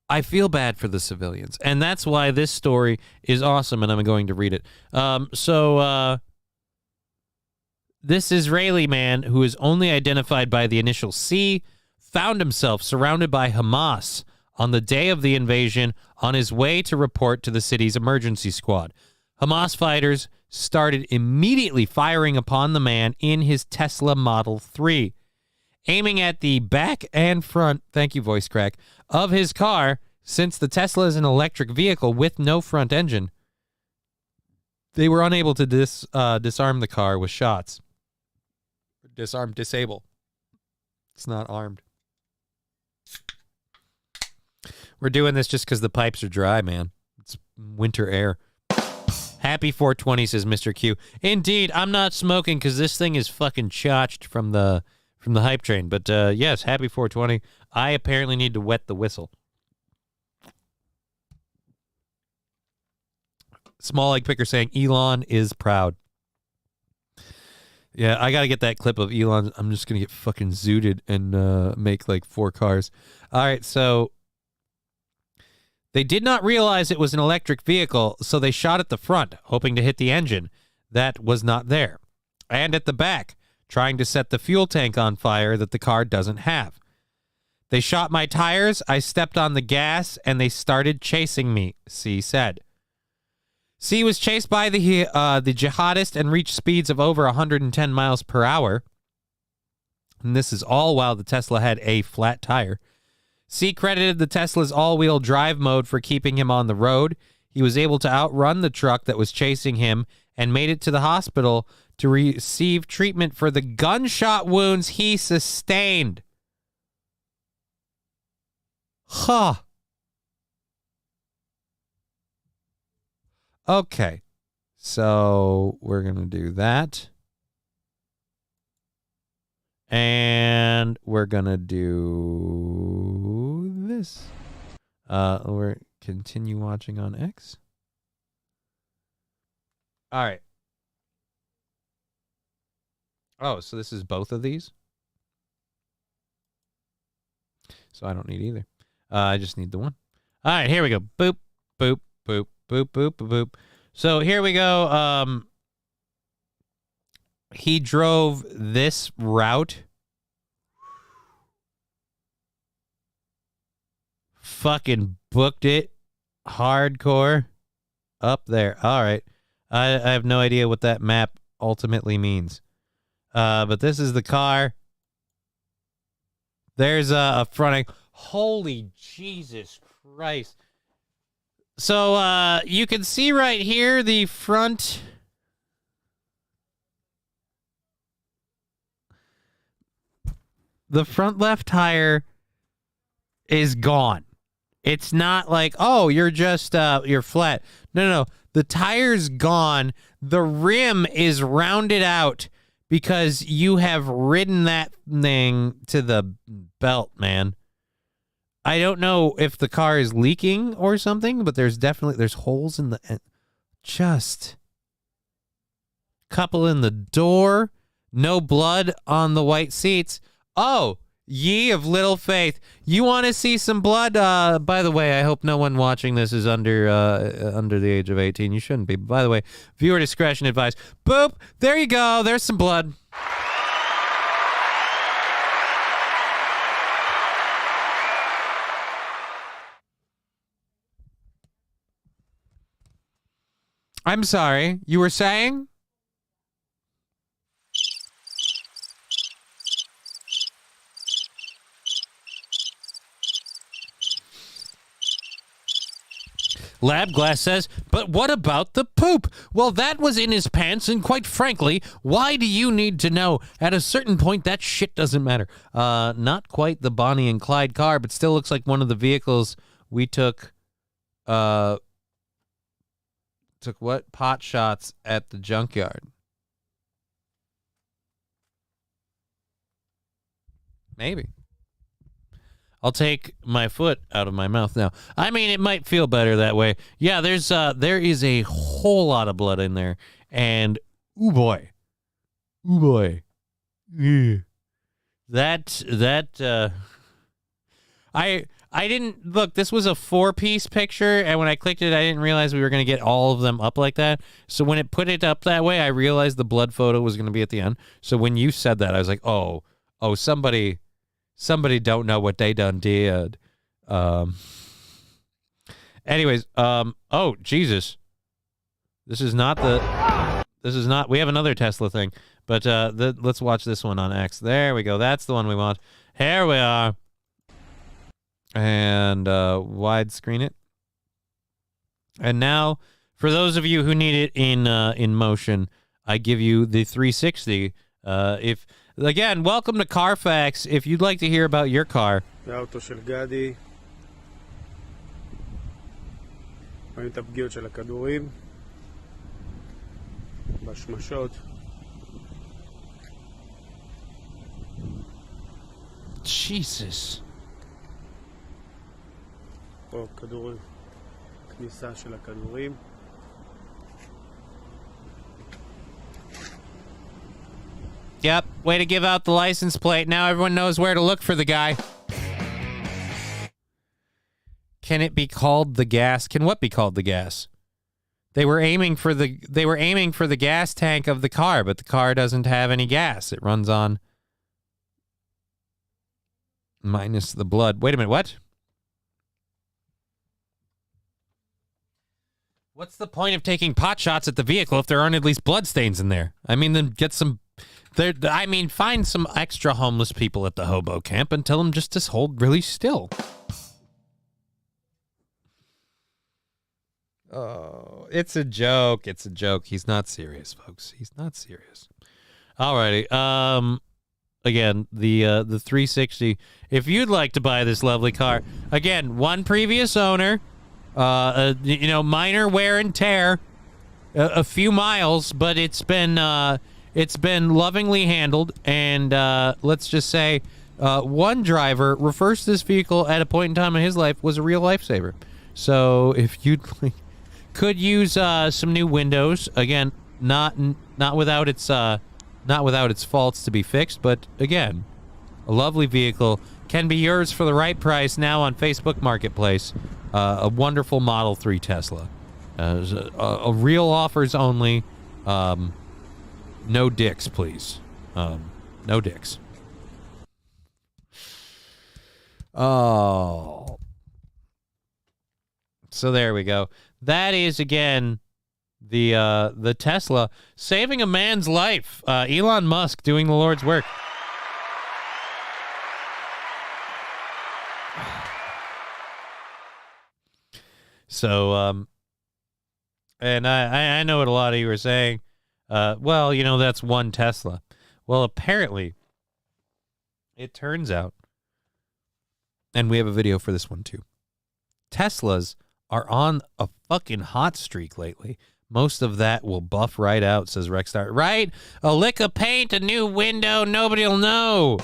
I feel bad for the civilians, and that's why this story is awesome, and I'm going to read it. This Israeli man, who is only identified by the initial C, found himself surrounded by Hamas on the day of the invasion on his way to report to the city's emergency squad. Hamas fighters started immediately firing upon the man in his Tesla Model 3. Aiming at the back and front, thank you, voice crack, of his car, since the Tesla is an electric vehicle with no front engine. They were unable to disarm the car with shots. Disable. It's not armed. We're doing this just because the pipes are dry, man. It's winter air. Happy 420, says Mr. Q. Indeed, I'm not smoking because this thing is fucking chotched from the hype train. But yes, happy 420. I apparently need to wet the whistle. Small Egg Picker saying Elon is proud. Yeah, I got to get that clip of Elon. I'm just going to get fucking zooted and make like 4 cars. All right, so they did not realize it was an electric vehicle, so they shot at the front, hoping to hit the engine. That was not there. And at the back, trying to set the fuel tank on fire that the car doesn't have. They shot my tires, I stepped on the gas, and they started chasing me, C said. C was chased by the jihadist and reached speeds of over 110 miles per hour. And this is all while the Tesla had a flat tire. C credited the Tesla's all-wheel drive mode for keeping him on the road. He was able to outrun the truck that was chasing him and made it to the hospital to receive treatment for the gunshot wounds he sustained. Huh. Okay, so we're going to do that. And we're going to do this. We're continue watching on X. All right. Oh, so this is both of these? So I don't need either. I just need the one. All right, here we go. Boop, boop, boop. Boop, boop, boop, boop. So here we go. He drove this route. Fucking booked it. Hardcore. Up there. All right. I have no idea what that map ultimately means. But this is the car. There's a fronting. Holy Jesus Christ. So you can see right here the front left tire is gone. It's not like, oh, you're just you're flat. No. The tire's gone. The rim is rounded out because you have ridden that thing to the belt, man. I don't know if the car is leaking or something, but there's holes in the just couple in the door, no blood on the white seats. Oh, ye of little faith. You want to see some blood? By the way, I hope no one watching this is under the age of 18. You shouldn't be. By the way, viewer discretion advised. Boop. There you go. There's some blood. I'm sorry, you were saying? Labglass says, but what about the poop? Well, that was in his pants, and quite frankly, why do you need to know? At a certain point, that shit doesn't matter. Not quite the Bonnie and Clyde car, but still looks like one of the vehicles we took what? Pot shots at the junkyard. Maybe. I'll take my foot out of my mouth now. I mean, it might feel better that way. Yeah, there is a whole lot of blood in there, and ooh boy, yeah. I didn't look. This was a 4-piece picture, and when I clicked it, I didn't realize we were going to get all of them up like that. So when it put it up that way, I realized the blood photo was going to be at the end. So when you said that, I was like, oh, somebody don't know what they done did. Anyways, oh Jesus, this is not. We have another Tesla thing, but let's watch this one on X. There we go. That's the one we want. Here we are. And widescreen it. And now, for those of you who need it in motion, I give you the 360. If again, welcome to Carfax. If you'd like to hear about your car, רואים את הפגיעות של הכדורים בשמשות. Jesus. פה כדורים, כניסה של הכדורים. Yep, way to give out the license plate. Now everyone knows where to look for the guy. Can it be called the gas? Can what be called the gas? They were aiming for the gas tank of the car, but the car doesn't have any gas. It runs on minus the blood. Wait a minute, what? What's the point of taking pot shots at the vehicle if there aren't at least bloodstains in there? I mean, then get some... find some extra homeless people at the hobo camp and tell them just to hold really still. Oh, it's a joke. It's a joke. He's not serious, folks. He's not serious. Alrighty. Again, the 360. If you'd like to buy this lovely car, again, one previous owner, minor wear and tear, a few miles, but it's been lovingly handled, and let's just say one driver refers to this vehicle at a point in time in his life was a real lifesaver. So if you could use some new windows, again, not without its faults to be fixed, but again, a lovely vehicle can be yours for the right price now on Facebook Marketplace. A wonderful Model 3 Tesla, a real offers only. No dicks, please. No dicks. Oh. So there we go. That is, again, the Tesla saving a man's life. Elon Musk doing the Lord's work. So, and I know what a lot of you are saying. Well, that's one Tesla. Well, apparently, it turns out, and we have a video for this one too, Teslas are on a fucking hot streak lately. Most of that will buff right out, says Rexstar. Right? A lick of paint, a new window, nobody'll know.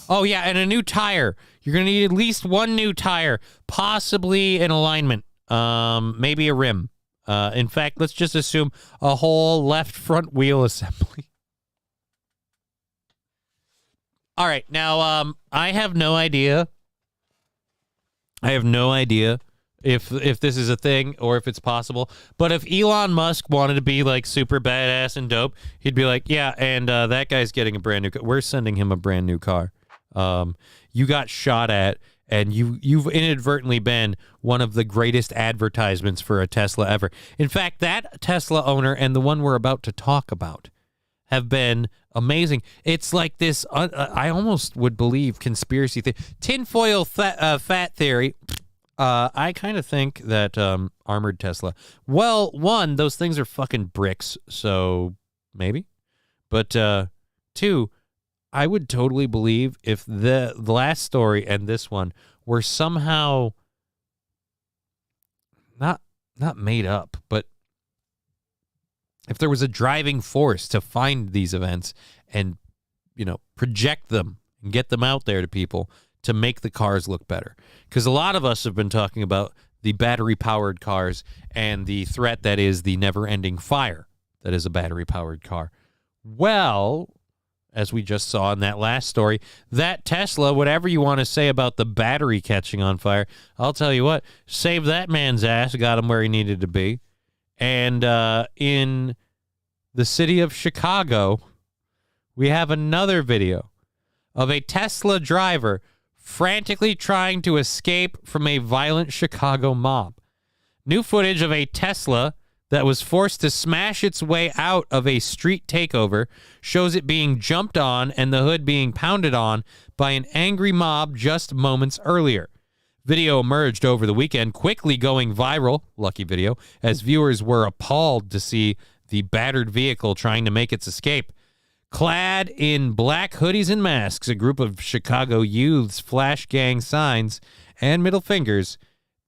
Oh, yeah, and a new tire. You're going to need at least one new tire, possibly an alignment, maybe a rim. In fact, let's just assume a whole left front wheel assembly. All right, now I have no idea. If this is a thing or if it's possible. But if Elon Musk wanted to be like super badass and dope, he'd be like, yeah, and that guy's getting a brand new car. We're sending him a brand new car. You got shot at, and you've inadvertently been one of the greatest advertisements for a Tesla ever. In fact, that Tesla owner and the one we're about to talk about have been amazing. It's like this, I almost would believe conspiracy theory. Tinfoil fat theory. I kind of think that armored Tesla. Well, one, those things are fucking bricks, so maybe. But two, I would totally believe if the last story and this one were somehow not made up, but if there was a driving force to find these events and, project them and get them out there to people to make the cars look better. Because a lot of us have been talking about the battery-powered cars and the threat that is the never-ending fire that is a battery-powered car. Well, as we just saw in that last story, that Tesla, whatever you want to say about the battery catching on fire, I'll tell you what, saved that man's ass, got him where he needed to be. And in the city of Chicago, we have another video of a Tesla driver frantically trying to escape from a violent Chicago mob. New footage of a Tesla that was forced to smash its way out of a street takeover shows it being jumped on and the hood being pounded on by an angry mob just moments earlier. Video emerged over the weekend, quickly going viral, lucky video, as viewers were appalled to see the battered vehicle trying to make its escape. Clad in black hoodies and masks, a group of Chicago youths flash gang signs and middle fingers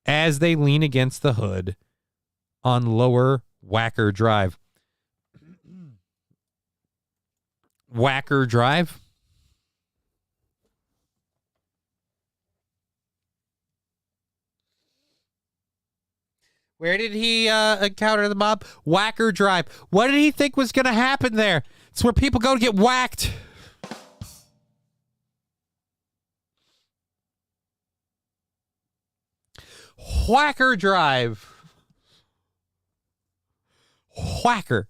as they lean against the hood on Lower Whacker Drive. Whacker Drive? Where did he encounter the mob? Whacker Drive. What did he think was going to happen there? It's where people go to get whacked. Whacker Drive. Whacker.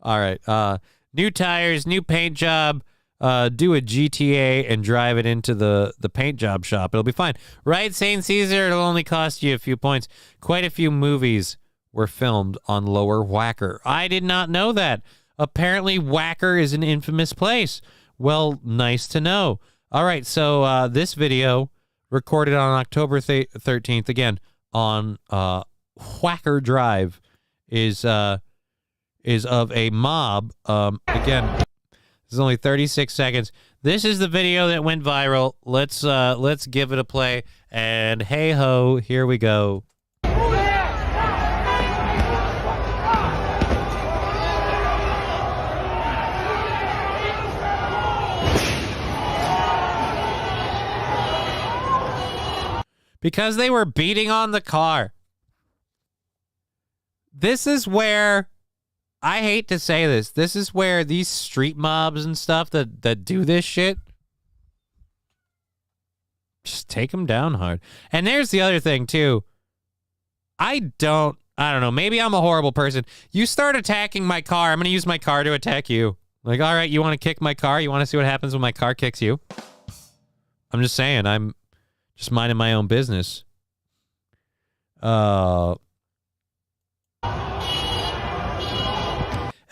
All right. New tires, new paint job. Do a GTA and drive it into the paint job shop. It'll be fine. Right, St. Caesar? It'll only cost you a few points. Quite a few movies were filmed on Lower Whacker. I did not know that. Apparently, Whacker is an infamous place. Well, nice to know. All right, so this video recorded on October 13th, again, on Whacker Drive, is of a mob. Again, this is only 36 seconds. This is the video that went viral. Let's give it a play. And hey ho, here we go. Because they were beating on the car. This is where, I hate to say this, this is where these street mobs and stuff that do this shit, just take them down hard. And there's the other thing, too. I don't know, maybe I'm a horrible person. You start attacking my car, I'm going to use my car to attack you. Like, all right, you want to kick my car? You want to see what happens when my car kicks you? I'm just saying, I'm just minding my own business.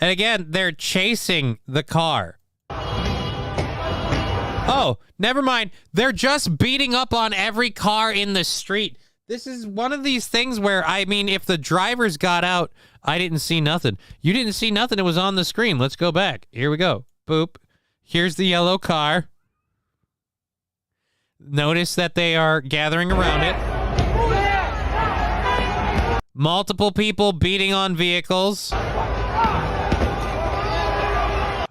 And again, they're chasing the car. Oh, never mind. They're just beating up on every car in the street. This is one of these things where, I mean, if the drivers got out, I didn't see nothing. You didn't see nothing. It was on the screen. Let's go back. Here we go. Boop. Here's the yellow car. Notice that they are gathering around it. Multiple people beating on vehicles.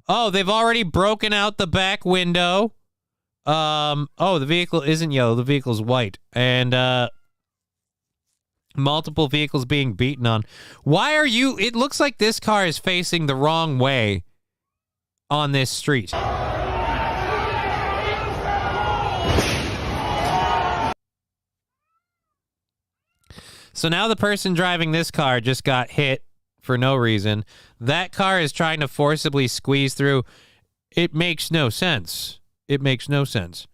Oh, they've already broken out the back window. Oh, the vehicle isn't yellow. The vehicle's white. And, multiple vehicles being beaten on. Why are you... It looks like this car is facing the wrong way on this street. So now the person driving this car just got hit for no reason. That car is trying to forcibly squeeze through. It makes no sense. It makes no sense.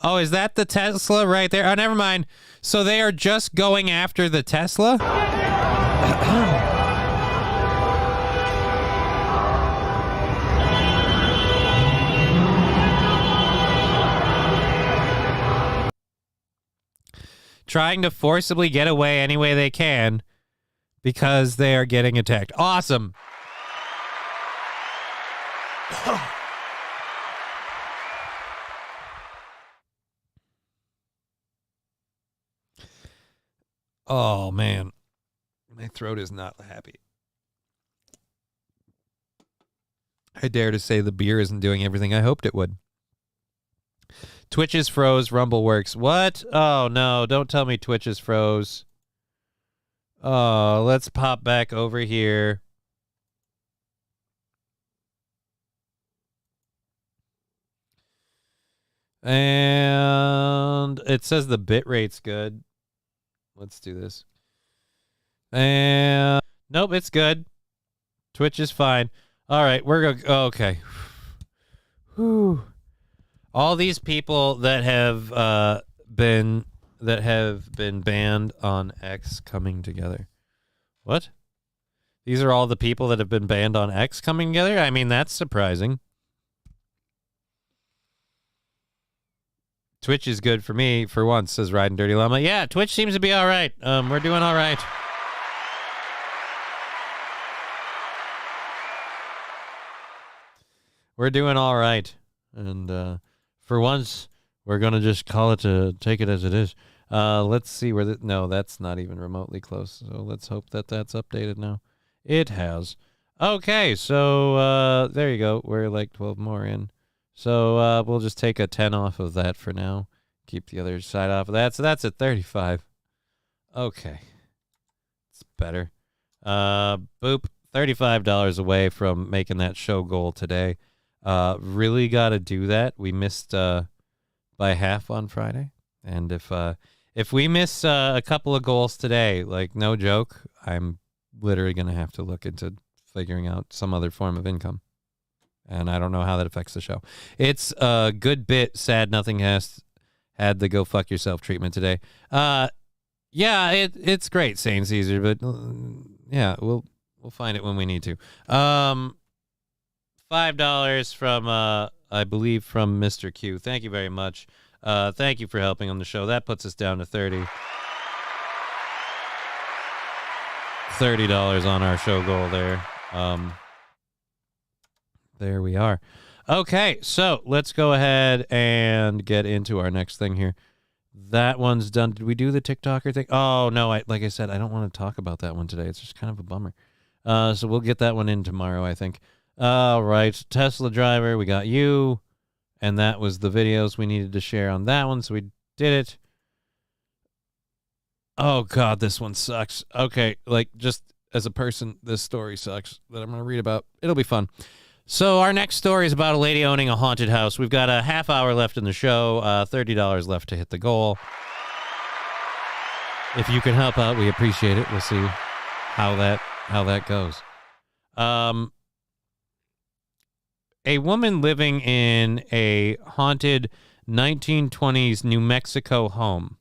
Oh, is that the Tesla right there? Oh, never mind. So they are just going after the Tesla? Trying to forcibly get away any way they can because they are getting attacked. Awesome. Oh, man. My throat is not happy. I dare to say the beer isn't doing everything I hoped it would. Twitch is froze. Rumble works. What? Oh, no. Don't tell me Twitch is froze. Oh, let's pop back over here. And it says the bit rate's good. Let's do this. And nope, it's good. Twitch is fine. All right, we're going. Oh, okay. Whew. All these people that have been banned on X coming together. What? These are all the people that have been banned on X coming together? I mean, that's surprising. Twitch is good for me for once, says Riding Dirty Llama. Yeah, Twitch seems to be all right. We're doing all right. We're doing all right. And for once, we're going to just call it to take it as it is. Let's see where no, that's not even remotely close. So let's hope that that's updated now. It has. Okay, so there you go. We're like 12 more in. So we'll just take a 10 off of that for now. Keep the other side off of that. So that's at 35. Okay. It's better. Boop. $35 away from making that show goal today. Really got to do that. We missed by half on Friday. And if we miss a couple of goals today, like no joke, I'm literally going to have to look into figuring out some other form of income. And I don't know how that affects the show. It's a good bit sad nothing has had the go fuck yourself treatment today. Yeah, it's great, Saint Caesar, but yeah, we'll find it when we need to. $5 from I believe from Mr. Q. Thank you very much. Thank you for helping on the show. That puts us down to $30 on our show goal there. There we are. Okay, so let's go ahead and get into our next thing here. That one's done. Did we do the TikToker thing? Oh, no, like I said, I don't want to talk about that one today. It's just kind of a bummer. So we'll get that one in tomorrow, I think. All right, Tesla driver, we got you. And that was the videos we needed to share on that one, so we did it. Oh, God, this one sucks. Okay, like, just as a person, this story sucks that I'm going to read about. It'll be fun. So our next story is about a lady owning a haunted house. We've got a half hour left in the show, $30 left to hit the goal. If you can help out, we appreciate it. We'll see how that goes. A woman living in a haunted 1920s New Mexico home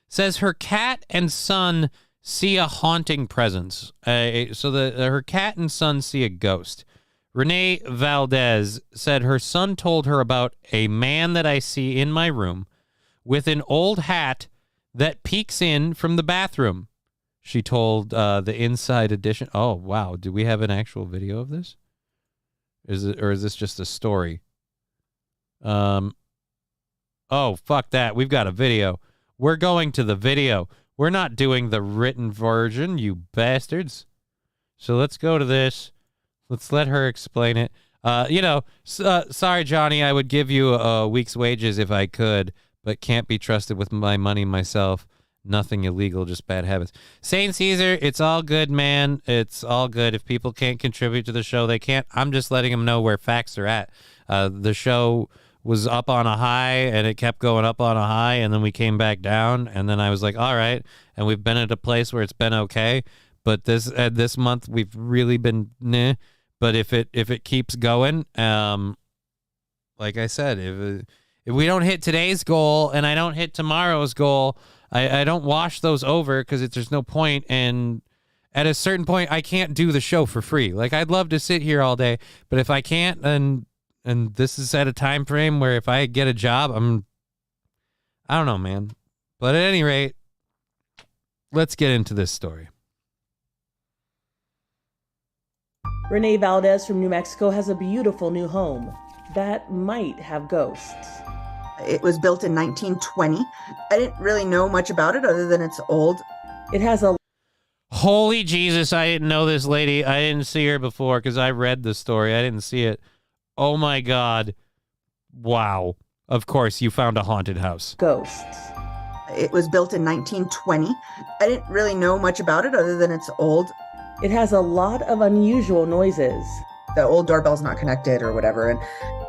says her cat and son see a haunting presence. Her cat and son see a ghost. Renee Valdez said her son told her about a man that I see in my room with an old hat that peeks in from the bathroom. She told the Inside Edition. Oh, wow. Do we have an actual video of this? Is this just a story? Oh, fuck that. We've got a video. We're going to the video. We're not doing the written version, you bastards. So let's go to this. Let's let her explain it. Sorry, Johnny, I would give you a week's wages if I could, but can't be trusted with my money myself. Nothing illegal, just bad habits. Saint Caesar, it's all good, man. It's all good. If people can't contribute to the show, they can't. I'm just letting them know where facts are at. The show was up on a high, and it kept going up on a high, and then we came back down, and then I was like, all right, and we've been at a place where it's been okay, but this month we've really been meh. But if it keeps going, like I said, if we don't hit today's goal and I don't hit tomorrow's goal, I don't wash those over because there's no point. And at a certain point, I can't do the show for free. Like, I'd love to sit here all day, but if I can't, and this is at a time frame where if I get a job, I don't know, man. But at any rate, let's get into this story. Renee Valdez from New Mexico has a beautiful new home that might have ghosts. It was built in 1920. I didn't really know much about it other than it's old. It has a... Holy Jesus, I didn't know this lady. I didn't see her before because I read the story. I didn't see it. Oh, my God. Wow. Of course, you found a haunted house. Ghosts. It was built in 1920. I didn't really know much about it other than it's old. It has a lot of unusual noises. The old doorbell's not connected or whatever, and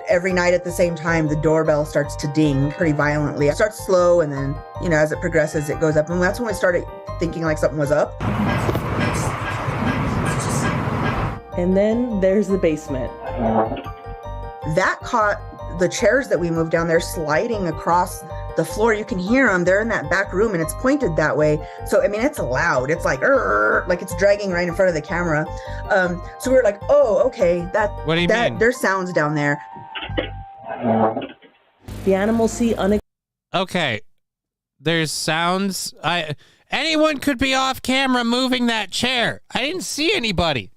every night at the same time, the doorbell starts to ding pretty violently. It starts slow, and then, as it progresses, it goes up. And that's when we started thinking like something was up. And then there's the basement. That caught the chairs that we moved down there sliding across the floor. You can hear them. They're in that back room, and it's pointed that way. So, it's loud. It's like it's dragging right in front of the camera. So we were like, oh, okay. What do you mean? There's sounds down there. The animals see Okay. There's sounds. Anyone could be off camera moving that chair. I didn't see anybody.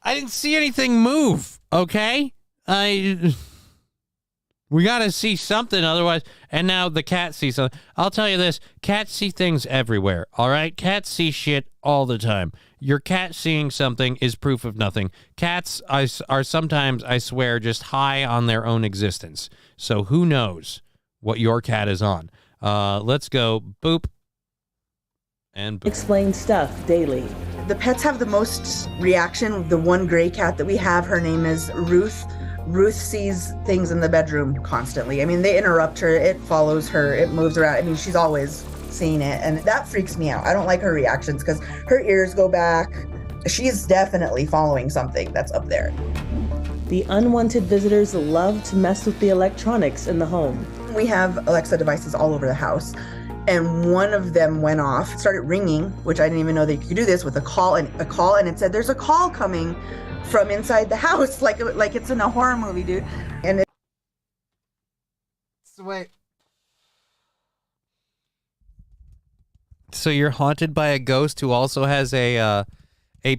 I didn't see anything move, okay? We got to see something otherwise. And now the cat sees something. I'll tell you this. Cats see things everywhere, all right? Cats see shit all the time. Your cat seeing something is proof of nothing. Cats are sometimes, I swear, just high on their own existence. So who knows what your cat is on? Let's go. Boop. And boop. Explain stuff daily. The pets have the most reaction. The one gray cat that we have, her name is Ruth. Ruth sees things in the bedroom constantly. I mean, they interrupt her. It follows her. It moves around. I mean, she's always seeing it. And that freaks me out. I don't like her reactions because her ears go back. She's definitely following something that's up there. The unwanted visitors love to mess with the electronics in the home. We have Alexa devices all over the house. And one of them went off, started ringing, which I didn't even know that you could do this with a call, and it said, "There's a call coming from inside the house," like it's in a horror movie, dude. And wait. So you're haunted by a ghost who also has a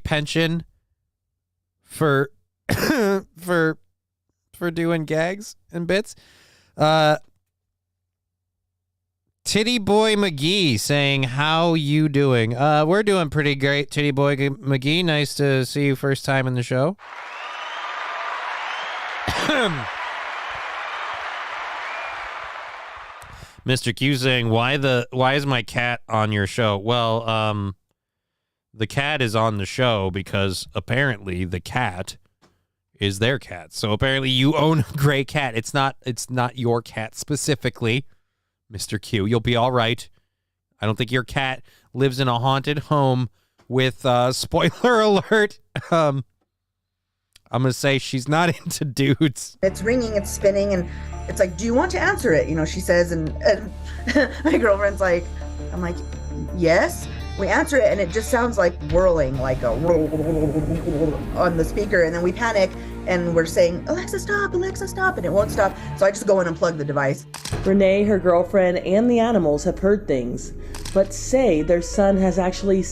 penchant for for doing gags and bits. Titty Boy McGee saying, "How you doing?" We're doing pretty great, Titty Boy McGee. Nice to see you first time in the show. Mr. Q saying, why is my cat on your show? Well, the cat is on the show because apparently the cat is their cat. So apparently you own a gray cat. It's not your cat specifically, Mr. Q. You'll be all right. I don't think your cat lives in a haunted home with, spoiler alert, I'm going to say she's not into dudes. it's ringing, it's spinning, and it's like, "Do you want to answer it?" She says, and my girlfriend's like, I'm like, "Yes." We answer it, and it just sounds like whirling, like a on the speaker, and then we panic, and we're saying, Alexa, stop, and it won't stop. So I just go and unplug the device. Renee, her girlfriend, and the animals have heard things, but say their son has actually...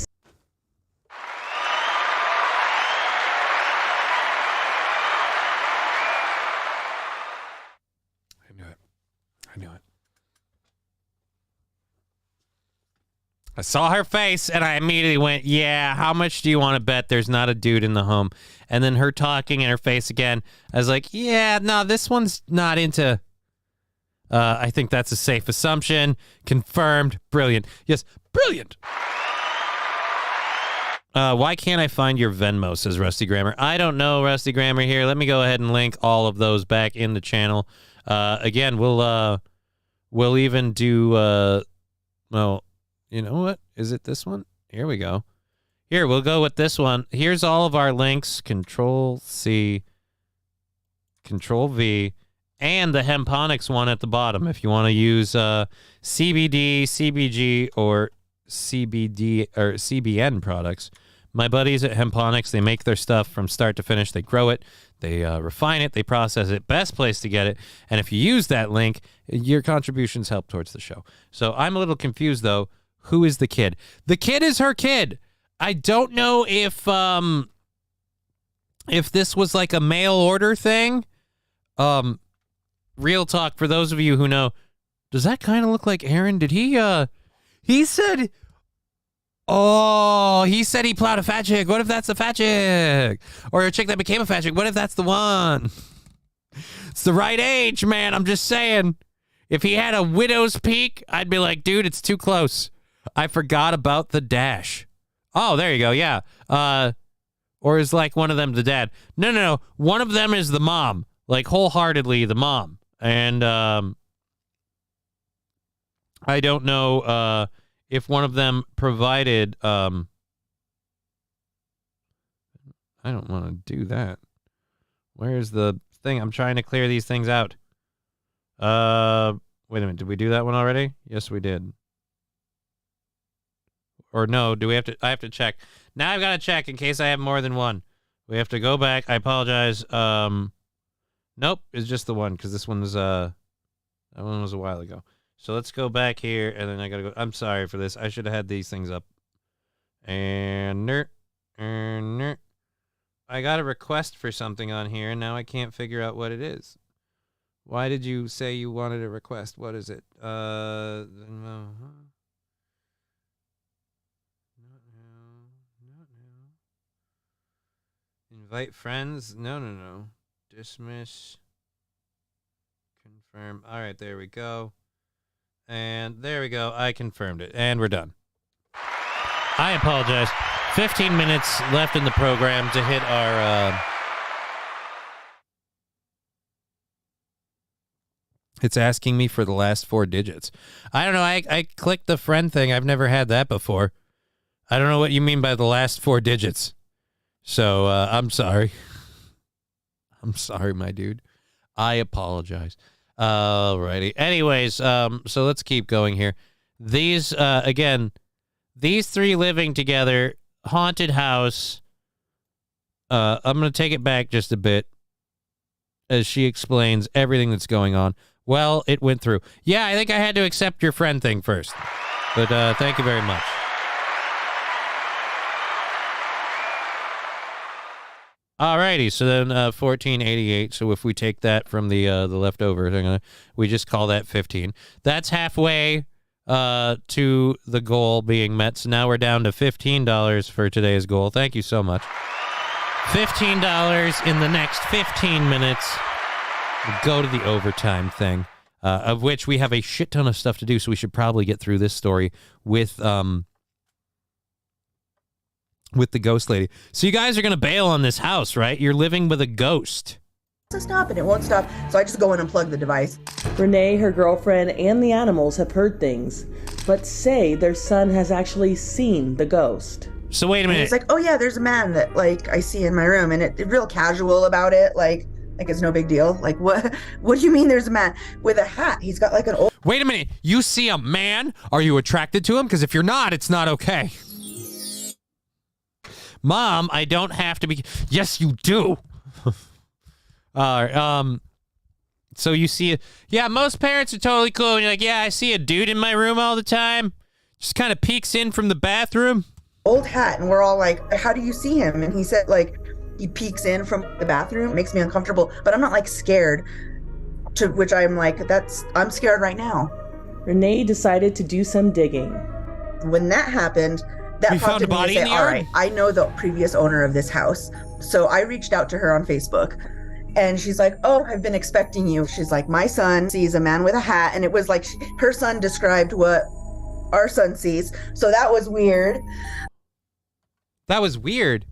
I knew it. I saw her face, and I immediately went, yeah, how much do you want to bet there's not a dude in the home? And then her talking and her face again, I was like, yeah, no, this one's not into... I think that's a safe assumption. Confirmed. Brilliant. Yes, brilliant. Why can't I find your Venmo, says Rusty Grammar. I don't know, Rusty Grammar here. Let me go ahead and link all of those back in the channel. Again, we'll even do, well, you know what? Is it this one? Here we go. Here, we'll go with this one. Here's all of our links. Control-C, Control-V, and the Hemponics one at the bottom. If you want to use CBD, CBG, or CBD or CBN products, my buddies at Hemponics, they make their stuff from start to finish. They grow it, they refine it, they process it. Best place to get it. And if you use that link, your contributions help towards the show. So I'm a little confused, though. Who is the kid? The kid is her kid. I don't know if this was like a mail order thing. Real talk, for those of you who know, does that kind of look like Aaron? Did he said, he said he plowed a fat chick. What if that's a fat chick? Or a chick that became a fat chick. What if that's the one? It's the right age, man. I'm just saying. If he had a widow's peak, I'd be like, dude, it's too close. I forgot about the dash. Oh, there you go. Yeah. Or is like one of them the dad? No. One of them is the mom. Like wholeheartedly the mom. And I don't know if one of them provided... I don't want to do that. Where's the thing? I'm trying to clear these things out. Wait a minute. Did we do that one already? Yes, we did. Or no, do we have to? I have to check. Now I've got to check in case I have more than one. We have to go back. I apologize. Nope, it's just the one because this one's that one was a while ago. So let's go back here, and then I gotta go. I'm sorry for this. I should have had these things up. And I got a request for something on here, and now I can't figure out what it is. Why did you say you wanted a request? What is it? Invite friends? No. Dismiss. Confirm. All right, there we go. And there we go. I confirmed it. And we're done. I apologize. 15 minutes left in the program to hit our... It's asking me for the last 4 digits. I don't know. I clicked the friend thing. I've never had that before. I don't know what you mean by the last 4 digits. So I'm sorry. I'm sorry, my dude. I apologize. Alrighty. Anyways, so let's keep going here. These, again, these 3 living together, haunted house. I'm going to take it back just a bit as she explains everything that's going on. Well, it went through. Yeah, I think I had to accept your friend thing first. But thank you very much. Alrighty, so then 1488. So if we take that from the leftover, we just call that 15. That's halfway to the goal being met. So now we're down to $15 for today's goal. Thank you so much. $15 in the next 15 minutes. We'll go to the overtime thing, of which we have a shit ton of stuff to do. So we should probably get through this story with the ghost lady. So you guys are going to bail on this house, right? You're living with a ghost. To stop, and it won't stop. So I just go in and plug the device. Renee, her girlfriend, and the animals have heard things, but say their son has actually seen the ghost. So wait a minute. And he's like, oh yeah, there's a man that like I see in my room, and it real casual about it, like it's no big deal. Like what do you mean there's a man with a hat? He's got like an old... Wait a minute. You see a man? Are you attracted to him? Because if you're not, it's not okay. Mom, I don't have to be... Yes, you do. So you see... Yeah, most parents are totally cool. And you're like, yeah, I see a dude in my room all the time. Just kind of peeks in from the bathroom. Old hat. And we're all like, how do you see him? And he said, like, he peeks in from the bathroom. It makes me uncomfortable. But I'm not, like, scared. To which I'm like, I'm scared right now. Renee decided to do some digging. When that happened... That we found a body in the yard? All right, I know the previous owner of this house. So I reached out to her on Facebook. And she's like, oh, I've been expecting you. She's like, my son sees a man with a hat. And it was like her son described what our son sees. So that was weird. That was weird.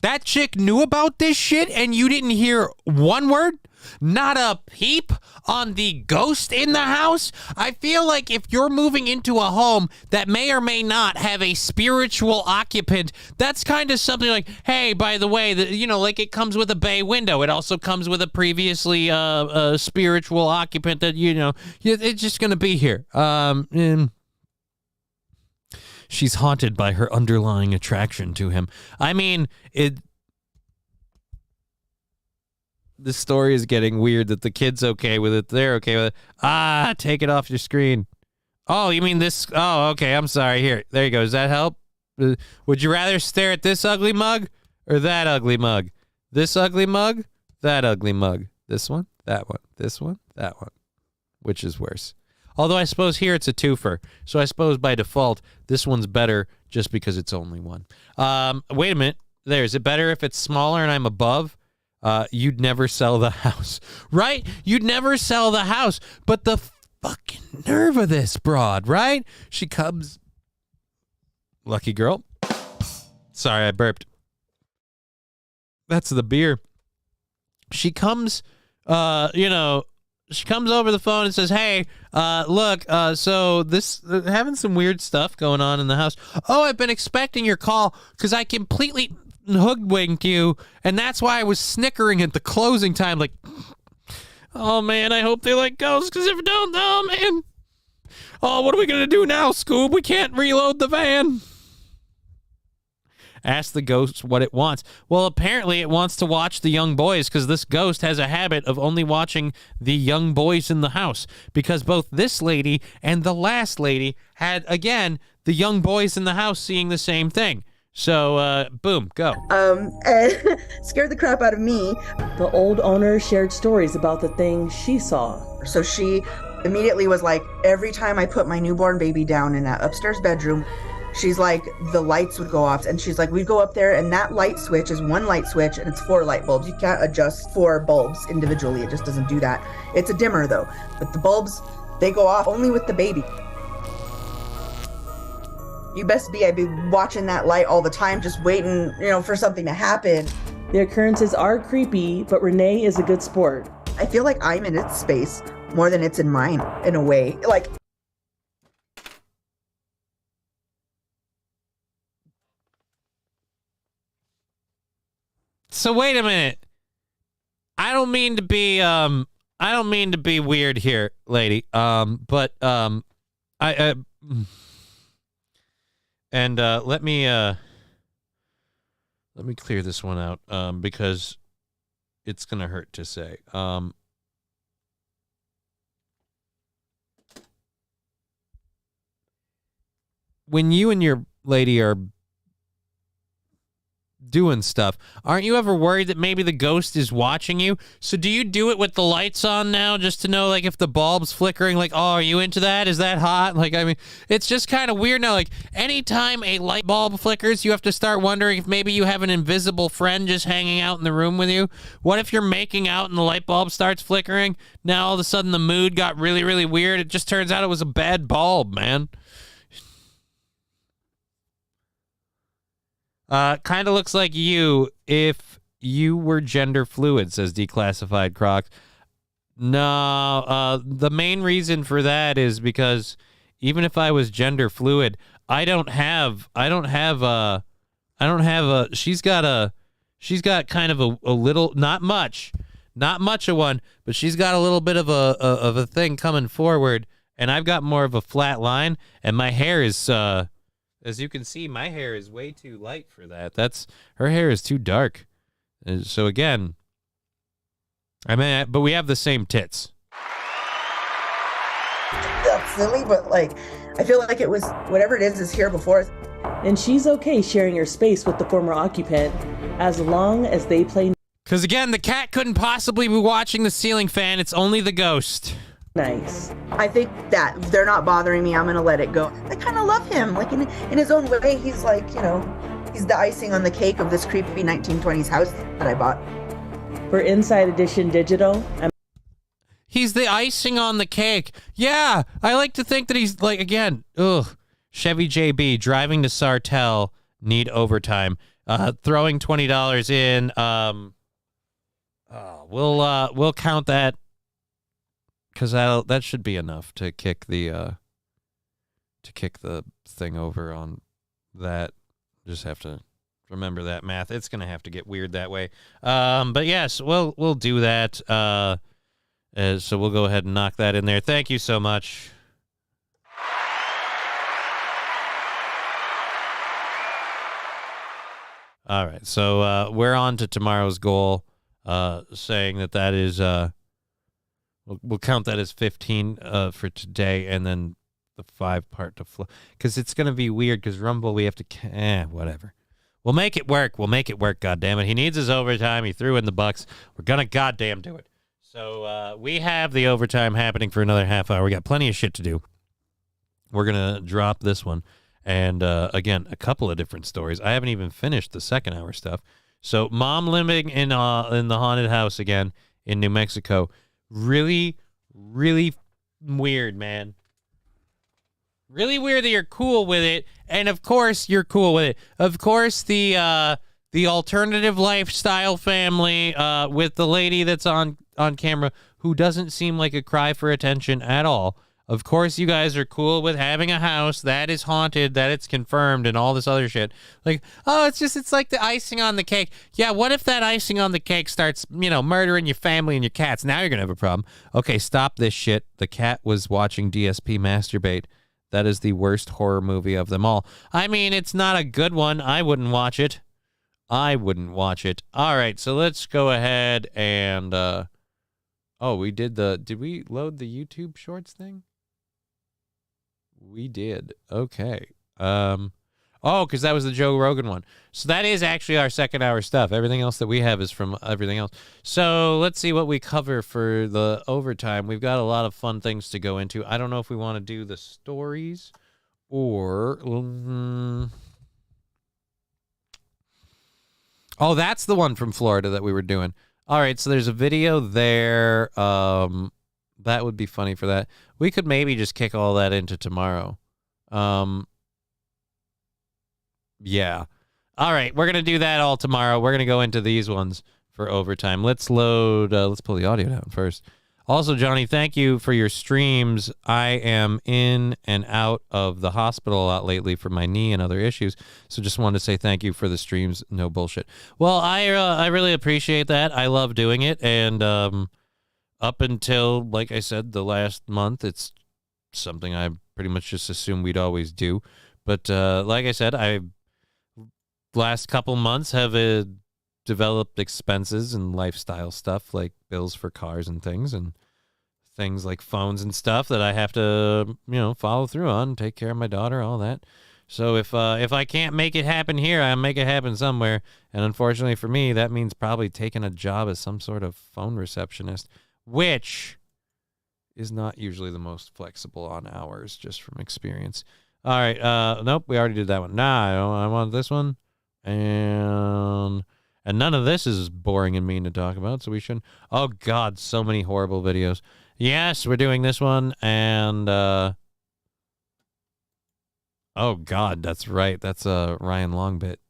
That chick knew about this shit and you didn't hear one word? Not a peep on the ghost in the house? I feel like if you're moving into a home that may or may not have a spiritual occupant, that's kind of something like, hey, by the way, like it comes with a bay window. It also comes with a previously spiritual occupant that, it's just going to be here. She's haunted by her underlying attraction to him. I mean, this story is getting weird that the kid's okay with it. They're okay with it. Take it off your screen. Oh, you mean this? Oh, okay. I'm sorry. Here. There you go. Does that help? Would you rather stare at this ugly mug or that ugly mug? This ugly mug? That ugly mug. This one? That one. This one? That one. Which is worse? Although I suppose here it's a twofer. So I suppose by default, this one's better just because it's only one. Wait a minute. Is it better if it's smaller and I'm above? You'd never sell the house, right? You'd never sell the house, but the fucking nerve of this broad, right? She comes, lucky girl. Sorry, I burped. That's the beer. She comes, she comes over the phone and says, hey, look, so this, having some weird stuff going on in the house. Oh, I've been expecting your call because I completely hoodwinked you, and that's why I was snickering at the closing time, like, oh man, I hope they like ghosts, because if I don't, oh man, oh, what are we gonna do now, Scoob? We can't reload the van. Ask the ghost what it wants. Well, apparently it wants to watch the young boys, because this ghost has a habit of only watching the young boys in the house, because both this lady and the last lady had, again, the young boys in the house seeing the same thing. So, boom, go. And scared the crap out of me. The old owner shared stories about the things she saw. So she immediately was like, every time I put my newborn baby down in that upstairs bedroom, she's like, the lights would go off. And she's like, we'd go up there and that light switch is one light switch and it's 4 light bulbs. You can't adjust 4 bulbs individually. It just doesn't do that. It's a dimmer though. But the bulbs, they go off only with the baby. You best be, I'd be watching that light all the time, just waiting, for something to happen. The occurrences are creepy, but Renee is a good sport. I feel like I'm in its space more than it's in mine, in a way. Like, So wait a minute. I don't mean to be weird here, lady. But let me clear this one out, because it's gonna hurt to say. When you and your lady are doing stuff, aren't you ever worried that maybe the ghost is watching you? So do you do it with the lights on now just to know, like, if the bulb's flickering, like, oh, are you into that? Is that hot? Like, I mean, it's just kind of weird now. Like, anytime a light bulb flickers, you have to start wondering if maybe you have an invisible friend just hanging out in the room with you. What if you're making out and the light bulb starts flickering? Now all of a sudden the mood got really, really weird. It just turns out it was a bad bulb, man. Kind of looks like you if you were gender fluid, says Declassified Crocs. No, the main reason for that is because even if I was gender fluid, she's got kind of a little, not much of one, but she's got a little bit of a thing coming forward, and I've got more of a flat line, and my hair is, as you can see, my hair is way too light for that. Her hair is too dark. So again, but we have the same tits. That's silly, but like, I feel like it was, whatever it is here before. And she's okay sharing her space with the former occupant as long as they play. Because again, the cat couldn't possibly be watching the ceiling fan. It's only the ghost. Nice. I think that if they're not bothering me, I'm gonna let it go. I kind of love him. Like, in his own way, he's like, he's the icing on the cake of this creepy 1920s house that I bought. For Inside Edition Digital, he's the icing on the cake. Yeah, I like to think that he's like, again, Chevy JB driving to Sartell, need overtime. Throwing $20 in. We'll count that, because that should be enough to kick the thing over on that. Just have to remember that math. It's gonna have to get weird that way. But yes, we'll do that. So we'll go ahead and knock that in there. Thank you so much. All right, so we're on to tomorrow's goal, saying that is we'll count that as 15 for today, and then the 5-part to flow, because it's gonna be weird. Because Rumble, we have to whatever. We'll make it work. God damn it! He needs his overtime. He threw in the bucks. We're gonna goddamn do it. So we have the overtime happening for another half hour. We got plenty of shit to do. We're gonna drop this one. And again, a couple of different stories. I haven't even finished the second hour stuff. So, mom living in the haunted house again in New Mexico. Really, really weird, man. Really weird that you're cool with it. And of course, you're cool with it. Of course, the alternative lifestyle family with the lady that's on camera who doesn't seem like a cry for attention at all. Of course, you guys are cool with having a house that is haunted, that it's confirmed, and all this other shit. Like, oh, it's like the icing on the cake. Yeah, what if that icing on the cake starts, murdering your family and your cats? Now you're going to have a problem. Okay, stop this shit. The cat was watching DSP masturbate. That is the worst horror movie of them all. I mean, it's not a good one. I wouldn't watch it. All right, so let's go ahead and... did we load the YouTube Shorts thing? We did. Okay. Oh, because that was the Joe Rogan one. So that is actually our second hour stuff. Everything else that we have is from everything else. So let's see what we cover for the overtime. We've got a lot of fun things to go into. I don't know if we want to do the stories or... Oh, that's the one from Florida that we were doing. All right, so there's a video there. That would be funny for that. We could maybe just kick all that into tomorrow. Yeah. All right, we're going to do that all tomorrow. We're going to go into these ones for overtime. Let's load, let's pull the audio down first. Also, Johnny, thank you for your streams. I am in and out of the hospital a lot lately for my knee and other issues, so just wanted to say thank you for the streams. No bullshit. Well, I really appreciate that. I love doing it, and up until, like I said, the last month, it's something I pretty much just assumed we'd always do. But like I said, last couple months have developed expenses and lifestyle stuff like bills for cars and things like phones and stuff that I have to, follow through on, take care of my daughter, all that. So if I can't make it happen here, I'll make it happen somewhere. And unfortunately for me, that means probably taking a job as some sort of phone receptionist, which is not usually the most flexible on hours, just from experience. All right. Nope, we already did that one. Nah, I want this one. And none of this is boring and mean to talk about, so we shouldn't. Oh, God, so many horrible videos. Yes, we're doing this one, and, oh, God, that's right. That's a Ryan Long bit.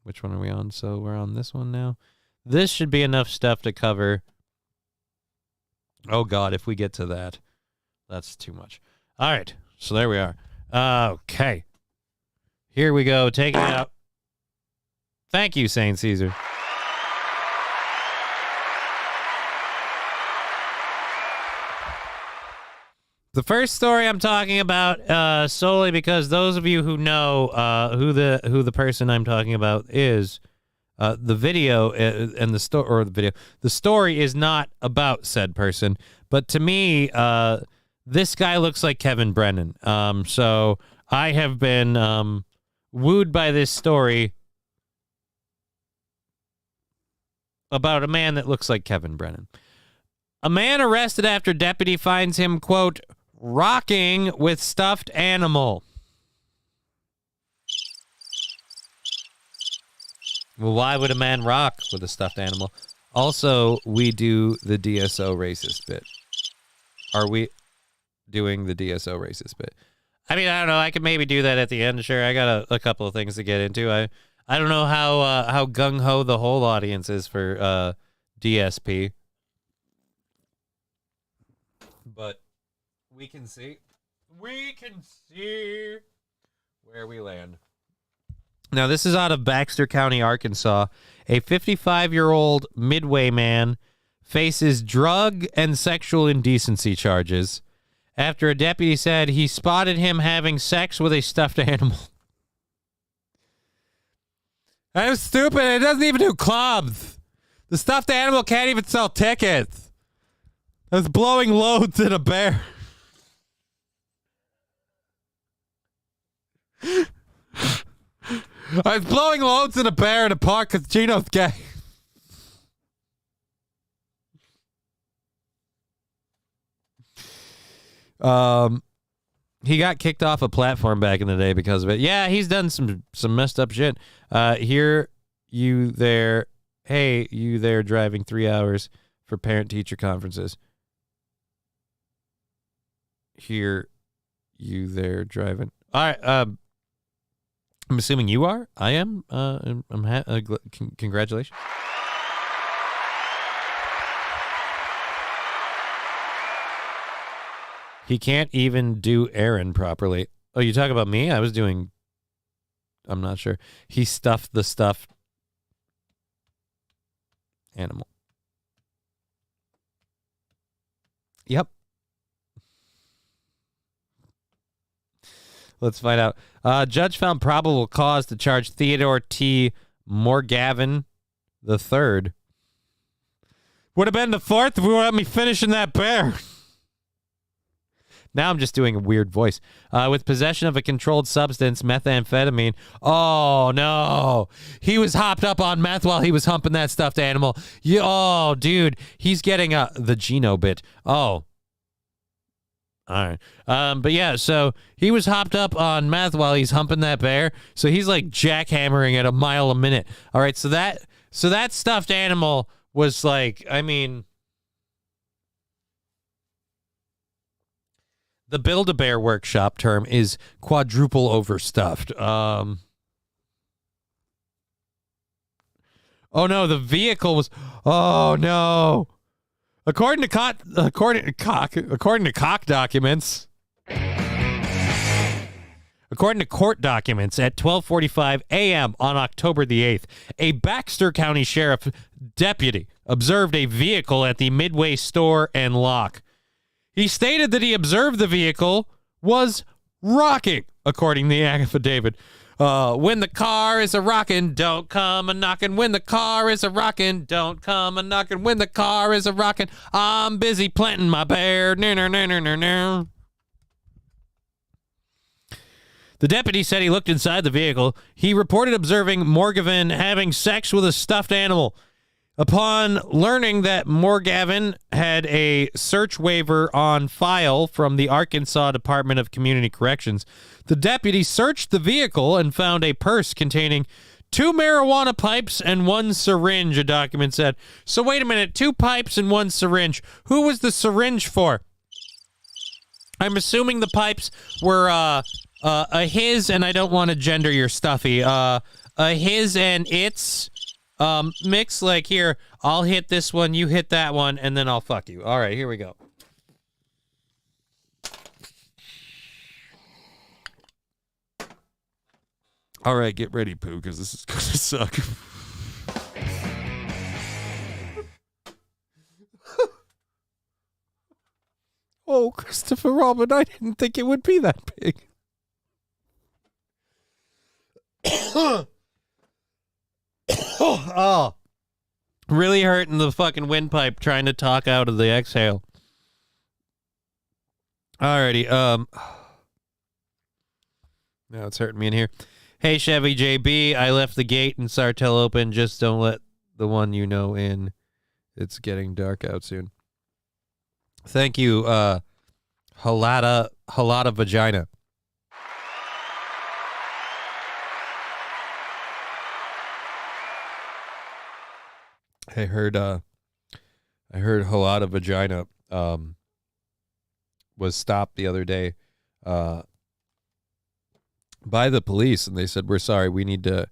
Which one are we on? So we're on this one now. This should be enough stuff to cover. Oh, God, if we get to that, that's too much. All right, so there we are. Okay. Here we go, taking it out. Thank you, Saint Caesar. The first story I'm talking about, solely because those of you who know who the person I'm talking about is, the video and the story is not about said person, but to me, this guy looks like Kevin Brennan. So I have been wooed by this story about a man that looks like Kevin Brennan. A man arrested after deputy finds him, quote, rocking with stuffed animal. Well, why would a man rock with a stuffed animal? Also, we do the DSO racist bit. Are we doing the DSO racist bit? I mean, I don't know. I could maybe do that at the end. Sure, I got a couple of things to get into. I don't know how gung-ho the whole audience is for DSP. But we can see. We can see where we land. Now, this is out of Baxter County, Arkansas. A 55-year-old Midway man faces drug and sexual indecency charges after a deputy said he spotted him having sex with a stuffed animal. That was stupid. It doesn't even do clubs. The stuffed animal can't even sell tickets. I was blowing loads in a bear. I was blowing loads in a bear in a park because Gino's gay. He got kicked off a platform back in the day because of it. Yeah, he's done some messed up shit. Here, you there. Hey, you there driving 3 hours for parent-teacher conferences. Here, you there driving. All right. I'm assuming you are. I am. Congratulations. He can't even do Aaron properly. Oh, you talk about me? I'm not sure. He stuffed the stuffed animal. Yep. Let's find out. Judge found probable cause to charge Theodore T. Morgavin III. Would have been the fourth if we were let me finish in that bear. Now I'm just doing a weird voice. With possession of a controlled substance, methamphetamine. Oh, no. He was hopped up on meth while he was humping that stuffed animal. Oh, dude. He's getting the Geno bit. Oh. All right. But yeah, so he was hopped up on meth while he's humping that bear. So he's like jackhammering at a mile a minute. All right. So that stuffed animal was like, I mean, the Build-A-Bear Workshop term is quadruple overstuffed. Oh no, the vehicle was. Oh no. According to cock documents. According to court documents, at 12:45 a.m. on October the 8th, a Baxter County Sheriff deputy observed a vehicle at the Midway store and lock. He stated that he observed the vehicle was rocking, according to the affidavit. When the car is a rockin', don't come a knockin'. When the car is a rockin', don't come a knockin'. When the car is a rockin', I'm busy planting my bear. The deputy said he looked inside the vehicle. He reported observing Morgavin having sex with a stuffed animal. Upon learning that Morgavin had a search waiver on file from the Arkansas Department of Community Corrections, the deputy searched the vehicle and found a purse containing 2 marijuana pipes and 1 syringe, a document said. So wait a minute, 2 pipes and 1 syringe. Who was the syringe for? I'm assuming the pipes were a his, and I don't want to gender your stuffy, a his and its mix. Like, here, I'll hit this one, you hit that one, and then I'll fuck you. All right, here we go. All right, get ready, Pooh, because this is going to suck. Oh, Christopher Robin, I didn't think it would be that big. Oh, really hurting the fucking windpipe trying to talk out of the exhale. Alrighty, now it's hurting me in here. Hey, Chevy JB, I left the gate and Sartell open. Just don't let the one you know in. It's getting dark out soon. Thank you, Halata Vagina. I heard Halata Vagina was stopped the other day by the police, and they said, "We're sorry. We need to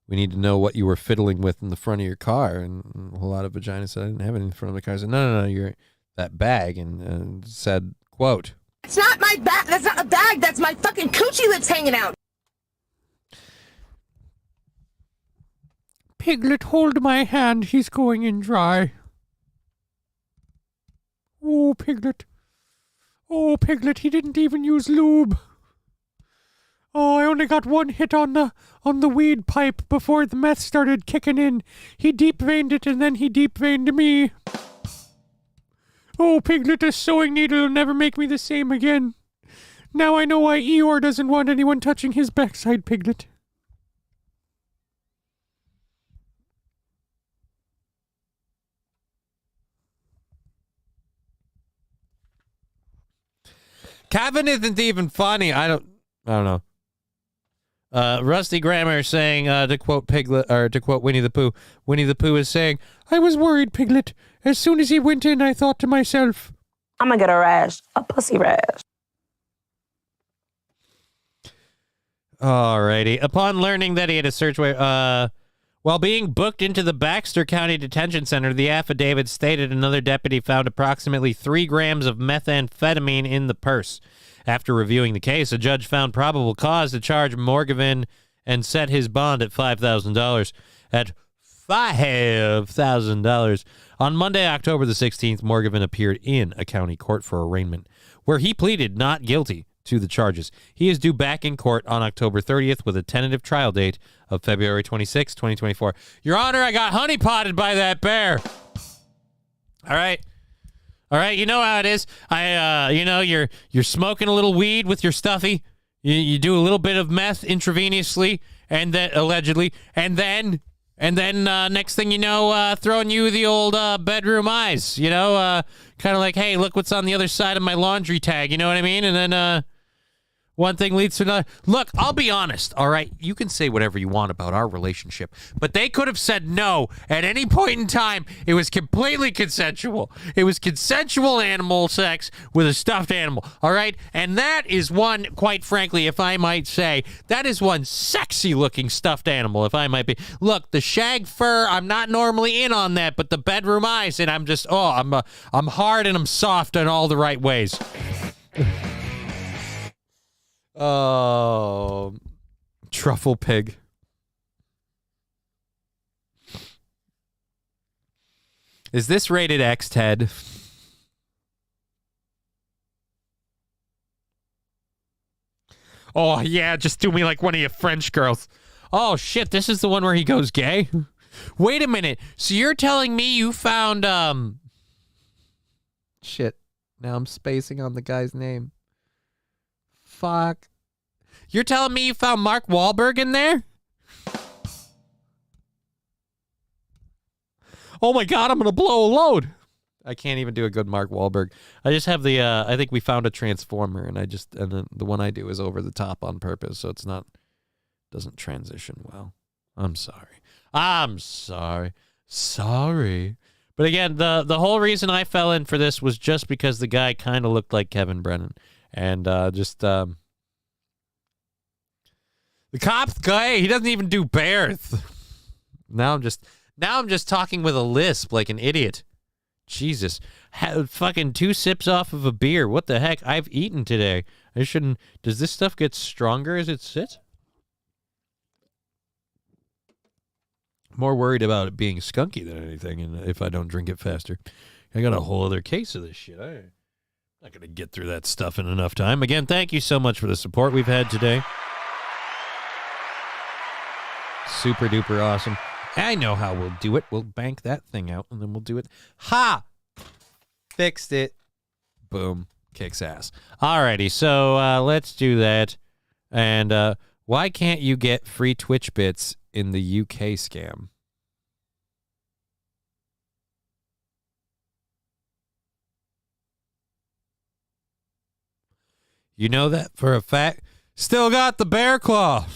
know what you were fiddling with in the front of your car." And Halata Vagina said, "I didn't have anything in front of the car." I said, "No, you're that bag," and said, "Quote." It's not my bag. That's not a bag. That's my fucking coochie lips hanging out. Piglet, hold my hand. He's going in dry. Oh, Piglet. Oh, Piglet, he didn't even use lube. Oh, I only got 1 hit on the weed pipe before the meth started kicking in. He deep veined it and then he deep veined me. Oh, Piglet, a sewing needle will never make me the same again. Now I know why Eeyore doesn't want anyone touching his backside, Piglet. Kevin isn't even funny. I don't know. Rusty Grammar saying, to quote Piglet, or to quote Winnie the Pooh, Winnie the Pooh is saying, "I was worried, Piglet. As soon as he went in, I thought to myself, I'm gonna get a rash, a pussy rash." Alrighty. Upon learning that he had a search while being booked into the Baxter County Detention Center, the affidavit stated another deputy found approximately 3 grams of methamphetamine in the purse. After reviewing the case, a judge found probable cause to charge Morgavin and set his bond at $5,000. At $5,000. On Monday, October the 16th, Morgavin appeared in a county court for arraignment, where he pleaded not guilty to the charges. He is due back in court on October 30th with a tentative trial date of February 26, 2024. Your Honor, I got honeypotted by that bear. All right. All right, you know how it is. You're smoking a little weed with your stuffy. You do a little bit of meth intravenously, and then allegedly, and then next thing you know, throwing you the old bedroom eyes. Kind of like, hey, look what's on the other side of my laundry tag. You know what I mean? And then one thing leads to another. Look, I'll be honest, all right? You can say whatever you want about our relationship, but they could have said no at any point in time. It was completely consensual. It was consensual animal sex with a stuffed animal, all right? And that is one, quite frankly, if I might say, that is one sexy-looking stuffed animal, if I might be. Look, the shag fur, I'm not normally in on that, but the bedroom eyes, and I'm just, I'm hard and I'm soft in all the right ways. Oh, truffle pig. Is this rated X, Ted? Oh, yeah, just do me like one of your French girls. Oh, shit, this is the one where he goes gay? Wait a minute. So you're telling me you found, Shit, now I'm spacing on the guy's name. Fuck. You're telling me you found Mark Wahlberg in there? Oh my God, I'm going to blow a load. I can't even do a good Mark Wahlberg. I just have the, I think we found a transformer and then the one I do is over the top on purpose. So it's doesn't transition well. I'm sorry. Sorry. But again, the whole reason I fell in for this was just because the guy kind of looked like Kevin Brennan. And the cop's guy, he doesn't even do bears. Now I'm just talking with a lisp like an idiot. Jesus. Fucking 2 sips off of a beer. What the heck? I've eaten today. I shouldn't. Does this stuff get stronger as it sits? More worried about it being skunky than anything, and if I don't drink it faster. I got a whole other case of this shit. I'm not going to get through that stuff in enough time. Again, thank you so much for the support we've had today. Super duper awesome. I know how we'll do it. We'll bank that thing out, and then we'll do it. Ha! Fixed it. Boom. Kicks ass. Alrighty, so let's do that. And why can't you get free Twitch bits in the UK scam? You know that for a fact? Still got the bear claw.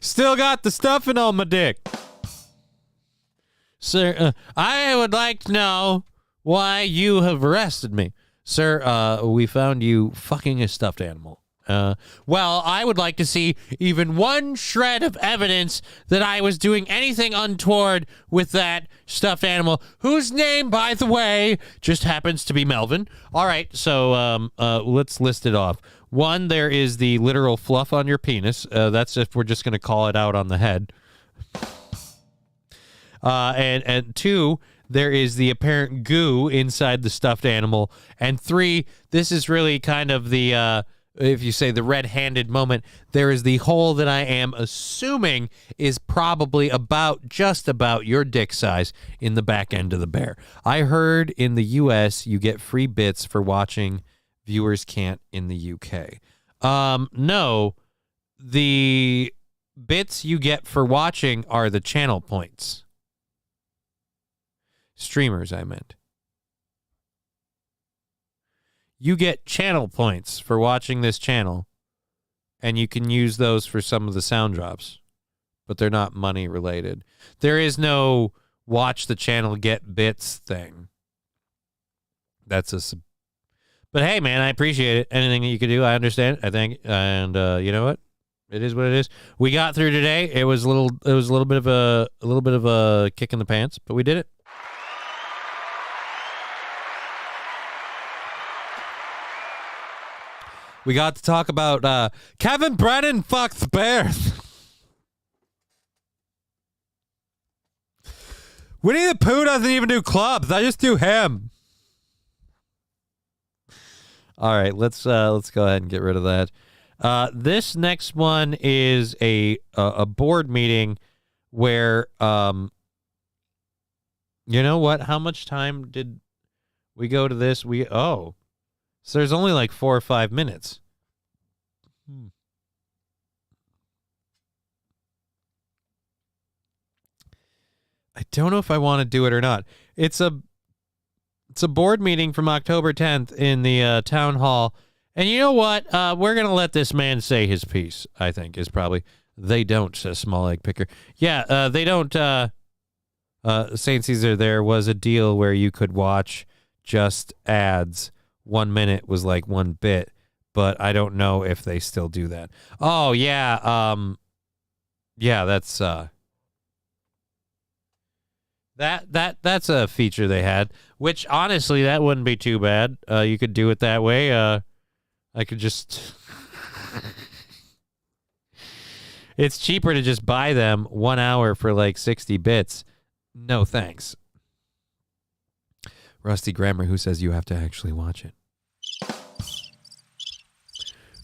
Still got the stuffing on my dick. Sir, I would like to know why you have arrested me. Sir, we found you fucking a stuffed animal. Well, I would like to see even one shred of evidence that I was doing anything untoward with that stuffed animal, whose name, by the way, just happens to be Melvin. All right, so let's list it off. 1, there is the literal fluff on your penis. That's if we're just going to call it out on the head. And 2, there is the apparent goo inside the stuffed animal. And 3, this is really kind of the, if you say the red-handed moment, there is the hole that I am assuming is probably just about your dick size in the back end of the bear. I heard in the U.S. you get free bits for watching. Viewers can't in the UK. No, the bits you get for watching are the channel points. Streamers, I meant. You get channel points for watching this channel, and you can use those for some of the sound drops, but they're not money related. There is no watch the channel, get bits thing. But hey, man, I appreciate it. Anything that you could do, I understand. I think, and you know what? It is what it is. We got through today. It was a little bit of a kick in the pants, but we did it. We got to talk about Kevin Brennan fucks bears. Winnie the Pooh doesn't even do clubs. I just do him. All right, let's go ahead and get rid of that. This next one is a board meeting where You know what? How much time did we go to this? So there's only like 4 or 5 minutes. I don't know if I want to do it or not. It's a board meeting from October 10th in the town hall. And you know what? We're going to let this man say his piece, I think, is probably. They don't, says Small Egg Picker. Yeah, they don't. St. Caesar, there was a deal where you could watch just ads. 1 minute was like 1 bit, but I don't know if they still do that. Oh, yeah. Yeah, that's that's a feature they had, which honestly, that wouldn't be too bad. You could do it that way. I could just... It's cheaper to just buy them 1 hour for like 60 bits. No thanks. Rusty Grammar, who says you have to actually watch it?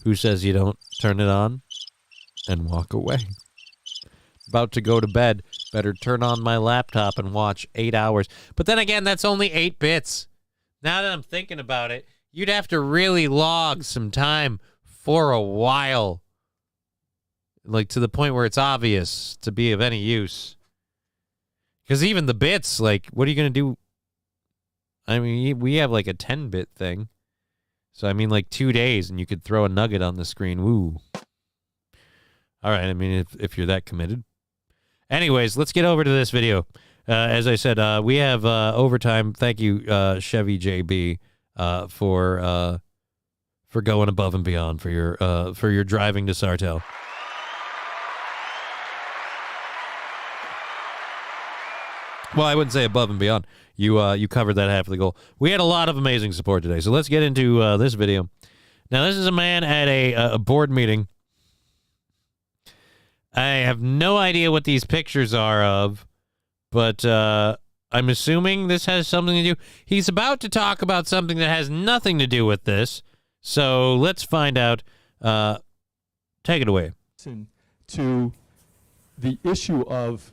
Who says you don't turn it on and walk away? About to go to bed. Better turn on my laptop and watch 8 hours. But then again, that's only 8 bits. Now that I'm thinking about it, you'd have to really log some time for a while. Like to the point where it's obvious to be of any use. Because even the bits, like, what are you going to do? I mean, we have like a 10-bit thing. So, I mean, like 2 days and you could throw a nugget on the screen. Woo. All right, I mean, if you're that committed. Anyways, let's get over to this video. As I said, we have overtime. Thank you, Chevy JB, for going above and beyond for your driving to Sartell. Well, I wouldn't say above and beyond. You covered that half of the goal. We had a lot of amazing support today, so let's get into this video. Now, this is a man at a board meeting. I have no idea what these pictures are of, but I'm assuming this has something to do. He's about to talk about something that has nothing to do with this, so let's find out. Take it away. To the issue of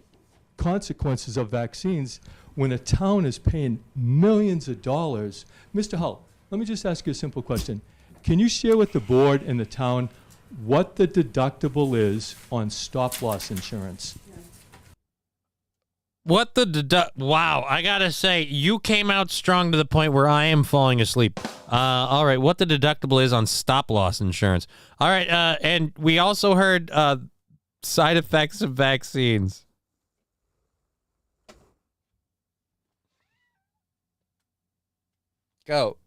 consequences of vaccines when a town is paying millions of dollars. Mr. Hull, let me just ask you a simple question. Can you share with the board and the town what the deductible is on stop-loss insurance? Wow, I gotta say, you came out strong to the point where I am falling asleep. All right, what the deductible is on stop-loss insurance. All right, and we also heard side effects of vaccines. Go.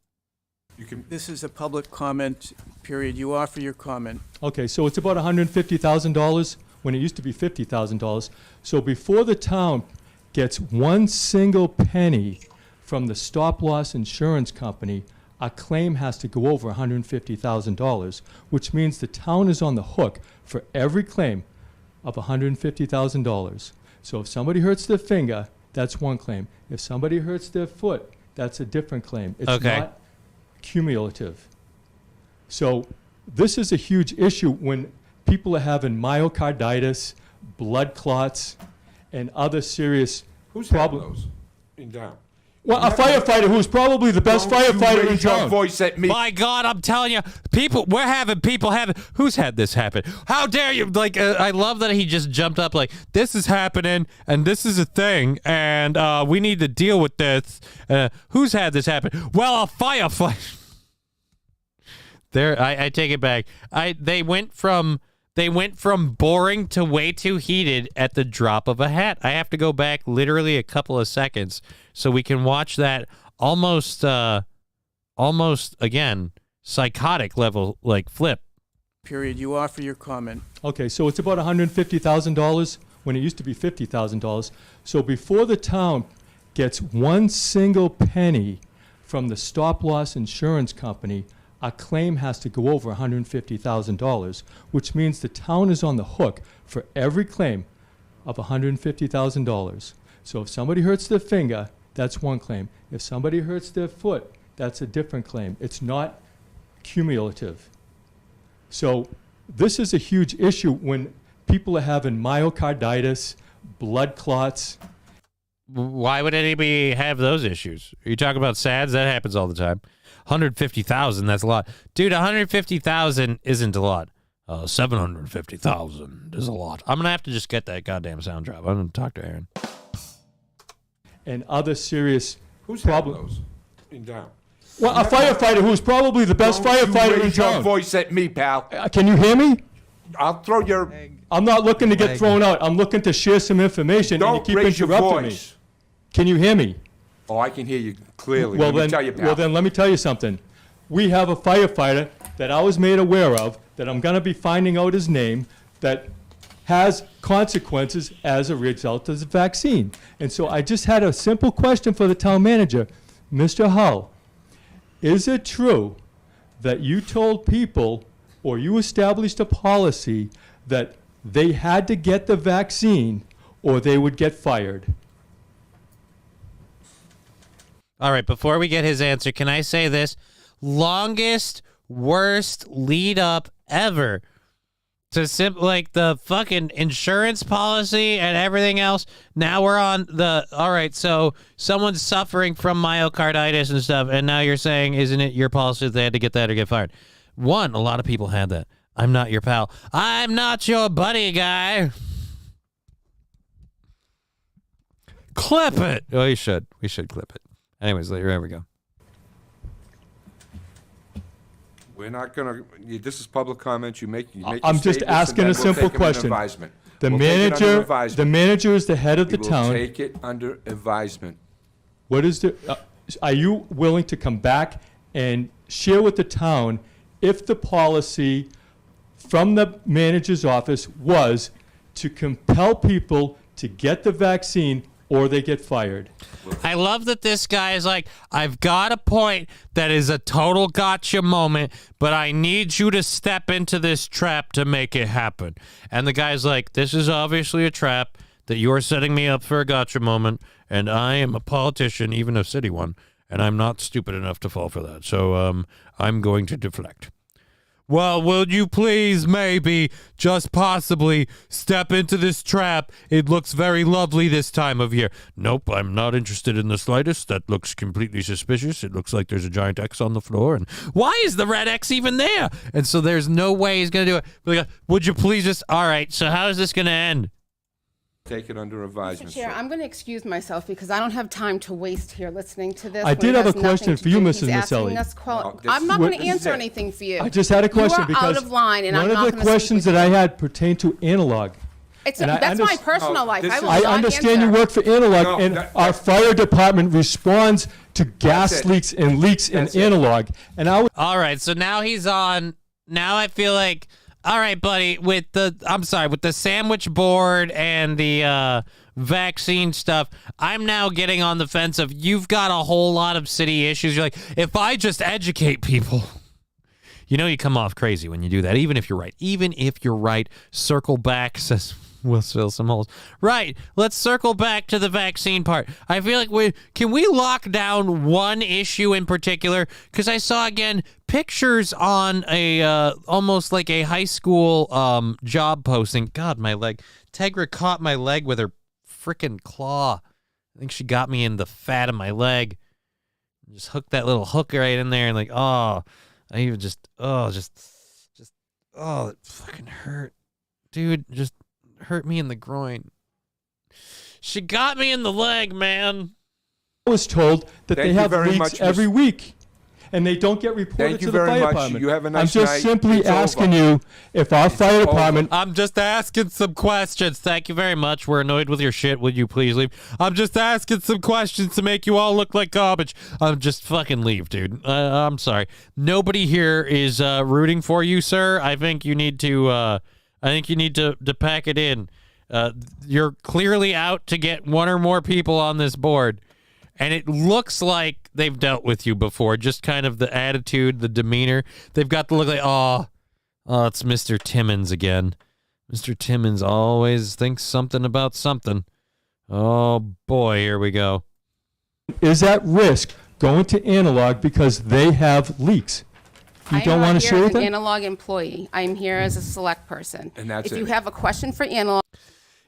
This is a public comment period. You offer your comment. Okay, so it's about $150,000 when it used to be $50,000. So before the town gets one single penny from the stop-loss insurance company, a claim has to go over $150,000, which means the town is on the hook for every claim of $150,000. So if somebody hurts their finger, that's one claim. If somebody hurts their foot, that's a different claim. It's not cumulative. So this is a huge issue when people are having myocarditis, blood clots, and other serious problems. In town? Well, a firefighter who's probably the best firefighter in town. Voice at me. My God, I'm telling you, who's had this happen? How dare you? Like, I love that he just jumped up like, this is happening, and this is a thing, and we need to deal with this. Who's had this happen? Well, a firefighter. There, I take it back. They went from boring to way too heated at the drop of a hat. I have to go back literally a couple of seconds so we can watch that almost again psychotic level like flip. Period. You offer your comment. Okay, so it's about $150,000 when it used to be $50,000. So before the town gets one single penny from the stop-loss insurance company, a claim has to go over $150,000, which means the town is on the hook for every claim of $150,000. So if somebody hurts their finger, that's one claim. If somebody hurts their foot, that's a different claim. It's not cumulative. So this is a huge issue when people are having myocarditis, blood clots. why would anybody have those issues? Are you talking about SADS? That happens all the time. 150,000, that's a lot. Dude, 150,000 isn't a lot. 750,000 is a lot. I'm going to have to just get that goddamn sound drop. I'm going to talk to Aaron. And other serious Who's problems. In town? Well, a firefighter who's probably the best firefighter in Raise your town. voice at me, pal. Can you hear me? I'll throw your... I'm not looking to get thrown out. I'm looking to share some information, and you Don't keep raise your interrupting me. voice. Can you hear me? Oh, I can hear you clearly. Well, Let me then, tell you, pal. well, then let me tell you something. We have a firefighter that I was made aware of, that I'm going to be finding out his name, that has consequences as a result of the vaccine. And so I just had a simple question for the town manager. Mr. Hull, is it true that you told people, or you established a policy, that they had to get the vaccine or they would get fired? All right, before we get his answer, can I say this? Longest, worst lead up ever to like the fucking insurance policy and everything else. Now we're on the, all right, so someone's suffering from myocarditis and stuff, and now you're saying, isn't it your policy that they had to get that or get fired? One, a lot of people had that. I'm not your pal. I'm not your buddy guy. Clip it. Oh, you should. We should clip it. Anyways, there we go. We're not going to... This is public comment. You make I'm just asking a simple question. The manager is the head of the town. We'll take it under advisement. What is the... are you willing to come back and share with the town if the policy from the manager's office was to compel people to get the vaccine or they get fired? I love that this guy is like, I've got a point that is a total gotcha moment, but I need you to step into this trap to make it happen. And the guy's like, this is obviously a trap that you're setting me up for a gotcha moment, and I am a politician, even a city one, and I'm not stupid enough to fall for that. So I'm going to deflect. Well, will you please maybe, just possibly, step into this trap? It looks very lovely this time of year. Nope, I'm not interested in the slightest. That looks completely suspicious. It looks like there's a giant X on the floor. And why is the red X even there? And so there's no way he's going to do it. But would you please just, all right, so how is this going to end? Take it under advisement. Mr. Chair, I'm going to excuse myself because I don't have time to waste here listening to this. I did have a question for you, Mrs. Maselli. I'm not going to answer anything for you. I just had a question because out of line, and one I'm not of the questions that I had pertained to analog. That's my personal life. I understand you work for analog, and our fire department responds to gas leaks and leaks in analog. And all right, so now he's on. Now I feel like, all right, buddy, with the sandwich board and the vaccine stuff, I'm now getting on the fence of, you've got a whole lot of city issues. You're like, if I just educate people, you come off crazy when you do that, even if you're right. Even if you're right, circle back, says we'll fill some holes. Right, let's circle back to the vaccine part. I feel like can we lock down one issue in particular? Because I saw, again, pictures on a almost like a high school job posting. God, my leg. Tegra caught my leg with her freaking claw. I think she got me in the fat of my leg. Just hooked that little hook right in there, and like, I even it fucking hurt. Dude, just hurt me in the groin. She got me in the leg, man. I was told that they have leaks every week, and they don't get reported to the fire department. You have a nice I'm just simply asking you if our fire department... I'm just asking some questions. Thank you very much. We're annoyed with your shit. Would you please leave? I'm just asking some questions to make you all look like garbage. Just fucking leave, dude. I'm sorry. Nobody here is rooting for you, sir. I think you need to... to pack it in. You're clearly out to get one or more people on this board, and it looks like they've dealt with you before. Just kind of the attitude, the demeanor. They've got to look like, oh, it's Mr. Timmons again. Mr. Timmons always thinks something about something. Oh, boy, here we go. Is at risk going to analog because they have leaks. You don't want to share with them? I'm an analog employee. I'm here as a select person. And that's if you have a question for analog...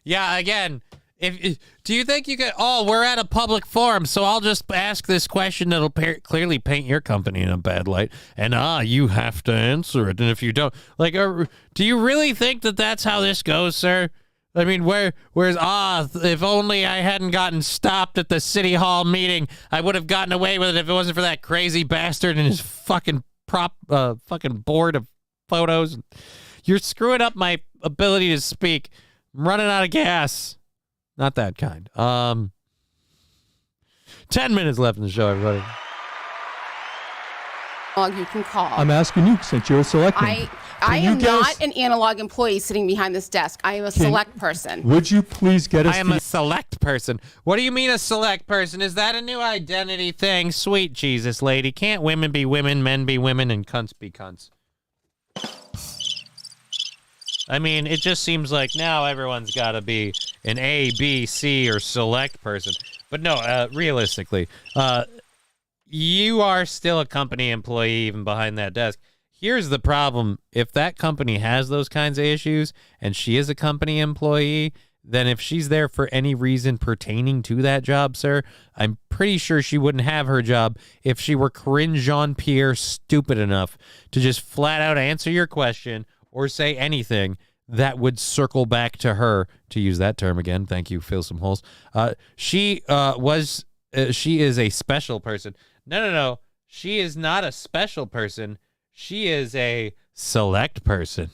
Yeah, again, Do you think you could? Oh, we're at a public forum, so I'll just ask this question that'll clearly paint your company in a bad light, and you have to answer it. And if you don't, like, do you really think that that's how this goes, sir? I mean, where's if only I hadn't gotten stopped at the city hall meeting, I would have gotten away with it if it wasn't for that crazy bastard and his fucking fucking board of photos. You're screwing up my ability to speak. I'm running out of gas. Not that kind. 10 minutes left in the show, everybody. You can call. I'm asking you since you're a selectman. I am not an analog employee sitting behind this desk. I am a select person. Would you please get us? I am a select person. What do you mean a select person? Is that a new identity thing? Sweet Jesus, lady. Can't women be women, men be women, and cunts be cunts? I mean, it just seems like now everyone's got to be an A, B, C, or select person. But no, realistically, you are still a company employee even behind that desk. Here's the problem. If that company has those kinds of issues and she is a company employee, then if she's there for any reason pertaining to that job, sir, I'm pretty sure she wouldn't have her job if she were Corinne Jean-Pierre stupid enough to just flat out answer your question or say anything that would circle back to her, to use that term again. Thank you, fill some holes. She is a special person. No. She is not a special person. She is a select person.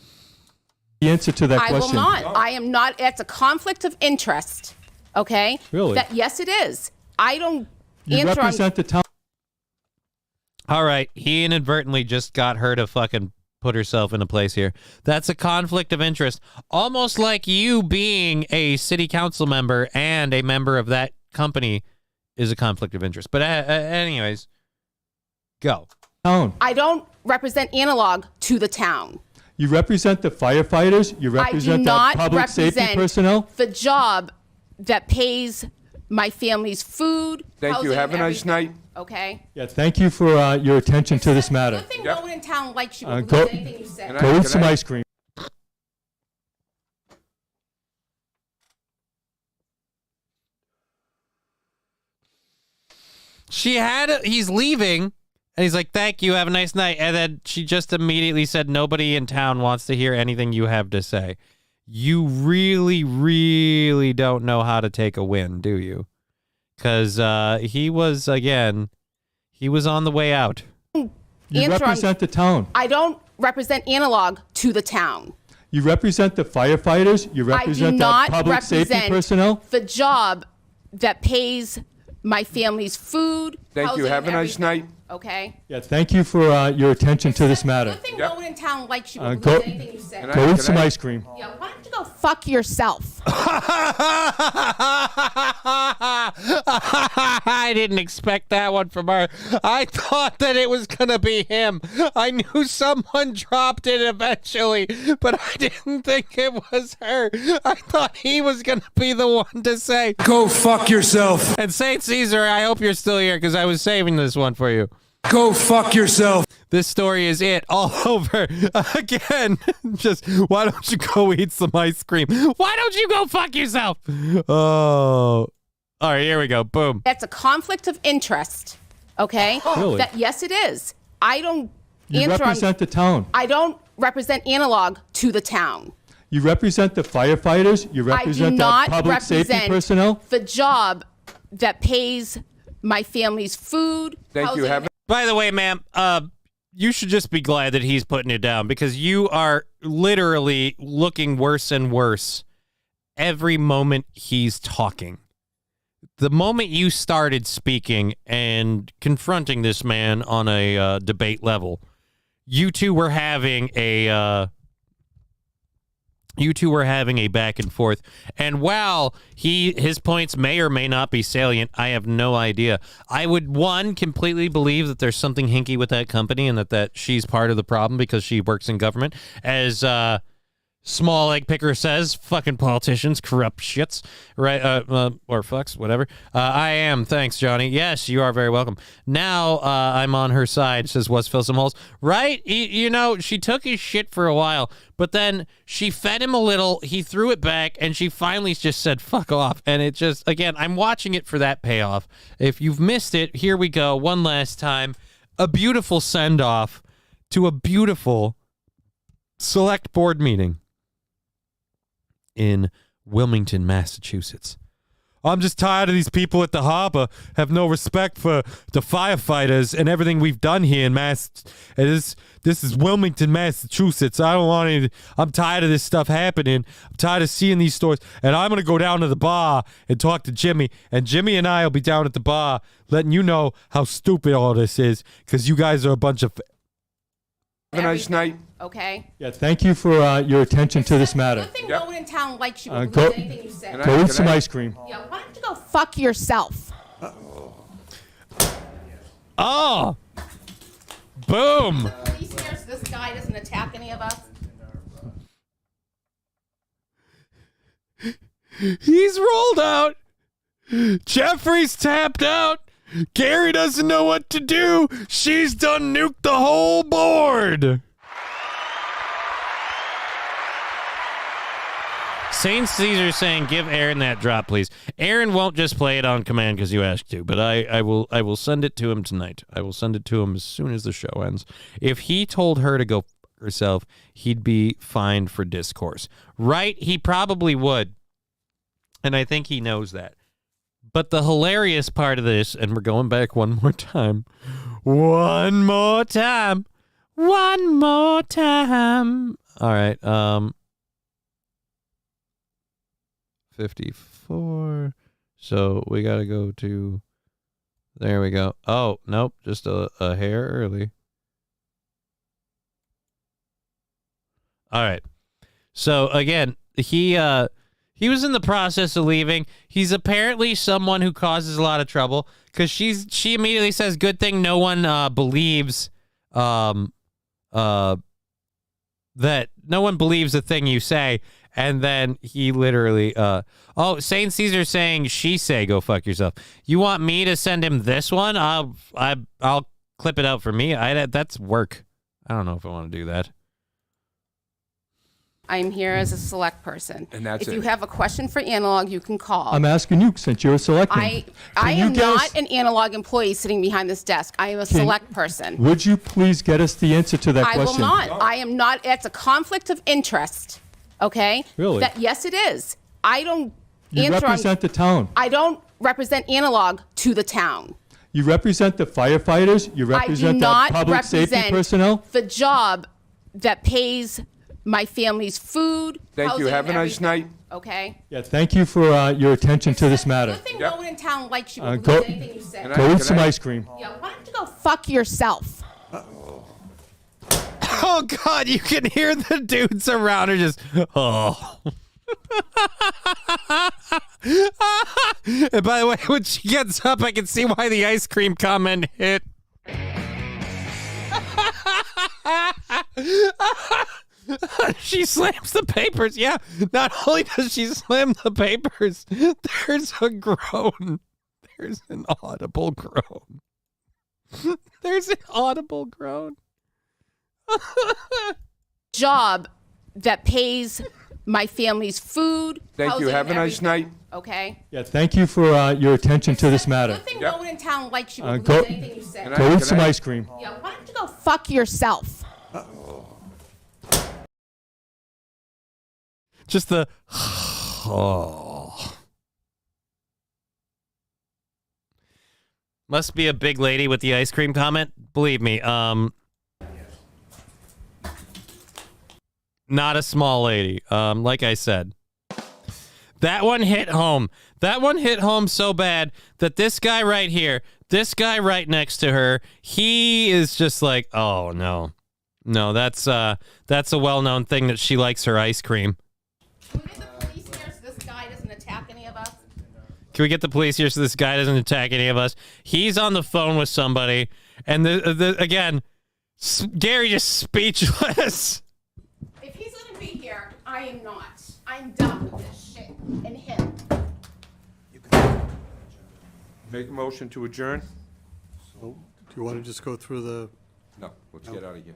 The answer to that question. I will not. I am not. It's a conflict of interest. Okay? Really? Yes, it is. I don't You represent the town. All right. He inadvertently just got her to fucking put herself in a place here. That's a conflict of interest. Almost like you being a city council member and a member of that company is a conflict of interest. But anyways, go. I don't represent analog to the town. You represent the firefighters. You represent the public safety personnel. The job that pays my family's food. Thank you. Have a nice night. Okay. Yeah. Thank you for your attention to this matter. Good thing no one in town likes you. Go anything you say. Go eat some ice cream. He's leaving, and he's like, thank you, have a nice night. And then she just immediately said, nobody in town wants to hear anything you have to say. You really, really don't know how to take a win, do you? Because he was on the way out. You represent the town. I don't represent analog to the town. You represent the firefighters. You represent the public safety personnel. The job that pays my family's food. Thank you. Have a nice night. Okay. Yeah. Thank you for your attention to this matter. Good thing no one in town likes you. Go anything you say. Go eat some ice cream. Yeah. Why don't you go fuck yourself? I didn't expect that one from her. I thought that it was going to be him. I knew someone dropped it eventually, but I didn't think it was her. I thought he was going to be the one to say, go fuck yourself. And St. Caesar, I hope you're still here because I was saving this one for you. Go fuck yourself. This story is it all over again. Just why don't you go eat some ice cream? Why don't you go fuck yourself? Oh, all right, here we go. Boom. That's a conflict of interest. Okay. Really? Yes, it is. I don't. You represent the town. I don't represent analog to the town. You represent the firefighters. You represent the public safety personnel. The job that pays my family's food. Thank you. By the way, ma'am, you should just be glad that he's putting it down because you are literally looking worse and worse every moment he's talking. The moment you started speaking and confronting this man on a debate level, you two were having a back and forth. And while his points may or may not be salient, I have no idea. I would, completely believe that there's something hinky with that company and that she's part of the problem because she works in government. As Small egg picker says, fucking politicians, corrupt shits, right? Or fucks, whatever. I am. Thanks, Johnny. Yes, you are very welcome. Now I'm on her side, says, was fill some holes. Right? You know, she took his shit for a while, but then she fed him a little, he threw it back, and she finally just said, fuck off. And it just, again, I'm watching it for that payoff. If you've missed it, here we go, one last time. A beautiful send-off to a beautiful select board meeting in Wilmington, Massachusetts. I'm just tired of these people at the harbor have no respect for the firefighters and everything we've done here in This is Wilmington, Massachusetts. I don't want any. I'm tired of this stuff happening. I'm tired of seeing these stories. And I'm going to go down to the bar and talk to Jimmy. And Jimmy and I will be down at the bar letting you know how stupid all this is because you guys are a bunch of... Have a nice night. Okay? Yeah, thank you for your attention to this matter. Good thing no one in town likes you. Believe anything you say. Go eat some ice cream. Yeah, why don't you go fuck yourself? Oh! Boom! Police here so this guy doesn't attack any of us. He's rolled out. Jeffrey's tapped out. Gary doesn't know what to do. She's done nuked the whole board. Saint Caesar saying, give Aaron that drop, please. Aaron won't just play it on command because you asked to, but I will send it to him tonight. I will send it to him as soon as the show ends. If he told her to go herself, he'd be fined for discourse. Right? He probably would. And I think he knows that. But the hilarious part of this, and we're going back one more time. One more time. One more time. All right. 54. So we got to go to... There we go. Oh, nope. Just a hair early. All right. So, again, he was in the process of leaving. He's apparently someone who causes a lot of trouble because she immediately says, good thing no one believes that no one believes the thing you say. And then he literally, Saint Caesar saying, she say, go fuck yourself. You want me to send him this one? I'll clip it out for me. That's work. I don't know if I want to do that. I'm here as a select person. And that's if you have a question for Analog, you can call. I'm asking you since you're a selectman. I am not an Analog employee sitting behind this desk. I am a select person. Would you please get us the answer to that question? I will not. I am not. It's a conflict of interest. Okay? Really? Yes, it is. I don't You represent the town. I don't represent Analog to the town. You represent the firefighters. You represent the public safety personnel. The job that pays my family's food. Thank you. Have a nice night. Okay. Yeah. Thank you for your attention to this matter. Good thing no one in town likes you. Go anything you say. Go eat some ice cream. Yeah. Why don't you go fuck yourself? Oh God! You can hear the dudes around her just. Oh. And by the way, when she gets up, I can see why the ice cream comment hit. She slams the papers. Yeah, not only does she slam the papers, there's a groan. There's an audible groan. There's an audible groan. Job that pays my family's food. Thank you. Have a nice night. Okay. Yeah. Thank you for your attention to this matter. Good thing no one in town likes you. Go anything you say. Go eat some ice cream. Yeah. Why don't you go fuck yourself? Just the. Oh. Must be a big lady with the ice cream comment. Believe me. Not a small lady. Like I said. That one hit home. That one hit home so bad that this guy right here, this guy right next to her, he is just like, oh no. No, that's a well-known thing that she likes her ice cream. Can we get the police here so this guy doesn't attack any of us? Can we get the police here so this guy doesn't attack any of us? He's on the phone with somebody, and again, Gary just speechless. If he's going to be here, I am not. I'm done with this shit and him. Make a motion to adjourn? Do you want to just go through the? No, let's get out of here.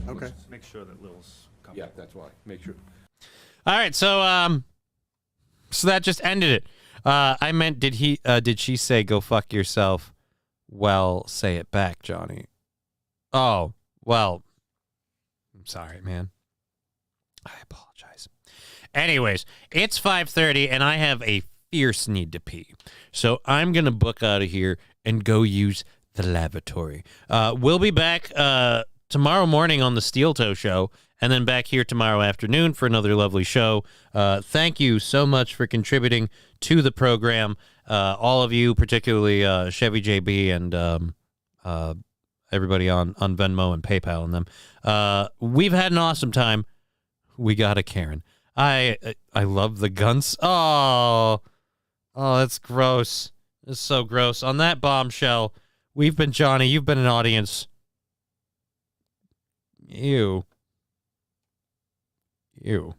Okay. Let's make sure that Lil's coming. Yeah, that's why. Make sure. All right, so that just ended it. I meant, did she say go fuck yourself? Well, say it back, Johnny. Oh, well, I'm sorry, man. I apologize. Anyways, it's 5:30 and I have a fierce need to pee. So I'm going to book out of here and go use the lavatory. We'll be back tomorrow morning on the Steel Toe Show, and then back here tomorrow afternoon for another lovely show. Thank you so much for contributing to the program. All of you, particularly Chevy JB and everybody on Venmo and PayPal and them. We've had an awesome time. We got a Karen. I love the guns. Oh, that's gross. It's so gross. On that bombshell, we've been Johnny. You've been an audience. Ew. Ew.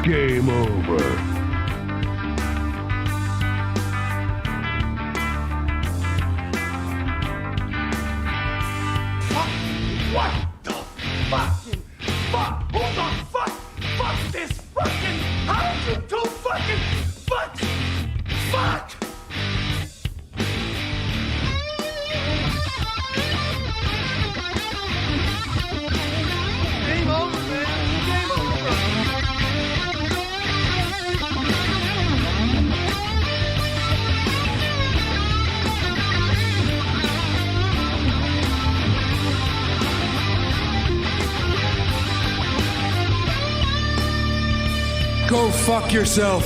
Game over. What the fucking fuck? Who the fuck? Fuck this fucking. How did you do fucking fuck? Fuck! Game over, man. Game over. Go fuck yourself.